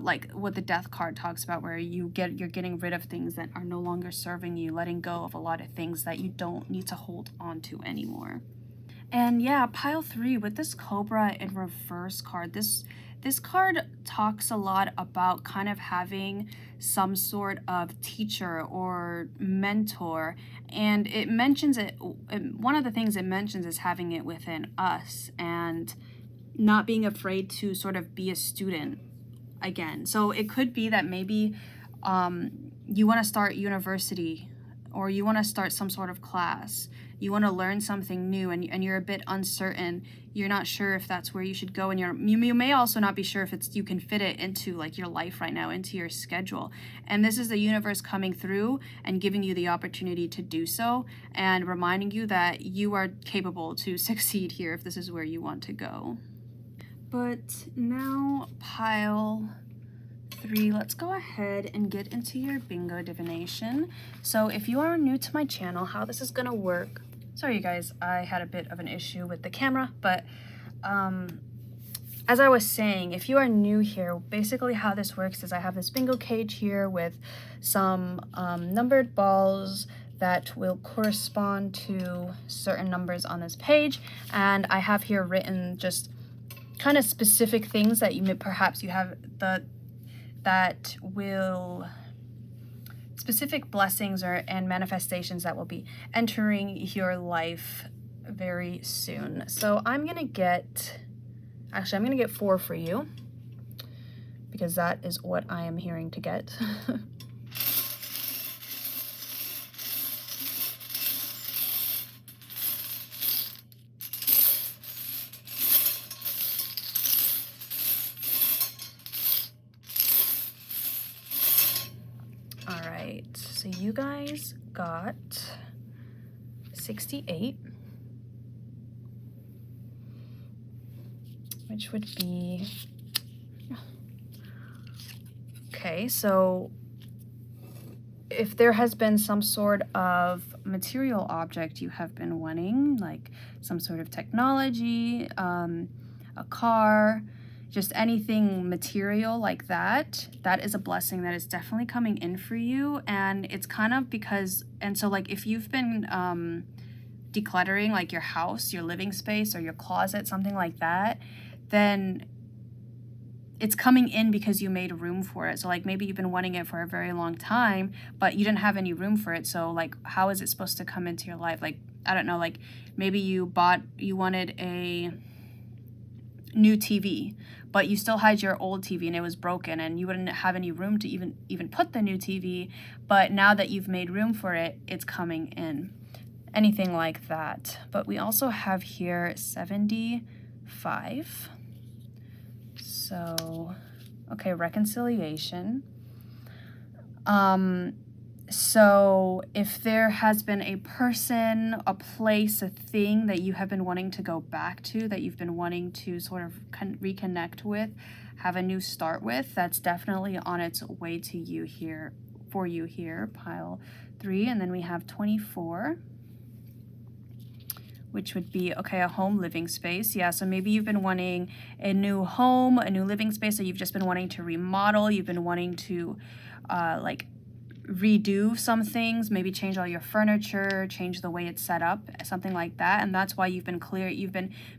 like what the death card talks about, where you're getting rid of things that are no longer serving you, letting go of a lot of things that you don't need to hold on to anymore. And yeah, pile 3 with this cobra in reverse card, this card talks a lot about kind of having some sort of teacher or mentor, and it mentions it, one of the things it mentions is having it within us and not being afraid to sort of be a student again. So it could be that maybe you want to start university, or you want to start some sort of class, you want to learn something new, and you're a bit uncertain, you're not sure if that's where you should go, and you may also not be sure if you can fit it into like your life right now, into your schedule. And this is the universe coming through and giving you the opportunity to do so, and reminding you that you are capable to succeed here if this is where you want to go. But now, pile 3, let's go ahead and get into your bingo divination. So if you are new to my channel, how this is gonna work, sorry you guys, I had a bit of an issue with the camera, but as I was saying, if you are new here, basically how this works is I have this bingo cage here with some numbered balls that will correspond to certain numbers on this page, and I have here written just kind of specific things that perhaps you have that will specific blessings and manifestations that will be entering your life very soon. So I'm gonna get 4 for you because that is what I am hearing to get. All right, so you guys got 68, which would be, okay, so if there has been some sort of material object you have been wanting, like some sort of technology, a car, just anything material like that, that is a blessing that is definitely coming in for you. And it's kind of because, and so like if you've been decluttering like your house, your living space, or your closet, something like that, then it's coming in because you made room for it. So like maybe you've been wanting it for a very long time, but you didn't have any room for it. So like, how is it supposed to come into your life? Like, I don't know, like maybe you wanted a new TV, but you still had your old TV and it was broken and you wouldn't have any room to even put the new TV, but now that you've made room for it, it's coming in. Anything like that. But we also have here 75. So, okay, reconciliation. So if there has been a person, a place, a thing that you have been wanting to go back to, that you've been wanting to sort of reconnect with, have a new start with, that's definitely on its way to you here, for you here, pile 3. And then we have 24, which would be, okay, a home living space. Yeah, so maybe you've been wanting a new home, a new living space, or you've just been wanting to remodel, you've been wanting to like redo some things, maybe change all your furniture, change the way it's set up, something like that. And that's why you've been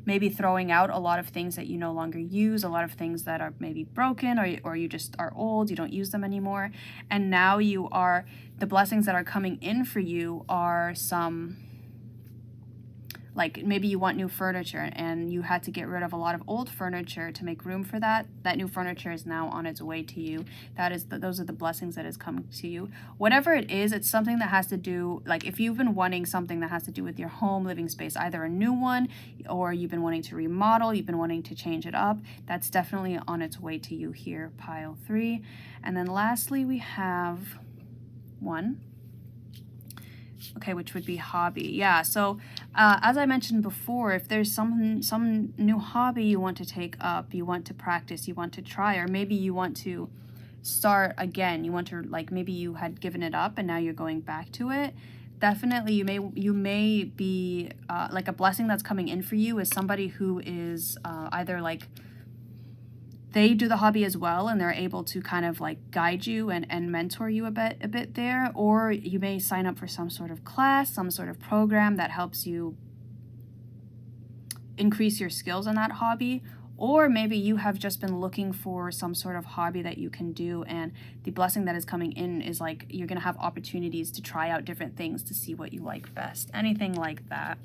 maybe throwing out a lot of things that you no longer use, a lot of things that are maybe broken, or you just are old, you don't use them anymore. And now the blessings that are coming in for you are some, like maybe you want new furniture and you had to get rid of a lot of old furniture to make room for that. That new furniture is now on its way to you. Those are the blessings that is coming to you. Whatever it is, it's something that has to do, like if you've been wanting something that has to do with your home living space, either a new one, or you've been wanting to remodel, you've been wanting to change it up, that's definitely on its way to you here, pile 3. And then lastly, we have 1. Okay, which would be hobby. Yeah, so as I mentioned before, if there's some new hobby you want to take up, you want to practice, you want to try, or maybe you want to start again, you want to, like maybe you had given it up and now you're going back to it, definitely you may be like a blessing that's coming in for you is somebody who is either like they do the hobby as well and they're able to kind of like guide you and mentor you a bit there, or you may sign up for some sort of class, some sort of program that helps you increase your skills in that hobby, or maybe you have just been looking for some sort of hobby that you can do, and the blessing that is coming in is like you're gonna have opportunities to try out different things to see what you like best. Anything like that.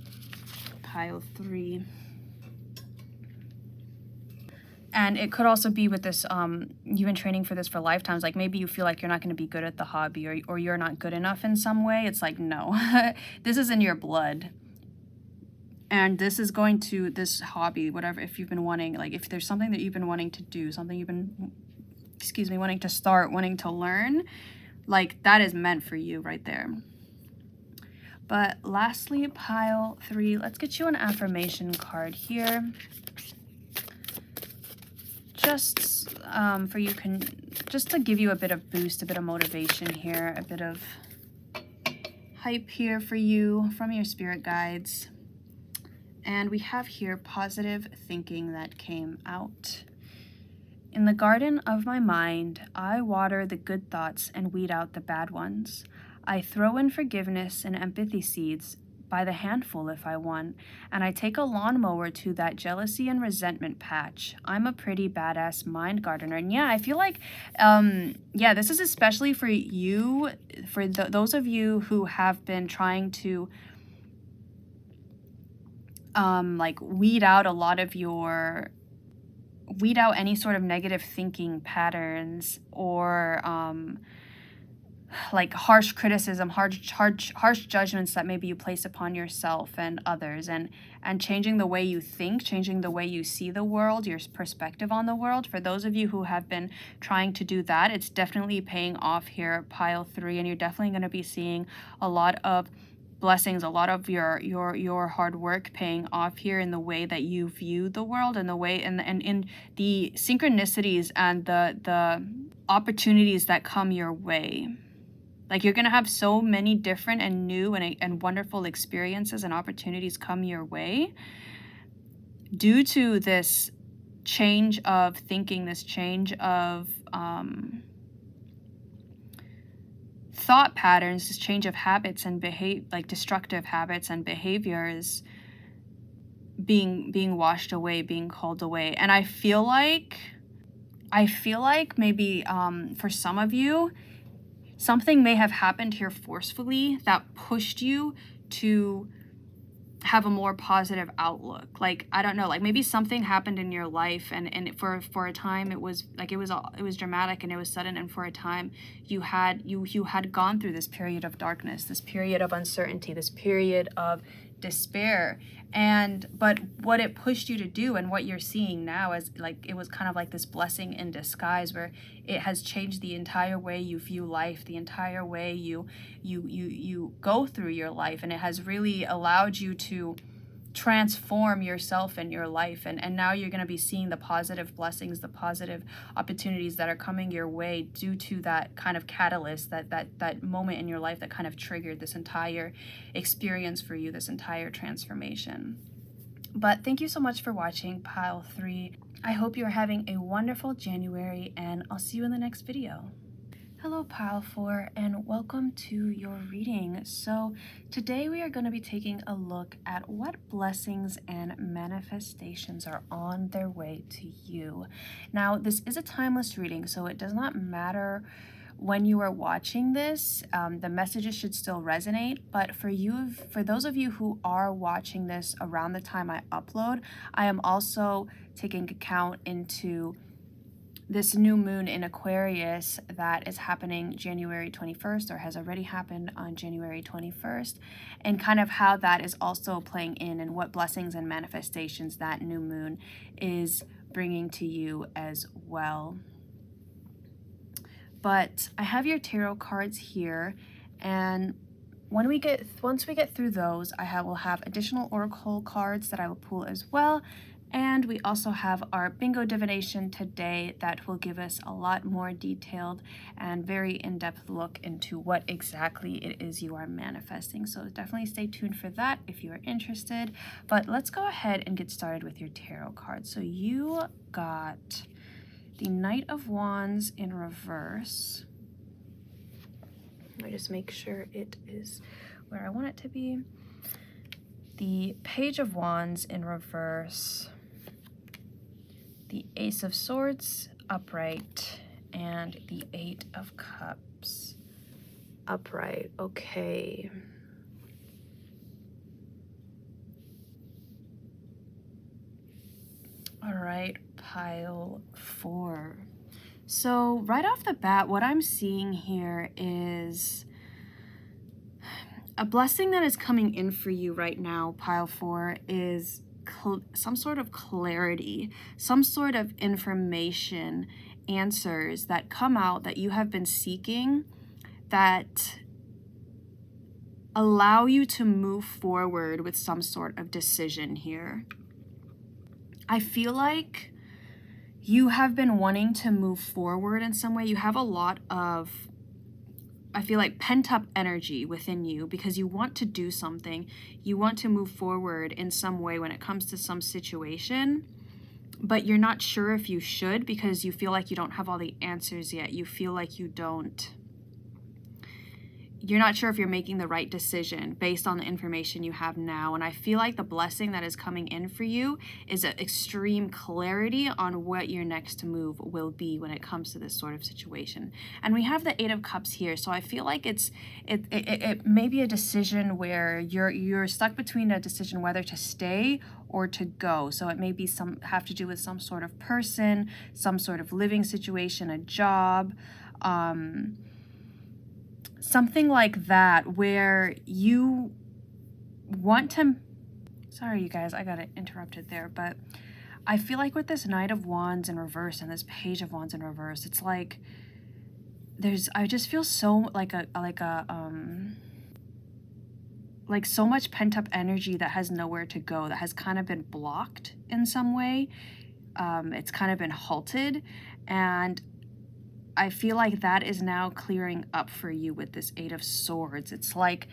Pile 3. And it could also be with this, you've been training for this for lifetimes. Like maybe you feel like you're not going to be good at the hobby, or you're not good enough in some way. It's like, no, this is in your blood. And this hobby, whatever, if you've been wanting, like if there's something that you've been wanting to do, something you've been, wanting to start, wanting to learn, like that is meant for you right there. But lastly, pile 3, let's get you an affirmation card here. Just for you just to give you a bit of boost, a bit of motivation here, a bit of hype here for you from your spirit guides. And we have here positive thinking that came out. In the garden of my mind, I water the good thoughts and weed out the bad ones. I throw in forgiveness and empathy seeds by the handful if I want, and I take a lawnmower to that jealousy and resentment patch. I'm a pretty badass mind gardener. And yeah, I feel like, yeah, this is especially for you, for those of you who have been trying to like weed out any sort of negative thinking patterns, or like harsh criticism, harsh judgments that maybe you place upon yourself and others, and changing the way you think, changing the way you see the world, your perspective on the world. For those of you who have been trying to do that, it's definitely paying off here, pile 3, and you're definitely going to be seeing a lot of blessings, a lot of your hard work paying off here in the way that you view the world, and the way and in the synchronicities and the opportunities that come your way. Like, you're gonna have so many different and new and wonderful experiences and opportunities come your way due to this change of thinking, this change of thought patterns, this change of habits and destructive habits and behaviors being washed away, being called away. And I feel like maybe for some of you, something may have happened here forcefully that pushed you to have a more positive outlook. Like, I don't know, like maybe something happened in your life, and for a time it was dramatic and it was sudden, and for a time you had gone through this period of darkness, this period of uncertainty, this period of despair. But what it pushed you to do, and what you're seeing now, is like it was kind of like this blessing in disguise, where it has changed the entire way you view life, the entire way you go through your life, and it has really allowed you to transform yourself and your life, and now you're going to be seeing the positive blessings, the positive opportunities that are coming your way due to that kind of catalyst, that moment in your life that kind of triggered this entire experience for you, this entire transformation. But thank you so much for watching pile 3. I hope you're having a wonderful January, and I'll see you in the next video. Hello pile 4, and welcome to your reading. So today we are going to be taking a look at what blessings and manifestations are on their way to you. Now, this is a timeless reading, so it does not matter when you are watching this. The messages should still resonate, but for those of you who are watching this around the time I upload, I am also taking account into this new moon in Aquarius that is happening January 21st, or has already happened on January 21st, and kind of how that is also playing in, and what blessings and manifestations that new moon is bringing to you as well. But I have your tarot cards here, and once we get through those, will have additional oracle cards that I will pull as well. And we also have our bingo divination today that will give us a lot more detailed and very in-depth look into what exactly it is you are manifesting. So definitely stay tuned for that if you are interested. But let's go ahead and get started with your tarot cards. So you got the Knight of Wands in reverse. Let me just make sure it is where I want it to be. The Page of Wands in reverse. The Ace of Swords upright, and the 8 of Cups upright. Okay. All right, pile 4. So right off the bat, what I'm seeing here is a blessing that is coming in for you right now, pile 4, is some sort of clarity, some sort of information, answers that come out that you have been seeking, that allow you to move forward with some sort of decision here. I feel like you have been wanting to move forward in some way. You have a lot of I feel like pent up energy within you because you want to do something. You want to move forward in some way when it comes to some situation, but you're not sure if you should because you feel like you don't have all the answers yet. You feel like you're not sure if you're making the right decision based on the information you have now. And I feel like the blessing that is coming in for you is an extreme clarity on what your next move will be when it comes to this sort of situation. And we have the Eight of Cups here. So I feel like it may be a decision where you're stuck between a decision whether to stay or to go. So it may be have to do with some sort of person, some sort of living situation, a job, something like that, where you want to, sorry you guys, I got it interrupted there, but I feel like with this Knight of Wands in reverse and this Page of Wands in reverse, it's like I just feel so like so much pent up energy that has nowhere to go, that has kind of been blocked in some way. It's kind of been halted, and I feel like that is now clearing up for you with this Eight of Swords. It's like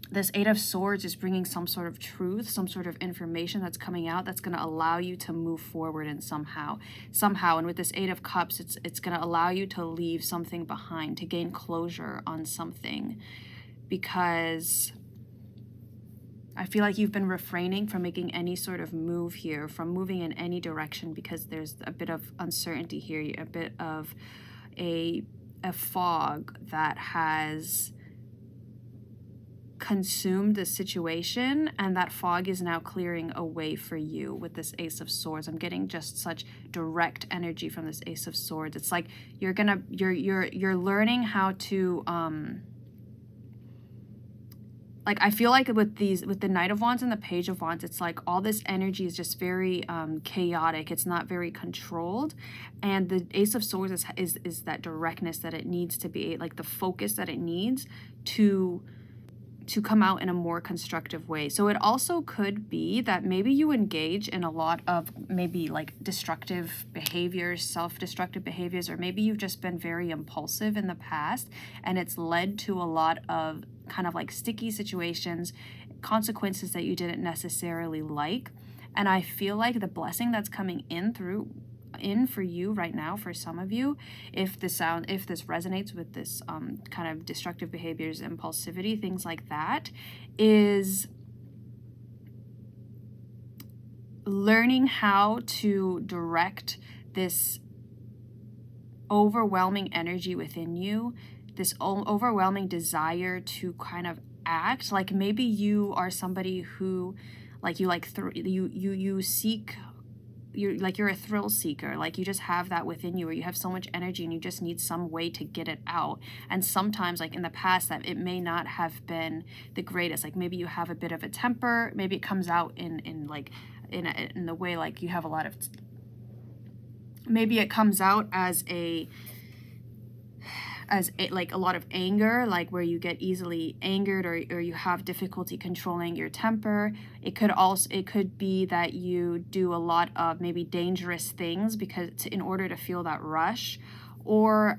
this Eight of Swords is bringing some sort of truth, some sort of information that's coming out that's going to allow you to move forward in somehow. And with this Eight of Cups, it's going to allow you to leave something behind, to gain closure on something, because I feel like you've been refraining from making any sort of move here, from moving in any direction, because there's a bit of uncertainty here, a bit of a fog that has consumed the situation, and that fog is now clearing away for you with this Ace of Swords. I'm getting just such direct energy from this Ace of Swords. It's like you're learning how to like, I feel like with the Knight of Wands and the Page of Wands, it's like all this energy is just very chaotic. It's not very controlled. And the Ace of Swords is that directness that it needs to be, like the focus that it needs to come out in a more constructive way. So it also could be that maybe you engage in a lot of maybe like destructive behaviors, self-destructive behaviors, or maybe you've just been very impulsive in the past, and it's led to a lot of kind of like sticky situations, consequences that you didn't necessarily like. And I feel like the blessing that's coming in for you right now, for some of you, if this resonates with this kind of destructive behaviors, impulsivity, things like that, is learning how to direct this overwhelming energy within you, this overwhelming desire to kind of act. Like maybe you are somebody who, like, you're a thrill seeker. Like you just have that within you, or you have so much energy and you just need some way to get it out. And sometimes, like in the past, that it may not have been the greatest. Like maybe you have a bit of a temper. Maybe it comes out in the way like you have a lot of. Maybe it comes out as like a lot of anger, like where you get easily angered, or you have difficulty controlling your temper. It could be that you do a lot of maybe dangerous things in order to feel that rush, or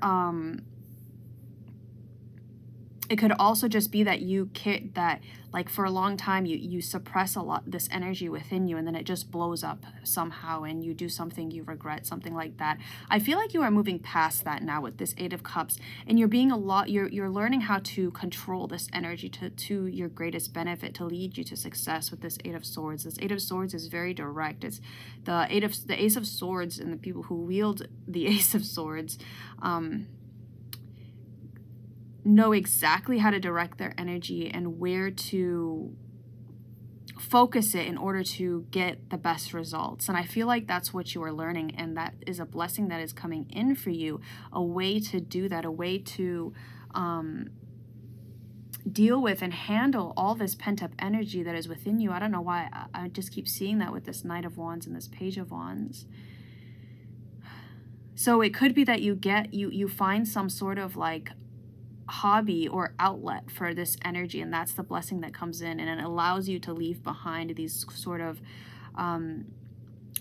it could also just be that like for a long time you suppress a lot this energy within you, and then it just blows up somehow and you do something you regret, something like that. I feel like you are moving past that now with this Eight of Cups, and you're learning how to control this energy to your greatest benefit, to lead you to success with this Eight of Swords. This Eight of Swords is very direct. It's the Ace of Swords, and the people who wield the Ace of Swords know exactly how to direct their energy and where to focus it in order to get the best results. And I feel like that's what you are learning, and that is a blessing that is coming in for you, a way to do that, a way to deal with and handle all this pent-up energy that is within you. I don't know why I just keep seeing that with this Knight of Wands and this Page of Wands. So it could be that you find some sort of like hobby or outlet for this energy, and that's the blessing that comes in, and it allows you to leave behind these sort of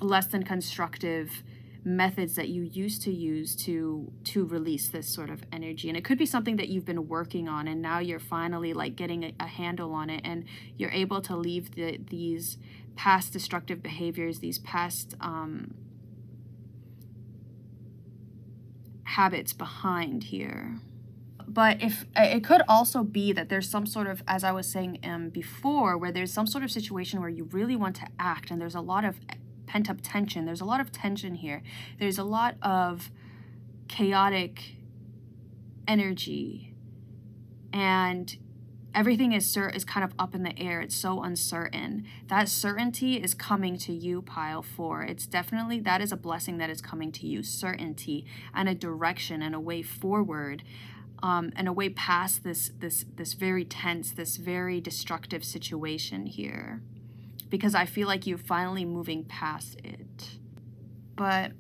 less than constructive methods that you used to use to release this sort of energy. And it could be something that you've been working on, and now you're finally like getting a handle on it, and you're able to leave these past destructive behaviors, these past habits behind here. But if it could also be that there's some sort of, as I was saying before, where there's some sort of situation where you really want to act, and there's a lot of pent-up tension. There's a lot of tension here. There's a lot of chaotic energy, and everything is kind of up in the air. It's so uncertain. That certainty is coming to you, pile 4. It's definitely, that is a blessing that is coming to you. Certainty and a direction and a way forward, and a way past this very tense, this very destructive situation here. Because I feel like you're finally moving past it. But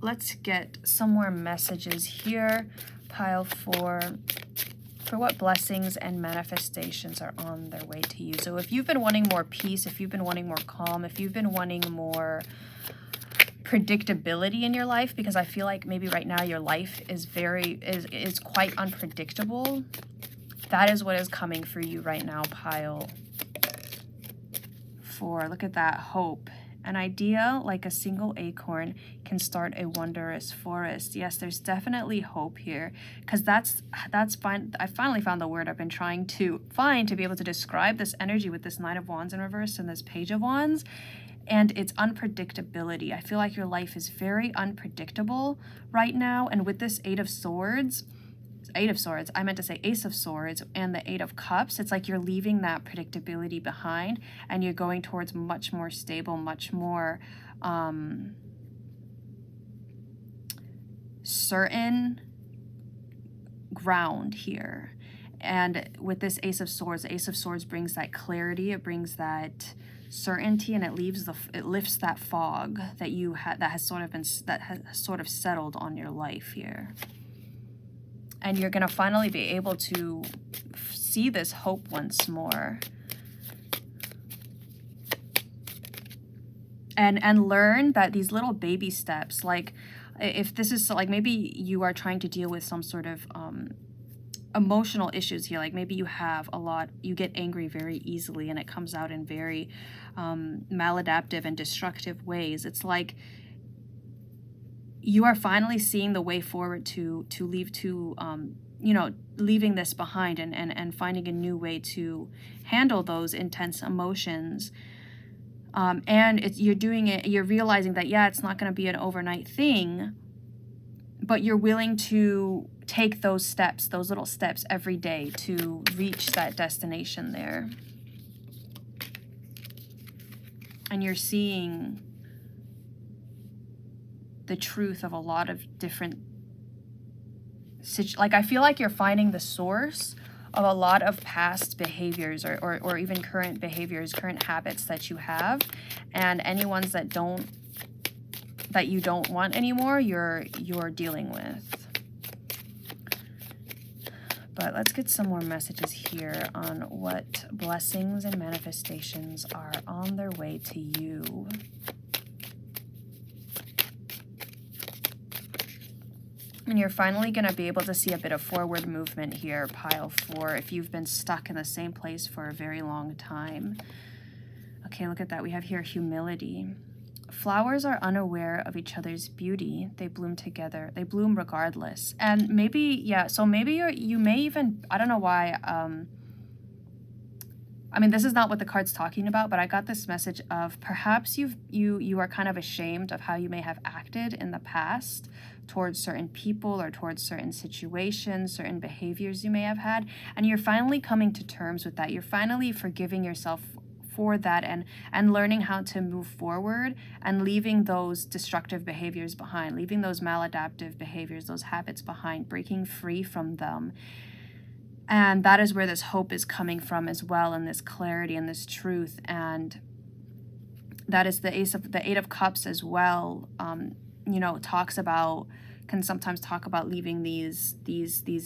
let's get some more messages here, pile 4, for what blessings and manifestations are on their way to you. So if you've been wanting more peace, if you've been wanting more calm, if you've been wanting more predictability in your life, because I feel like maybe right now your life is quite unpredictable, that is what is coming for you right now, pile 4. Look at that, hope. An idea like a single acorn can start a wondrous forest. Yes, there's definitely hope here, because that's fine. I finally found the word I've been trying to find to be able to describe this energy with this Knight of Wands in reverse and this Page of Wands, and it's unpredictability. I feel like your life is very unpredictable right now, and with this Ace of Swords, I meant to say Ace of Swords, and the Eight of Cups, it's like you're leaving that predictability behind, and you're going towards much more stable, much more certain ground here. And with this Ace of Swords, the Ace of Swords brings that clarity, it brings that certainty, and it lifts that fog that you had that has sort of settled on your life here. And you're going to finally be able to see this hope once more. And learn that these little baby steps, like if this is like maybe you are trying to deal with some sort of emotional issues here, like maybe you get angry very easily, and it comes out in very maladaptive and destructive ways. It's like you are finally seeing the way forward to leaving this behind and finding a new way to handle those intense emotions. And you're realizing that, yeah, it's not going to be an overnight thing, but you're willing to take those steps, those little steps every day to reach that destination there. And you're seeing the truth of a lot of different like I feel like you're finding the source of a lot of past behaviors or even current behaviors, current habits that you have, and any ones that you don't want anymore, you're dealing with. But let's get some more messages here on what blessings and manifestations are on their way to you. And you're finally going to be able to see a bit of forward movement here, pile 4, if you've been stuck in the same place for a very long time. Okay, look at that. We have here humility. Flowers are unaware of each other's beauty. They bloom together. They bloom regardless. And maybe, yeah, so maybe you may even, I don't know why, I mean, this is not what the card's talking about, but I got this message of perhaps you are kind of ashamed of how you may have acted in the past towards certain people or towards certain situations, certain behaviors you may have had, and you're finally coming to terms with that. You're finally forgiving yourself for that and learning how to move forward and leaving those destructive behaviors behind, leaving those maladaptive behaviors, those habits behind, breaking free from them. And that is where this hope is coming from as well, and this clarity and this truth. And that is the Eight of Cups as well. Can sometimes talk about leaving these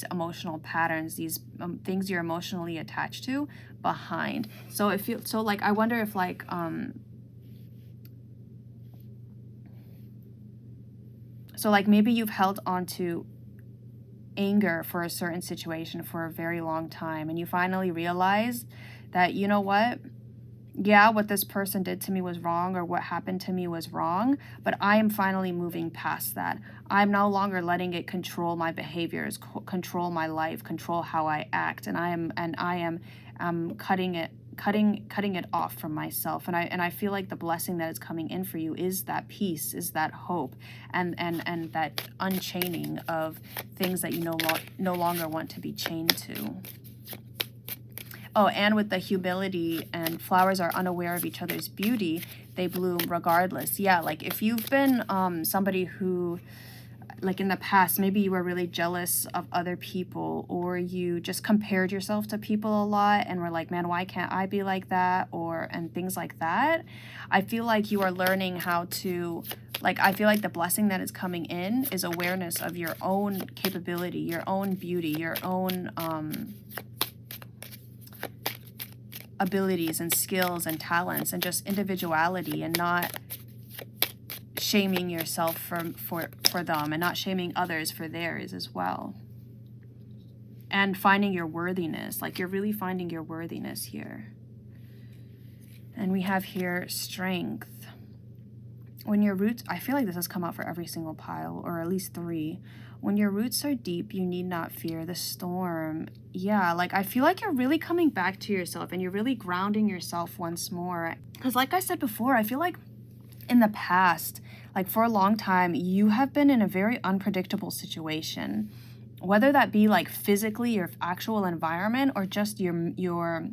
emotional patterns, these things you're emotionally attached to behind. So I wonder if So like maybe you've held on to anger for a certain situation for a very long time, and you finally realize that, you know what? Yeah, what this person did to me was wrong, or what happened to me was wrong, but I am finally moving past that. I'm no longer letting it control my behaviors, control my life, control how I act, and I am cutting it off from myself. And I feel like the blessing that is coming in for you is that peace, is that hope, and that unchaining of things that you no longer want to be chained to. Oh, and with the humility, and flowers are unaware of each other's beauty, they bloom regardless. Yeah, like if you've been somebody who, like in the past, maybe you were really jealous of other people, or you just compared yourself to people a lot and were like, man, why can't I be like that? And things like that. I feel like you are learning how to, like, I feel like the blessing that is coming in is awareness of your own capability, your own beauty, your own abilities and skills and talents, and just individuality, and not shaming yourself for them, and not shaming others for theirs as well. And finding your worthiness, like you're really finding your worthiness here. And we have here strength. When your roots, I feel like this has come out for every single pile, or at least 3. When your roots are deep, you need not fear the storm. Yeah, like I feel like you're really coming back to yourself, and you're really grounding yourself once more. Because like I said before, I feel like in the past, like for a long time, you have been in a very unpredictable situation, whether that be like physically your actual environment, or just your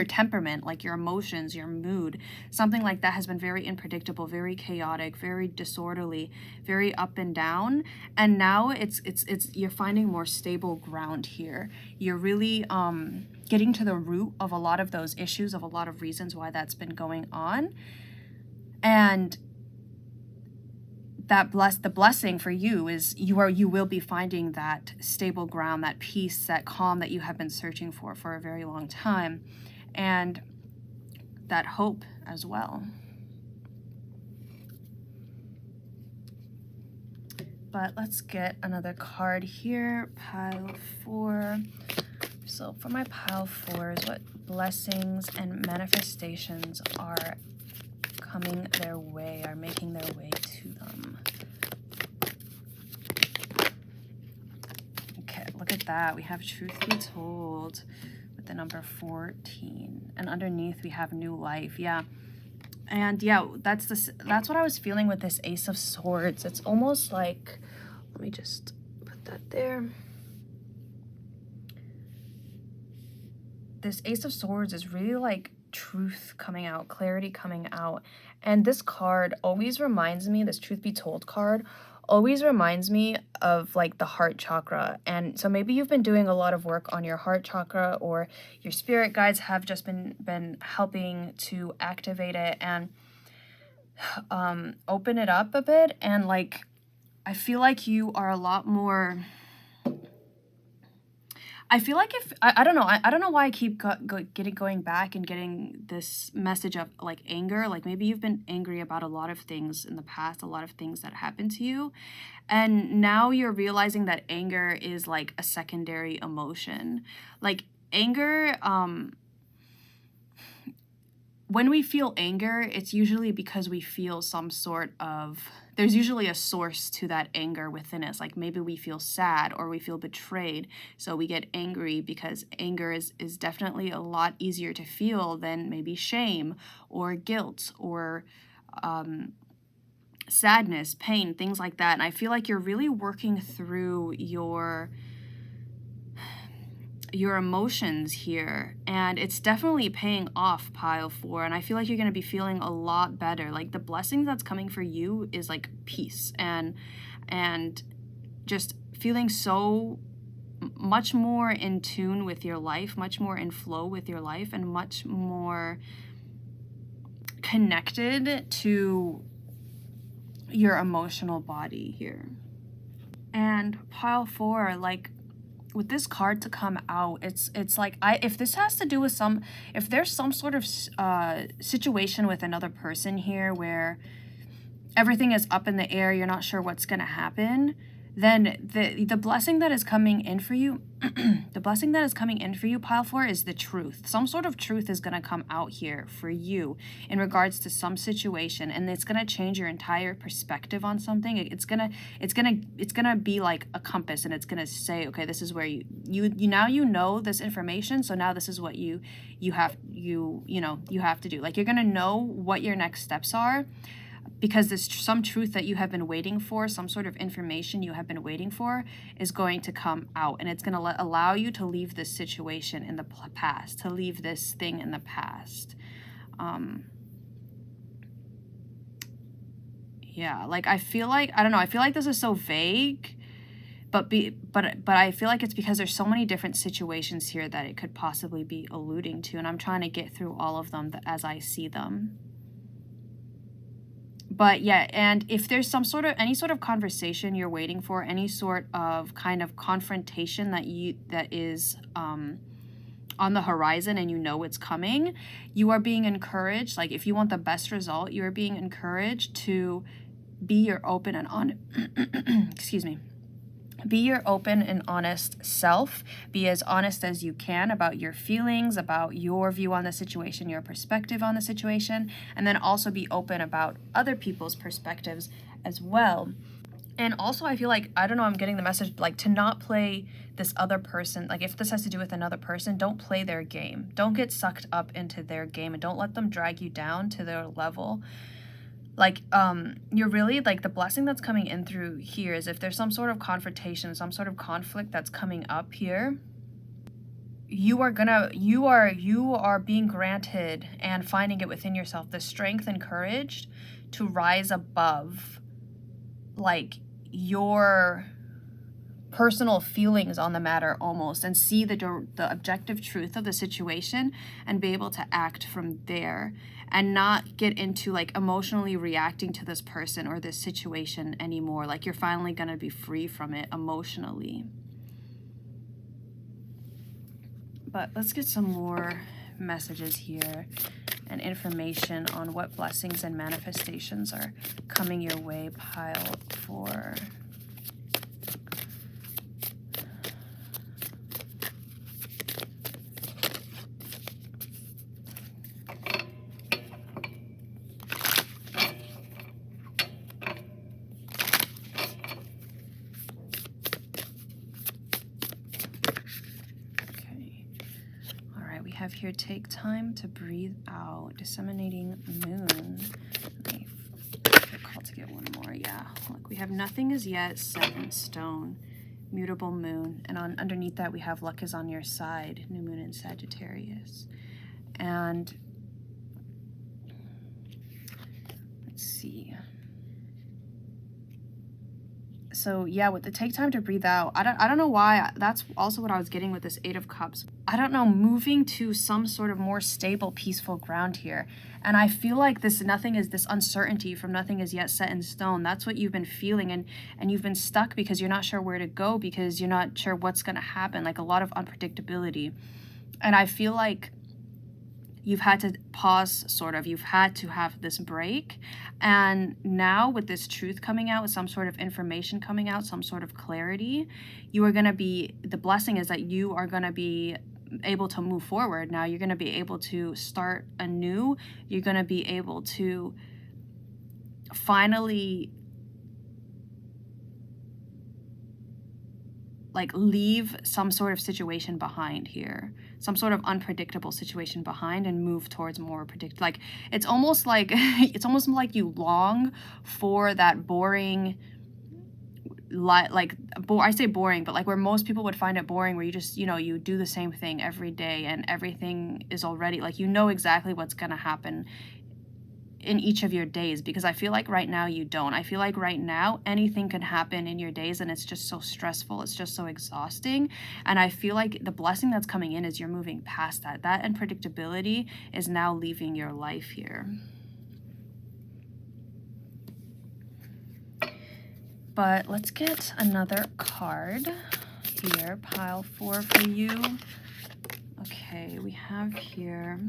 temperament, like your emotions, your mood. Something like that has been very unpredictable, very chaotic, very disorderly, very up and down. And now it's you're finding more stable ground here. You're really getting to the root of a lot of those issues, of a lot of reasons why that's been going on. And the blessing for you is you will be finding that stable ground, that peace, that calm that you have been searching for a very long time. And that hope as well. But let's get another card here, pile 4. So for my pile 4s, what blessings and manifestations are coming their way, are making their way to them? Okay, look at that. We have truth be told, the number 14, and underneath we have new life. Yeah, and yeah, that's what I was feeling with this Ace of Swords. It's almost like, let me just put that there. This Ace of Swords is really like truth coming out, clarity coming out. And this card always reminds me, this truth be told card always reminds me of like the heart chakra. And so maybe you've been doing a lot of work on your heart chakra, or your spirit guides have just been helping to activate it and open it up a bit. And like I feel like you are a lot more, I feel like if I don't know, I don't know why I keep going back and getting this message of like anger. Like maybe you've been angry about a lot of things in the past, a lot of things that happened to you, and now you're realizing that anger is like a secondary emotion. Like anger, when we feel anger, it's usually because we feel some sort of, there's usually a source to that anger within us. Like maybe we feel sad, or we feel betrayed, so we get angry, because anger is definitely a lot easier to feel than maybe shame or guilt or sadness, pain, things like that. And I feel like you're really working through your emotions here, and it's definitely paying off, pile 4. And I feel like you're going to be feeling a lot better. Like the blessing that's coming for you is like peace, and just feeling so much more in tune with your life, much more in flow with your life, and much more connected to your emotional body here. And pile 4, like with this card to come out, it's like, if this has to do with if there's some sort of situation with another person here where everything is up in the air, you're not sure what's going to happen, then the blessing that is coming in for you, the blessing that is coming in for you, pile 4, is the truth. Some sort of truth is going to come out here for you in regards to some situation, and it's going to change your entire perspective on something. It's going to be like a compass, and it's going to say, okay, this is where you now you know this information, so now this is what you have to do. Like, you're going to know what your next steps are, because there's some truth that you have been waiting for, some sort of information you have been waiting for is going to come out, and it's going to allow you to leave this situation in the past, to leave this thing in the past. Yeah, like, I feel like, I don't know, I feel like this is so vague, but I feel like it's because there's so many different situations here that it could possibly be alluding to, and I'm trying to get through all of them as I see them. But yeah, and if there's any sort of conversation you're waiting for, any sort of kind of confrontation that is on the horizon, and you know it's coming, you are being encouraged. Like, if you want the best result, you are being encouraged to be your open and excuse me. Be your open and honest self. Be as honest as you can about your feelings, about your view on the situation, your perspective on the situation, and then also be open about other people's perspectives as well. And also, I feel like, I don't know, I'm getting the message, like, to not play this other person. Like, if this has to do with another person, don't play their game. Don't get sucked up into their game, and don't let them drag you down to their level. Like, you're really, like, the blessing that's coming in through here is if there's some sort of confrontation, some sort of conflict that's coming up here, you are being granted and finding it within yourself the strength and courage to rise above, like, your personal feelings on the matter almost, and see the objective truth of the situation and be able to act from there, and not get into, like, emotionally reacting to this person or this situation anymore. Like, you're finally going to be free from it emotionally. But let's get some more messages here and information on what blessings and manifestations are coming your way, pile 4. Have here, take time to breathe out, disseminating moon. Let me call to get one more. Yeah, look, we have nothing as yet set in stone, mutable moon, and underneath that we have luck is on your side, new moon in Sagittarius. And let's see. So yeah, with the take time to breathe out, I don't know why, that's also what I was getting with this 8 of Cups. I don't know, moving to some sort of more stable, peaceful ground here. And I feel like this uncertainty from nothing is yet set in stone. That's what you've been feeling, and you've been stuck because you're not sure where to go, because you're not sure what's going to happen, like a lot of unpredictability. And I feel like you've had to pause, sort of. You've had to have this break. And now with this truth coming out, with some sort of information coming out, some sort of clarity, you are going to be, the blessing is that you are going to be able to move forward. Now you're going to be able to start anew. You're going to be able to finally, like, leave some sort of situation behind here, some sort of unpredictable situation behind, and move towards more predictable. Like, it's almost like you long for that boring, I say boring, but like where most people would find it boring, where you just, you do the same thing every day and everything is already, like, exactly what's going to happen in each of your days, because I feel like right now you don't. I feel like right now anything can happen in your days, and it's just so stressful. It's just so exhausting. And I feel like the blessing that's coming in is you're moving past that. That unpredictability is now leaving your life here. But let's get another card here, pile 4 for you. Okay, we have here,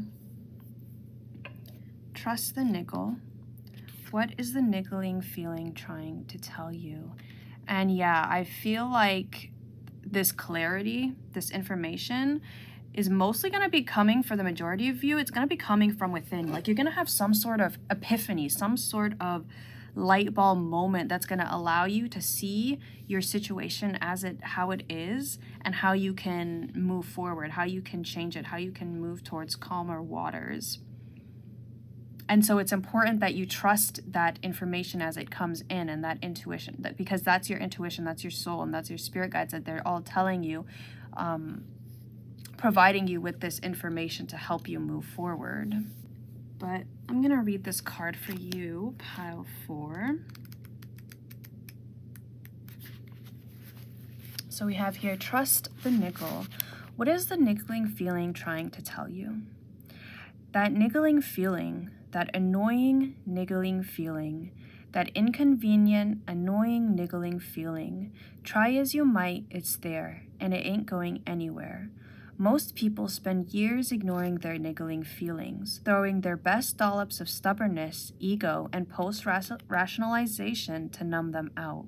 trust the niggle. What is the niggling feeling trying to tell you? And yeah, I feel like this clarity, this information is mostly going to be coming for the majority of you. It's going to be coming from within. Like you're going to have some sort of epiphany, some sort of light bulb moment that's going to allow you to see your situation how it is, and how you can move forward, how you can change it, how you can move towards calmer waters. And so it's important that you trust that information as it comes in, and that intuition, because that's your intuition, that's your soul, and that's your spirit guides, that they're all telling you, providing you with this information to help you move forward. But I'm going to read this card for you, pile 4. So we have here, trust the niggle. What is the niggling feeling trying to tell you? That niggling feeling, that annoying niggling feeling, that inconvenient, annoying niggling feeling, try as you might, it's there, and it ain't going anywhere. Most people spend years ignoring their niggling feelings, throwing their best dollops of stubbornness, ego, and post-rationalization to numb them out.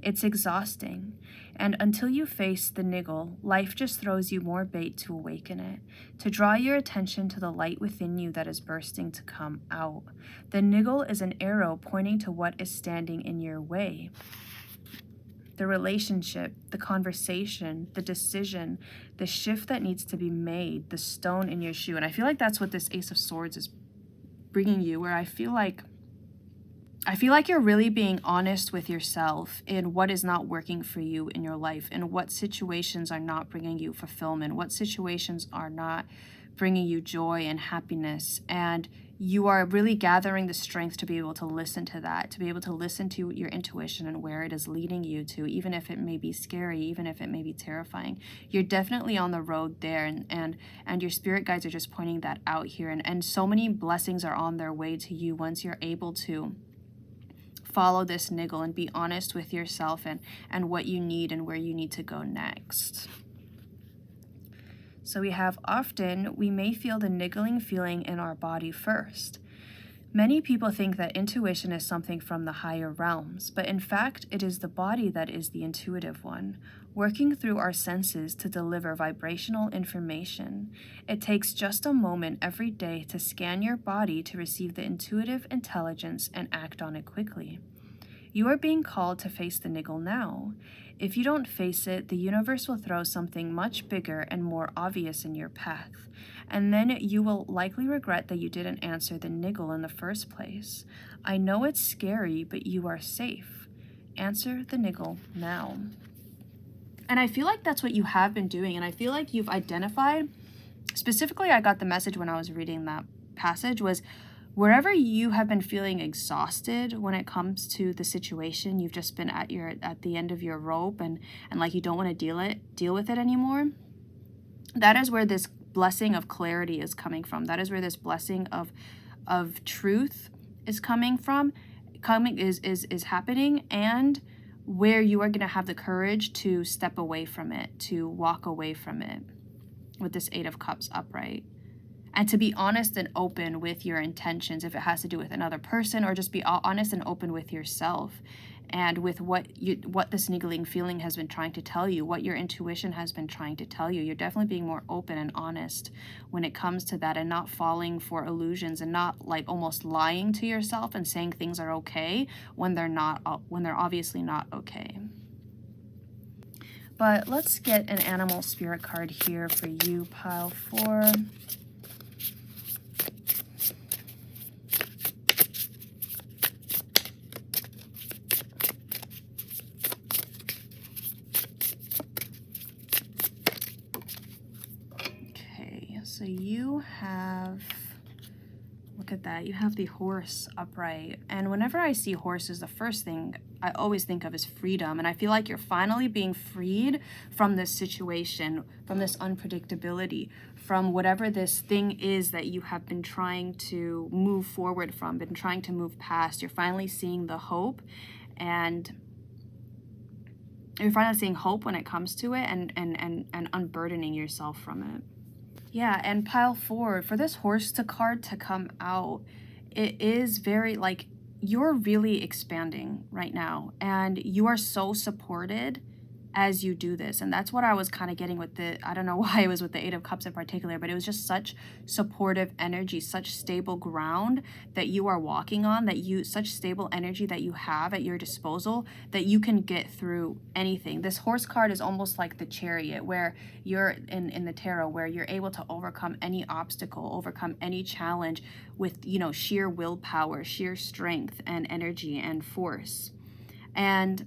It's exhausting, and until you face the niggle, life just throws you more bait to awaken it, to draw your attention to the light within you that is bursting to come out. The niggle is an arrow pointing to what is standing in your way. The relationship, the conversation, the decision, the shift that needs to be made, the stone in your shoe. And I feel like that's what this Ace of Swords is bringing you, where I feel like you're really being honest with yourself in what is not working for you in your life, and what situations are not bringing you fulfillment, what situations are not bringing you joy and happiness. And you are really gathering the strength to be able to listen to that, to be able to listen to your intuition and where it is leading you to, even if it may be scary, even if it may be terrifying. You're definitely on the road there, and your spirit guides are just pointing that out here. And so many blessings are on their way to you once you're able to follow this niggle and be honest with yourself and what you need and where you need to go next. So we have, often we may feel the niggling feeling in our body first. Many people think that intuition is something from the higher realms, but in fact, it is the body that is the intuitive one, working through our senses to deliver vibrational information. It takes just a moment every day to scan your body to receive the intuitive intelligence and act on it quickly. You are being called to face the niggle now. If you don't face it, the universe will throw something much bigger and more obvious in your path, and then you will likely regret that you didn't answer the niggle in the first place. I know it's scary, but you are safe. Answer the niggle now. And I feel like that's what you have been doing, and I feel like you've identified, specifically I got the message when I was reading that passage, was wherever you have been feeling exhausted when it comes to the situation, you've just been at the end of your rope, and like you don't want to deal with it anymore. That is where this blessing of clarity is coming from. That is where this blessing of truth is coming from, is happening, and where you are going to have the courage to step away from it, to walk away from it, with this 8 of Cups upright. And to be honest and open with your intentions, if it has to do with another person, or just be honest and open with yourself, and with what this niggling feeling has been trying to tell you, what your intuition has been trying to tell you. You're definitely being more open and honest when it comes to that, and not falling for illusions, and not like almost lying to yourself and saying things are okay when they're not, when they're obviously not okay. But let's get an animal spirit card here for you, pile 4. So you have, look at that, you have the horse upright. And whenever I see horses, the first thing I always think of is freedom. And I feel like you're finally being freed from this situation, from this unpredictability, from whatever this thing is that you have been trying to move forward from, been trying to move past. You're finally seeing the hope, and you're finally seeing hope when it comes to it, and unburdening yourself from it. Yeah, and pile 4, for this horse card to come out, it is very like you're really expanding right now, and you are so supported as you do this. And that's what I was kind of getting with I don't know why it was with the Eight of Cups in particular, but it was just such supportive energy, such stable ground that you are walking on, such stable energy that you have at your disposal, that you can get through anything. This Horse card is almost like the Chariot, where you're in the tarot, where you're able to overcome any obstacle, overcome any challenge with, sheer willpower, sheer strength and energy and force. And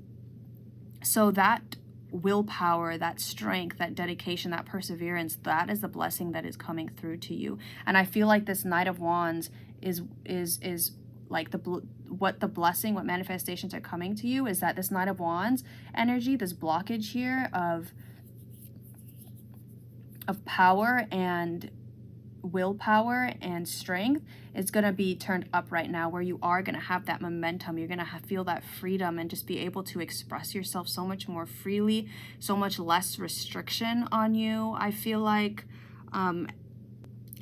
so that willpower, that strength, that dedication, that perseverance, that is the blessing that is coming through to you. And I feel like this Knight of Wands is like what manifestations are coming to you is that this Knight of Wands energy, this blockage here of power and willpower and strength is going to be turned up right now, where you are going to have that momentum. You're going to feel that freedom and just be able to express yourself so much more freely, so much less restriction on you. I feel like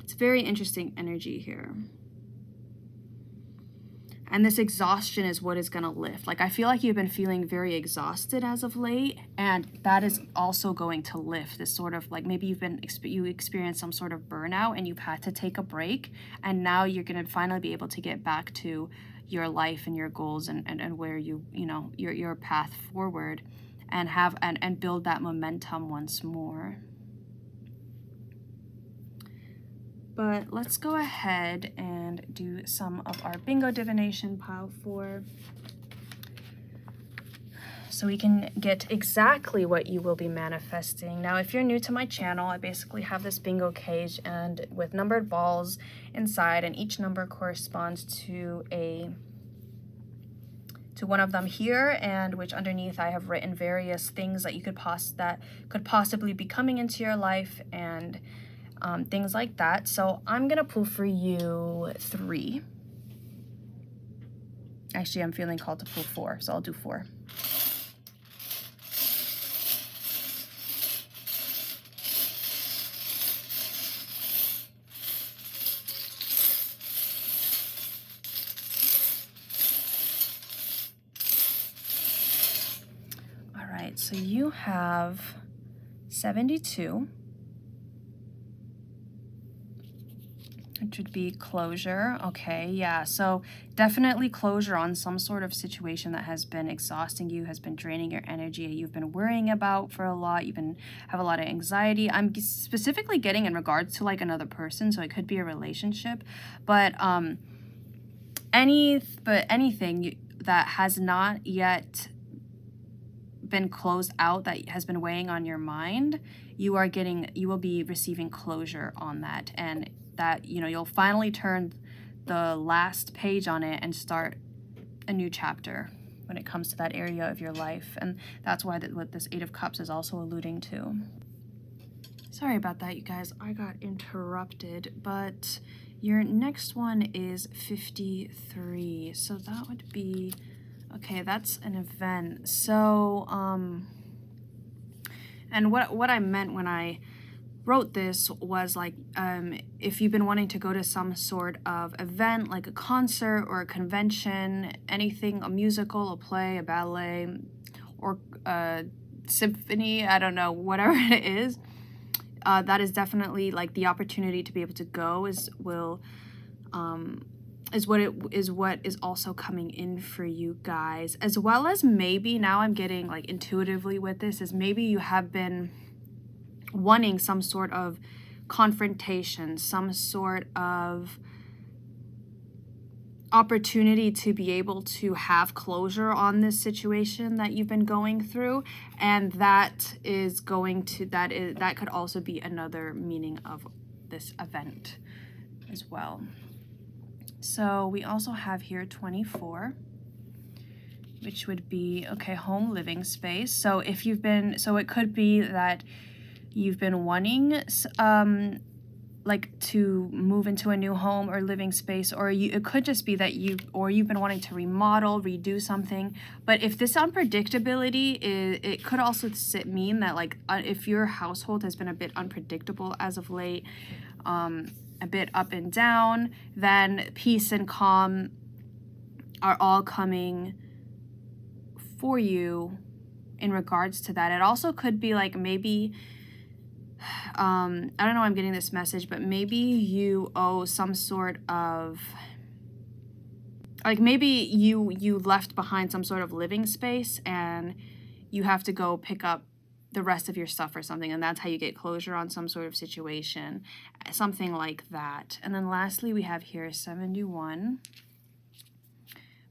it's very interesting energy here. And this exhaustion is what is going to lift. Like, I feel like you've been feeling very exhausted as of late, and that is also going to lift. This sort of like, maybe you experienced some sort of burnout and you've had to take a break, and now you're going to finally be able to get back to your life and your goals and where your path forward, and have and build that momentum once more. But let's go ahead and do some of our bingo divination pile 4, so we can get exactly what you will be manifesting. Now, if you're new to my channel, I basically have this bingo cage and with numbered balls inside, and each number corresponds to one of them here, and which underneath I have written various things that could possibly be coming into your life, and things like that. So I'm gonna pull for you 3. Actually, I'm feeling called to pull 4, so I'll do 4. All right, so you have 72. It should be closure. Okay, yeah. So definitely closure on some sort of situation that has been exhausting you, has been draining your energy, you've been worrying about for a lot, have a lot of anxiety. I'm specifically getting in regards to like another person, so it could be a relationship, but anything that has not yet been closed out, that has been weighing on your mind, you will be receiving closure on that, and that you'll finally turn the last page on it and start a new chapter when it comes to that area of your life. And that's why what this Eight of Cups is also alluding to. Sorry about that, you guys, I got interrupted, but your next one is 53, so that would be, okay, that's an event. So and what I meant when I wrote this was like, if you've been wanting to go to some sort of event, like a concert or a convention, anything, a musical, a play, a ballet, or a symphony, I don't know, whatever it is, that is definitely like the opportunity to be able to go is what is also coming in for you guys. As well as maybe, now I'm getting like intuitively with this, is maybe you have been wanting some sort of confrontation, some sort of opportunity to be able to have closure on this situation that you've been going through, and that could also be another meaning of this event as well. So we also have here 24, which would be, okay, home, living space. So it could be that you've been wanting like to move into a new home or living space, or it could just be that you've been wanting to remodel, redo something. But if this unpredictability it could also mean that like if your household has been a bit unpredictable as of late, a bit up and down, then peace and calm are all coming for you in regards to that. It also could be like maybe, I don't know why I'm getting this message, but maybe you owe some sort of, like maybe you left behind some sort of living space and you have to go pick up the rest of your stuff or something, and that's how you get closure on some sort of situation, something like that. And then lastly, we have here 71,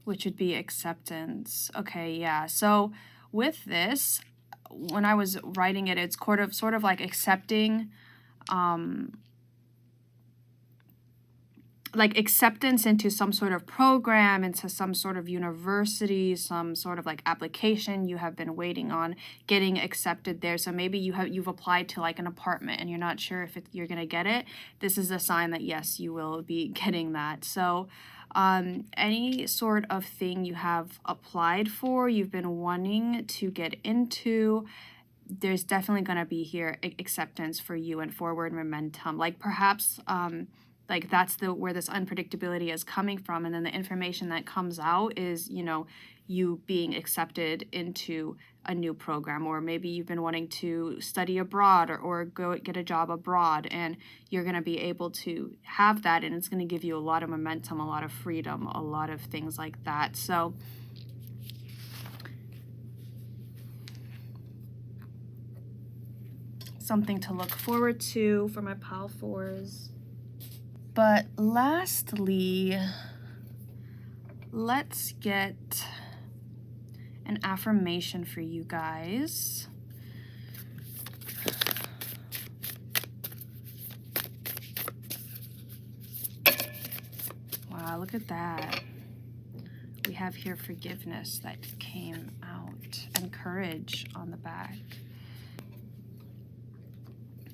which would be acceptance. Okay, yeah. So with this, when I was writing it, it's sort of like accepting, like acceptance into some sort of program, into some sort of university, some sort of like application you have been waiting on getting accepted there. So maybe you've applied to like an apartment and you're not sure if you're gonna get it. This is a sign that yes, you will be getting that. So any sort of thing you have applied for, you've been wanting to get into, there's definitely going to be here acceptance for you and forward momentum. Like perhaps like that's where this unpredictability is coming from, and then the information that comes out is, you know, you being accepted into a new program, or maybe you've been wanting to study abroad or go get a job abroad, and you're going to be able to have that, and it's going to give you a lot of momentum, a lot of freedom, a lot of things like that. So something to look forward to for my pile fours. But lastly, let's get an affirmation for you guys. Wow, look at that. We have here forgiveness that came out and courage on the back.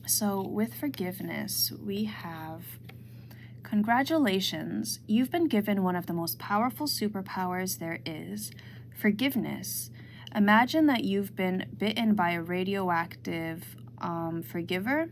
So with forgiveness, we have, congratulations, you've been given one of the most powerful superpowers there is, forgiveness. Imagine that you've been bitten by a radioactive forgiver.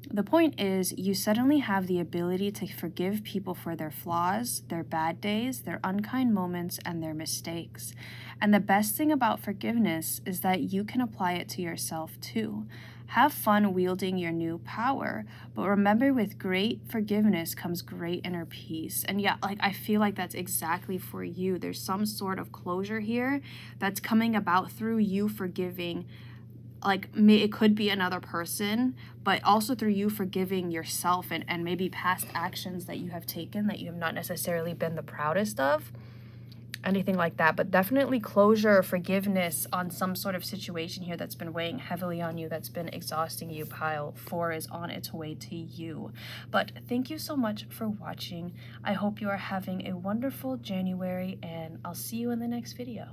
The point is, you suddenly have the ability to forgive people for their flaws, their bad days, their unkind moments, and their mistakes. And the best thing about forgiveness is that you can apply it to yourself too. Have fun wielding your new power, but remember, with great forgiveness comes great inner peace. And yeah, like I feel like that's exactly for you. There's some sort of closure here that's coming about through you forgiving. Like it could be another person, but also through you forgiving yourself and maybe past actions that you have taken that you have not necessarily been the proudest of. Anything like that, but definitely closure, forgiveness on some sort of situation here that's been weighing heavily on you, that's been exhausting you. Pile 4 is on its way to you. But thank you so much for watching. I hope you are having a wonderful January, and I'll see you in the next video.